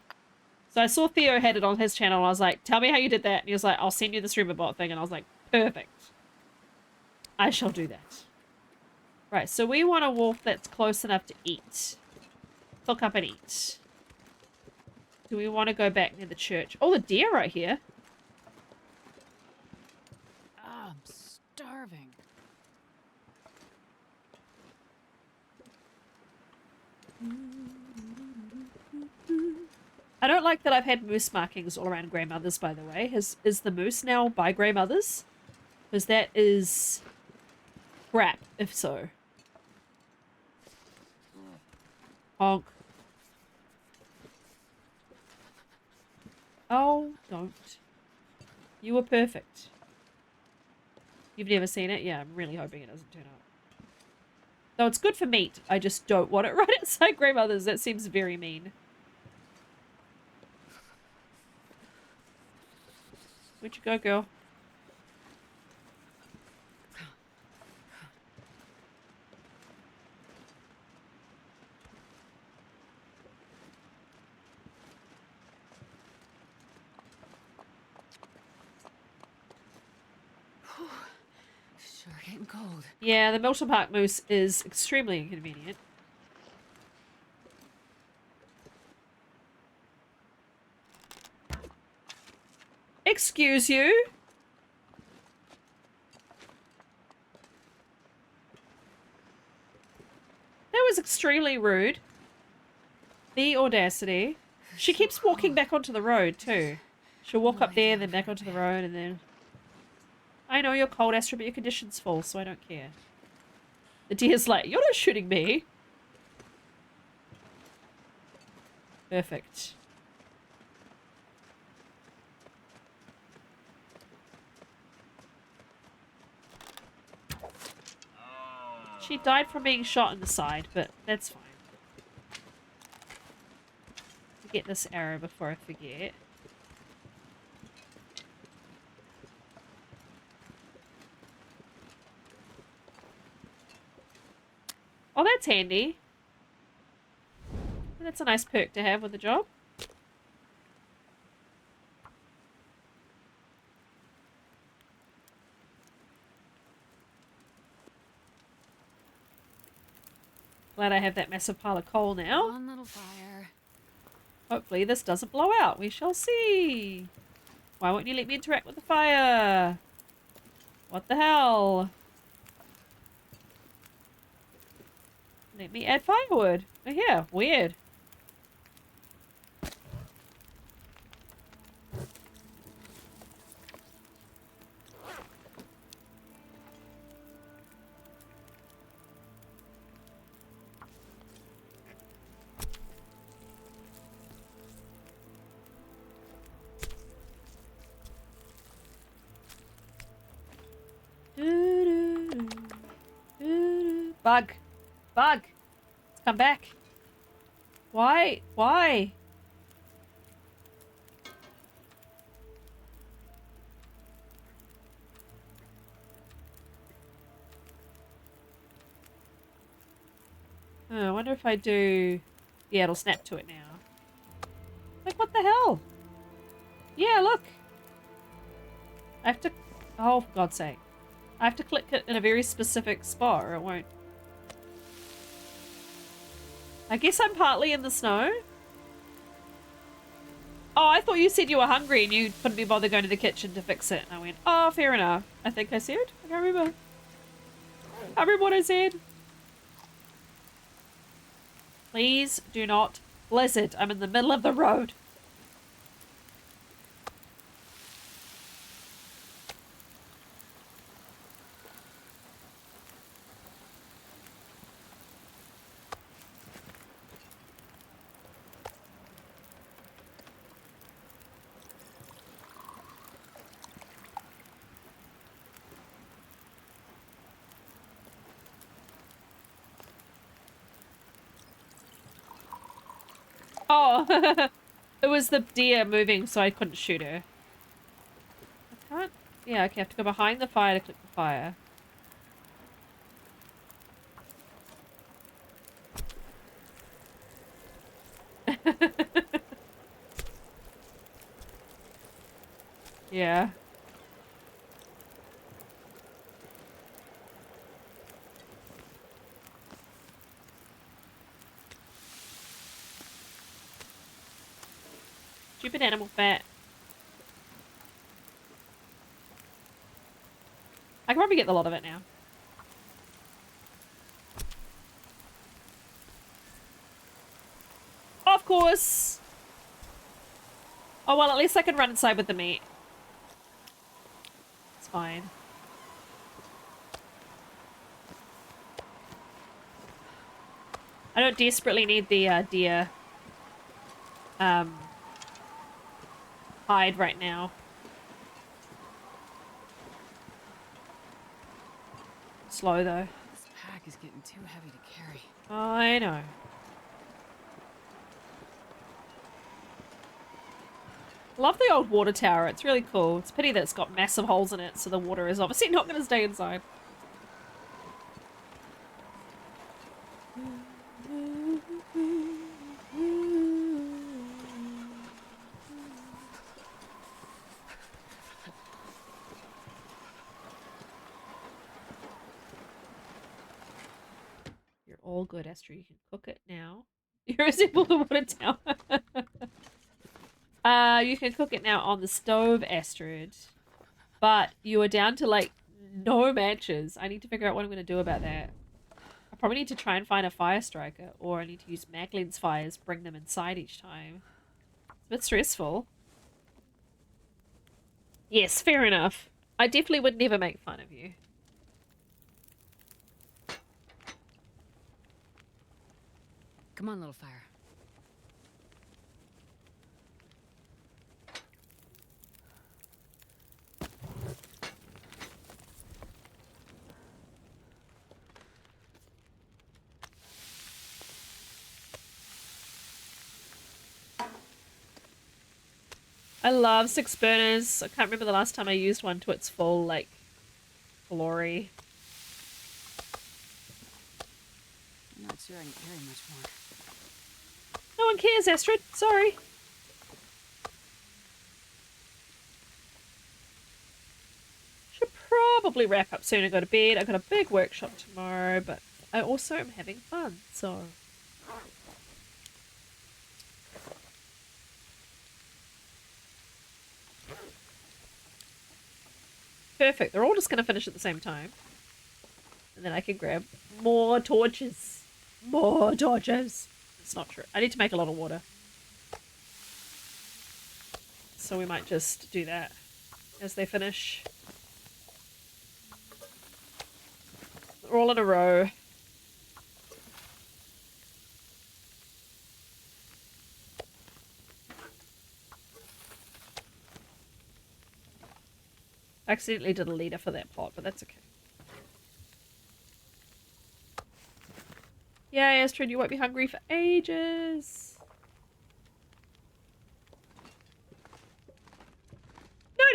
So I saw Theo had it on his channel, and I was like, tell me how you did that. And he was like, I'll send you the streamer bot thing. And I was like, perfect. I shall do that. Right, so we want a wolf that's close enough to eat. Cook up and eat. Do we want to go back near the church? Oh, the deer right here. Ah, I'm starving. I don't like that I've had moose markings all around grandmother's, by the way. Is the moose now by grandmother's? Because that is crap, if so. Honk. Oh, don't. You were perfect. You've never seen it? Yeah, I'm really hoping it doesn't turn up. Though it's good for meat. I just don't want it right outside grandmother's. That seems very mean. Where'd you go, girl? Sure getting cold. Yeah, the Milton Park moose is extremely inconvenient. Excuse you? That was extremely rude. The audacity. She keeps walking back onto the road too. She'll walk up there and then back onto the road and then... I know you're cold, Astro, but your condition's full, so I don't care. The deer's like, you're not shooting me. Perfect. She died from being shot in the side, but that's fine. Get this arrow before I forget. Oh, that's handy. That's a nice perk to have with the job. Glad I have that massive pile of coal now. One little fire. Hopefully this doesn't blow out. We shall see. Why won't you let me interact with the fire? What the hell? Let me add firewood. Oh yeah, weird. Bug. Bug. Come back. Why? Why? Oh, I wonder if I do... Yeah, it'll snap to it now. Like, what the hell? Yeah, look. I have to... Oh, for God's sake. I have to click it in a very specific spot or it won't. I guess I'm partly in the snow. Oh, I thought you said you were hungry and you couldn't be bothered going to the kitchen to fix it. And I went, oh, fair enough. I think I said. I can't remember. I remember what I said. Please do not blizzard. I'm in the middle of the road. Oh, it was the deer moving, so I couldn't shoot her. I can't. Yeah, okay, I have to go behind the fire to click the fire. Yeah. Stupid animal fat. I can probably get a lot of it now. Of course! Oh well, at least I can run inside with the meat. It's fine. I don't desperately need the deer hide right now. Slow though. This pack is getting too heavy to carry. I know. Love the old water tower. It's really cool. It's a pity that it's got massive holes in it, so the water is obviously not going to stay inside. You're all good, Esther. You can cook it now. You resemble the water tower. You can cook it now on the stove, Astrid. But you are down to, like, no matches. I need to figure out what I'm going to do about that. I probably need to try and find a fire striker, or I need to use Magleen's fires, bring them inside each time. It's a bit stressful. Yes, fair enough. I definitely would never make fun of you. Come on, little fire. I love 6 burners. I can't remember the last time I used one to its full, like, glory. I'm not sure I can carry much more. No one cares, Astrid. Sorry. Should probably wrap up soon and go to bed. I've got a big workshop tomorrow, but I also am having fun, so... Perfect. They're all just going to finish at the same time. And then I can grab more torches. More torches. It's not true. I need to make a lot of water. So we might just do that as they finish. They're all in a row. I accidentally did a leader for that pot, but that's okay. Yay, Astrid, you won't be hungry for ages.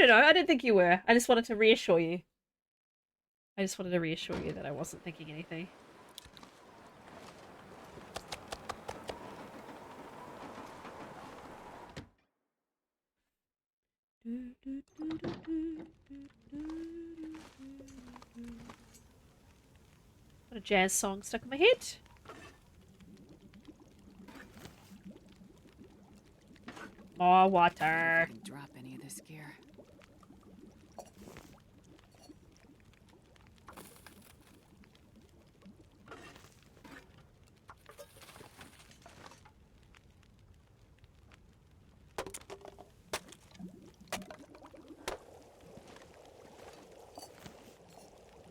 No, I didn't think you were. I just wanted to reassure you. I just wanted to reassure you that I wasn't thinking anything. Got a jazz song stuck in my head. More water. I can drop any of this gear.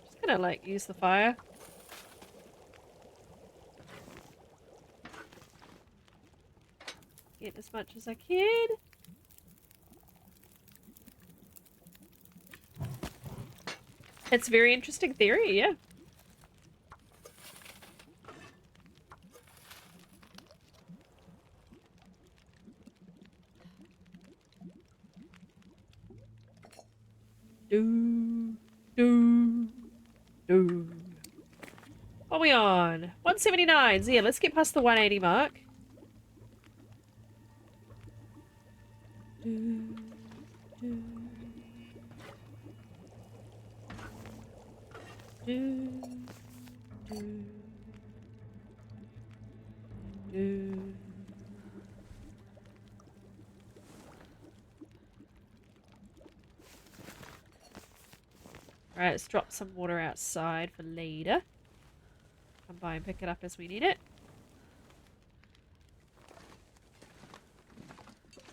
Just gonna like use the fire. Get as much as I can. It's a very interesting theory, yeah. Do. What are we on? 179. So yeah, let's get past the 180 mark. Alright, let's drop some water outside for later. Come by and pick it up as we need it.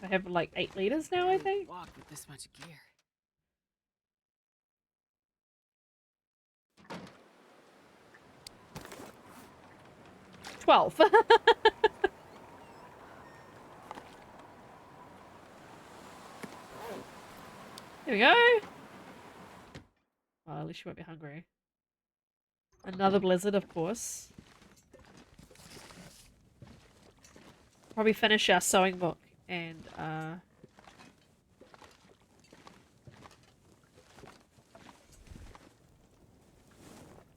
I have like 8 liters now, I think. Walk with this much gear. $12. Here we go. Well, at least you won't be hungry. Another blizzard, of course. Probably finish our sewing book and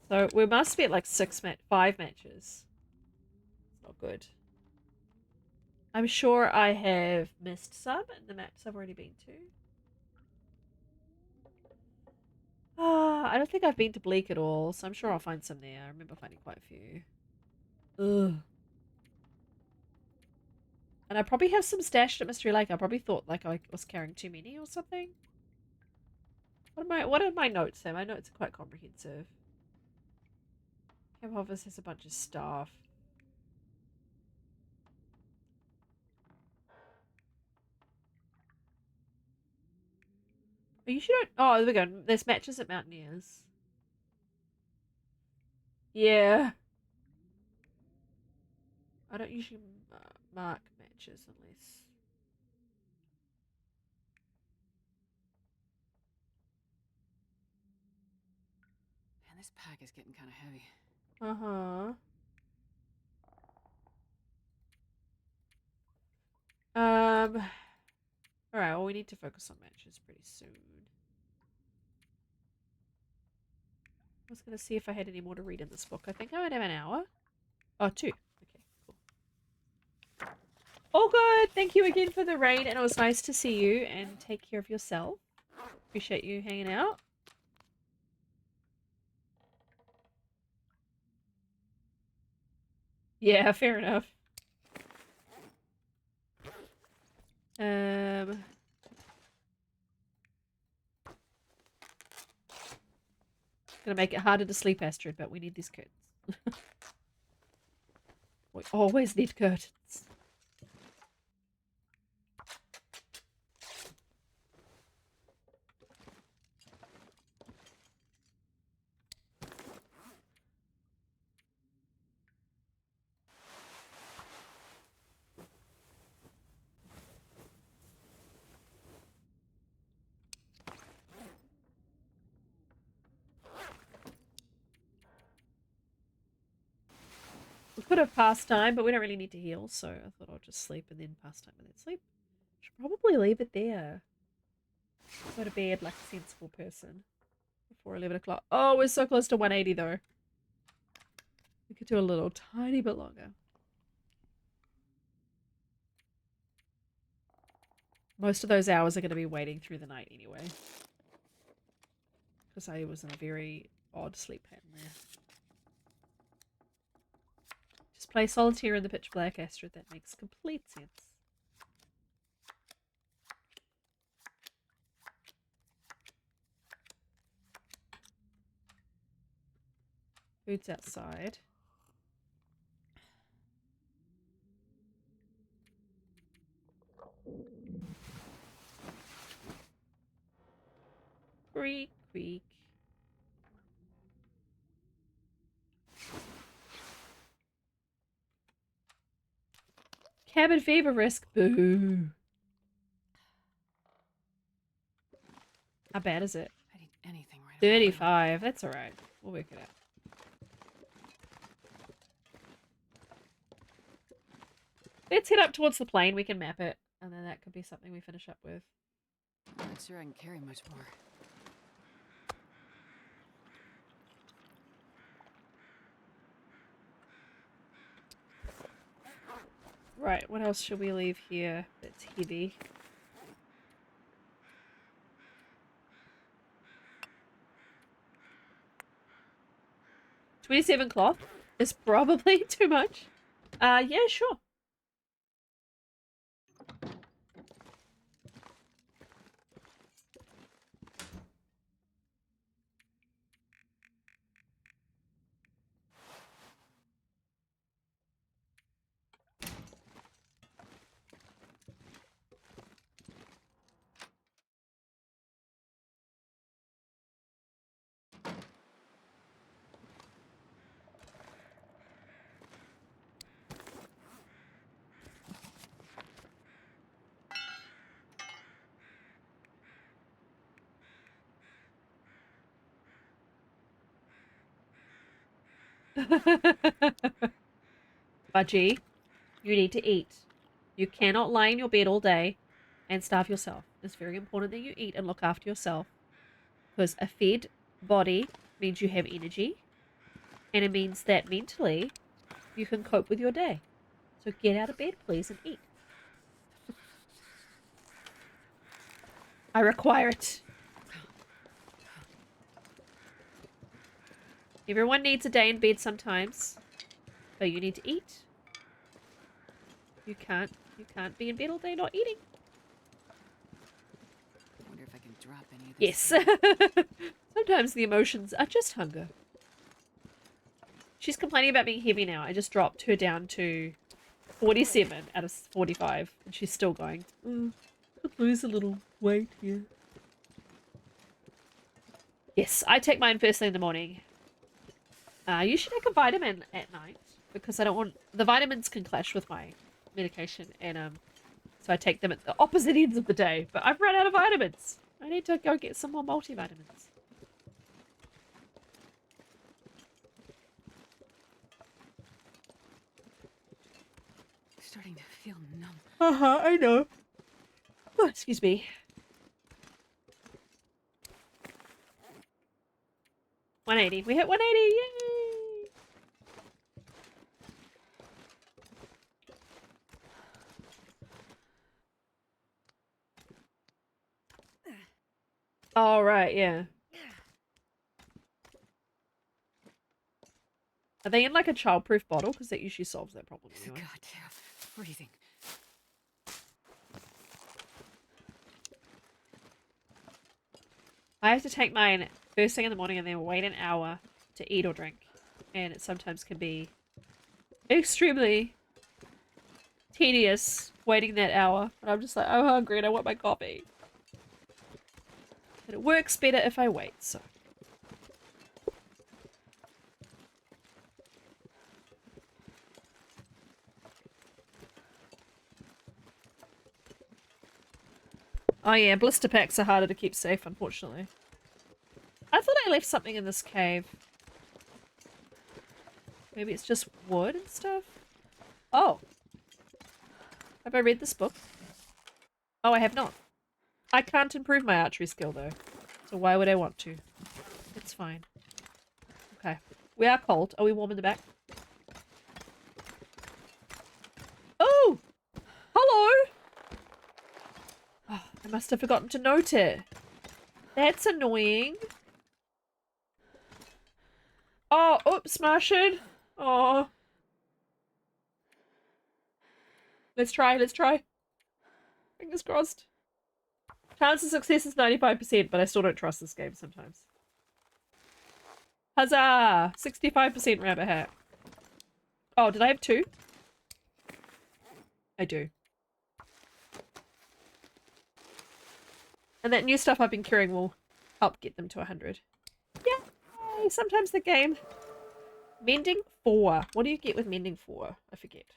so we must be at like 5 matches. It's not good. I'm sure I have missed some in the maps I've already been to. I don't think I've been to Bleak at all, so I'm sure I'll find some there. I remember finding quite a few. Ugh. And I probably have some stashed at Mystery Lake. I probably thought like I was carrying too many or something. What are my notes there? My notes are quite comprehensive. Camp office has a bunch of stuff. Oh, you should. Oh, there we go. There's matches at Mountaineers. Yeah. I don't usually mark matches unless. Man, this pack is getting kind of heavy. Uh-huh. Alright, well we need to focus on matches pretty soon. I was gonna see if I had any more to read in this book. I think I might have an hour. Oh, 2. Okay, cool. All good! Thank you again for the raid, and it was nice to see you, and take care of yourself. Appreciate you hanging out. Yeah, fair enough. Gonna make it harder to sleep, Astrid, but we need these curtains. We always need curtains. We could have passed time, but we don't really need to heal, so I thought I'll just sleep and then pass time and then sleep. Should probably leave it there. Go to bed like a sensible person before 11 o'clock. Oh, we're so close to 180 though. We could do a little tiny bit longer. Most of those hours are going to be waiting through the night anyway. Because I was in a very odd sleep pattern there. Just play solitaire in the pitch black, Astrid. That makes complete sense. Food's outside. Creak, creak. Cabin fever risk. Boo. How bad is it? I need anything right about now. 35. That's alright. We'll work it out. Let's head up towards the plane. We can map it. And then that could be something we finish up with. I'm not sure I can carry much more. Right, what else should we leave here that's heavy? $27 cloth is probably too much. Yeah, sure. Budgie, you need to eat. You cannot lie in your bed all day and starve yourself. It's very important that you eat and look after yourself. Because a fed body means you have energy. And it means that mentally you can cope with your day. So get out of bed, please, and eat. I require it. Everyone needs a day in bed sometimes. But you need to eat. You can't be in bed all day not eating. I wonder if I can drop any of this. Yes. Sometimes the emotions are just hunger. She's complaining about being heavy now. I just dropped her down to 47 out of 45. And she's still going, could lose a little weight here. Yes, I take mine first thing in the morning. You should take a vitamin at night. Because I don't want... The vitamins can clash with my medication. And so I take them at the opposite ends of the day. But I've run out of vitamins. I need to go get some more multivitamins. Starting to feel numb. Uh-huh, I know. Oh, excuse me. 180. We hit 180. Yay! All right, yeah. Are they in like a childproof bottle? Because that usually solves that problem. Anyway. Goddamn freezing. I have to take mine first thing in the morning and then wait an hour to eat or drink. And it sometimes can be extremely tedious waiting that hour. And I'm just like, I'm hungry and I want my coffee. And it works better if I wait, so. Oh yeah, blister packs are harder to keep safe, unfortunately. I thought I left something in this cave. Maybe it's just wood and stuff? Oh. Have I read this book? Oh, I have not. I can't improve my archery skill, though. So why would I want to? It's fine. Okay. We are cold. Are we warm in the back? Oh! Hello! Oh, I must have forgotten to note it. That's annoying. Oh, oops, Martian. Oh. Let's try, let's try. Fingers crossed. Chance of success is 95%, but I still don't trust this game sometimes. Huzzah! 65% rabbit hat. Oh, did I have 2? I do. And that new stuff I've been curing will help get them to 100. Yay! Sometimes the game. Mending 4. What do you get with mending 4? I forget.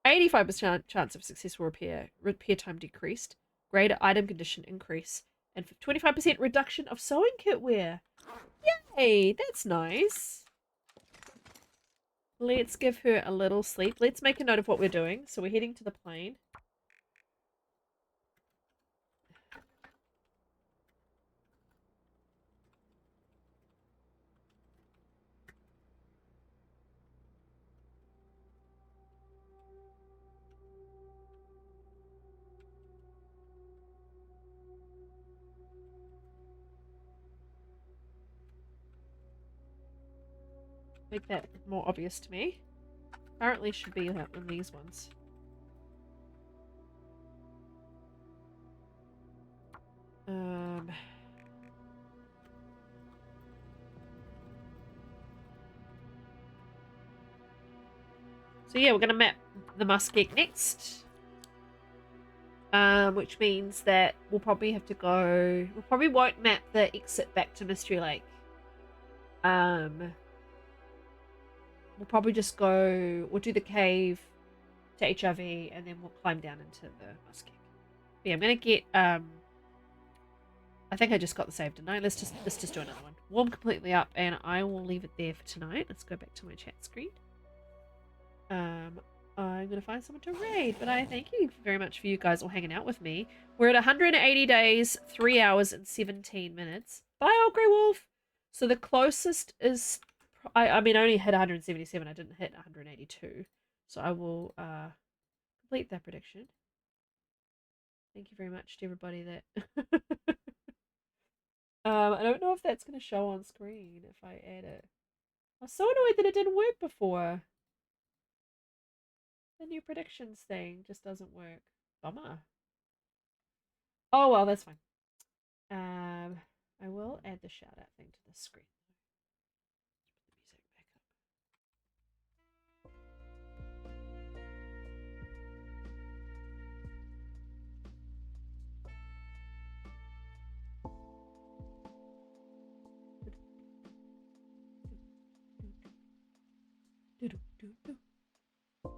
85% chance of successful repair. Repair time decreased. Greater item condition increase. And 25% reduction of sewing kit wear. Yay! That's nice. Let's give her a little sleep. Let's make a note of what we're doing. So we're heading to the plane. Make that more obvious to me. Apparently should be in these ones. So yeah, we're gonna map the muskeg next. Which means that we'll probably have to go. We probably won't map the exit back to Mystery Lake. We'll probably just go. We'll do the cave to HRV, and then we'll climb down into the muskeg. But yeah, I'm gonna get. I think I just got the save, didn't I? Let's just do another one. Warm completely up, and I will leave it there for tonight. Let's go back to my chat screen. I'm gonna find someone to raid, but I thank you very much for you guys all hanging out with me. We're at 180 days, 3 hours and 17 minutes. Bye, old grey wolf. So the closest is, I mean, I only hit 177. I didn't hit 182. So I will complete that prediction. Thank you very much to everybody that. I don't know if that's gonna show on screen if I add it. I was so annoyed that it didn't work before. The new predictions thing just doesn't work. Bummer. Oh well, that's fine. I will add the shout out thing to the screen. Put the music back up.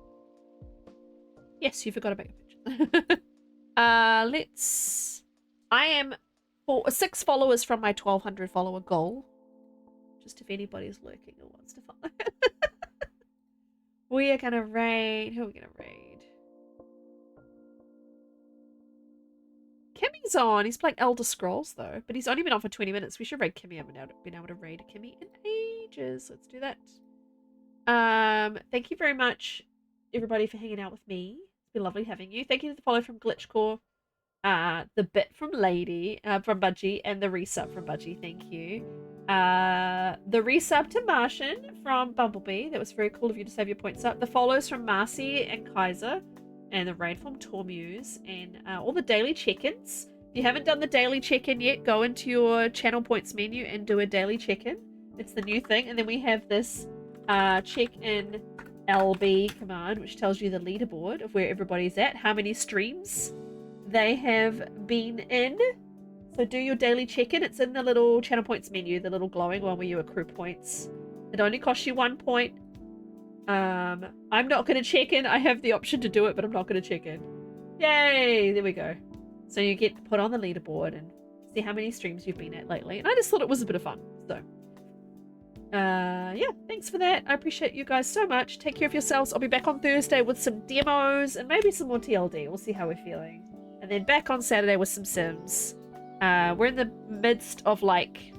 Yes, you forgot about your picture. Let's. I am 6 followers from my 1,200 follower goal. Just if anybody's lurking or wants to follow. We are gonna raid. Who are we gonna raid? Kimmy's on. He's playing Elder Scrolls though, but he's only been on for 20 minutes. We should raid Kimmy. I haven't been able to raid Kimmy in ages. Let's do that. Thank you very much, everybody, for hanging out with me. It's been lovely having you. Thank you to the follow from Glitchcore, the bit from Lady, from Budgie, and the resub from Budgie. Thank you. The resub to Martian from Bumblebee. That was very cool of you to save your points up. The follows from Marcy and Kaiser, and the raid from Tormuse, and all the daily check-ins If you haven't done the daily check-in yet, go into your channel points menu and do a daily check-in. It's the new thing. And then we have this check-in LB command, which tells you the leaderboard of where everybody's at, how many streams they have been in. So do your daily check-in. It's in the little channel points menu, the little glowing one where you accrue points. It only costs you 1 point. I'm not going to check in. I have the option to do it, but I'm not going to check in. Yay! There we go. So you get put on the leaderboard and see how many streams you've been at lately. And I just thought it was a bit of fun. So, yeah, thanks for that. I appreciate you guys so much. Take care of yourselves. I'll be back on Thursday with some demos and maybe some more TLD. We'll see how we're feeling. And then back on Saturday with some Sims. We're in the midst of, like,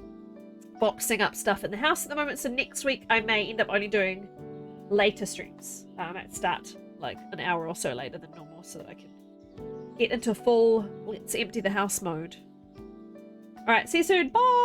boxing up stuff in the house at the moment. So next week I may end up only doing later streams. I might start, like, an hour or so later than normal so that I can get into full let's empty the house mode. Alright, see you soon. Bye!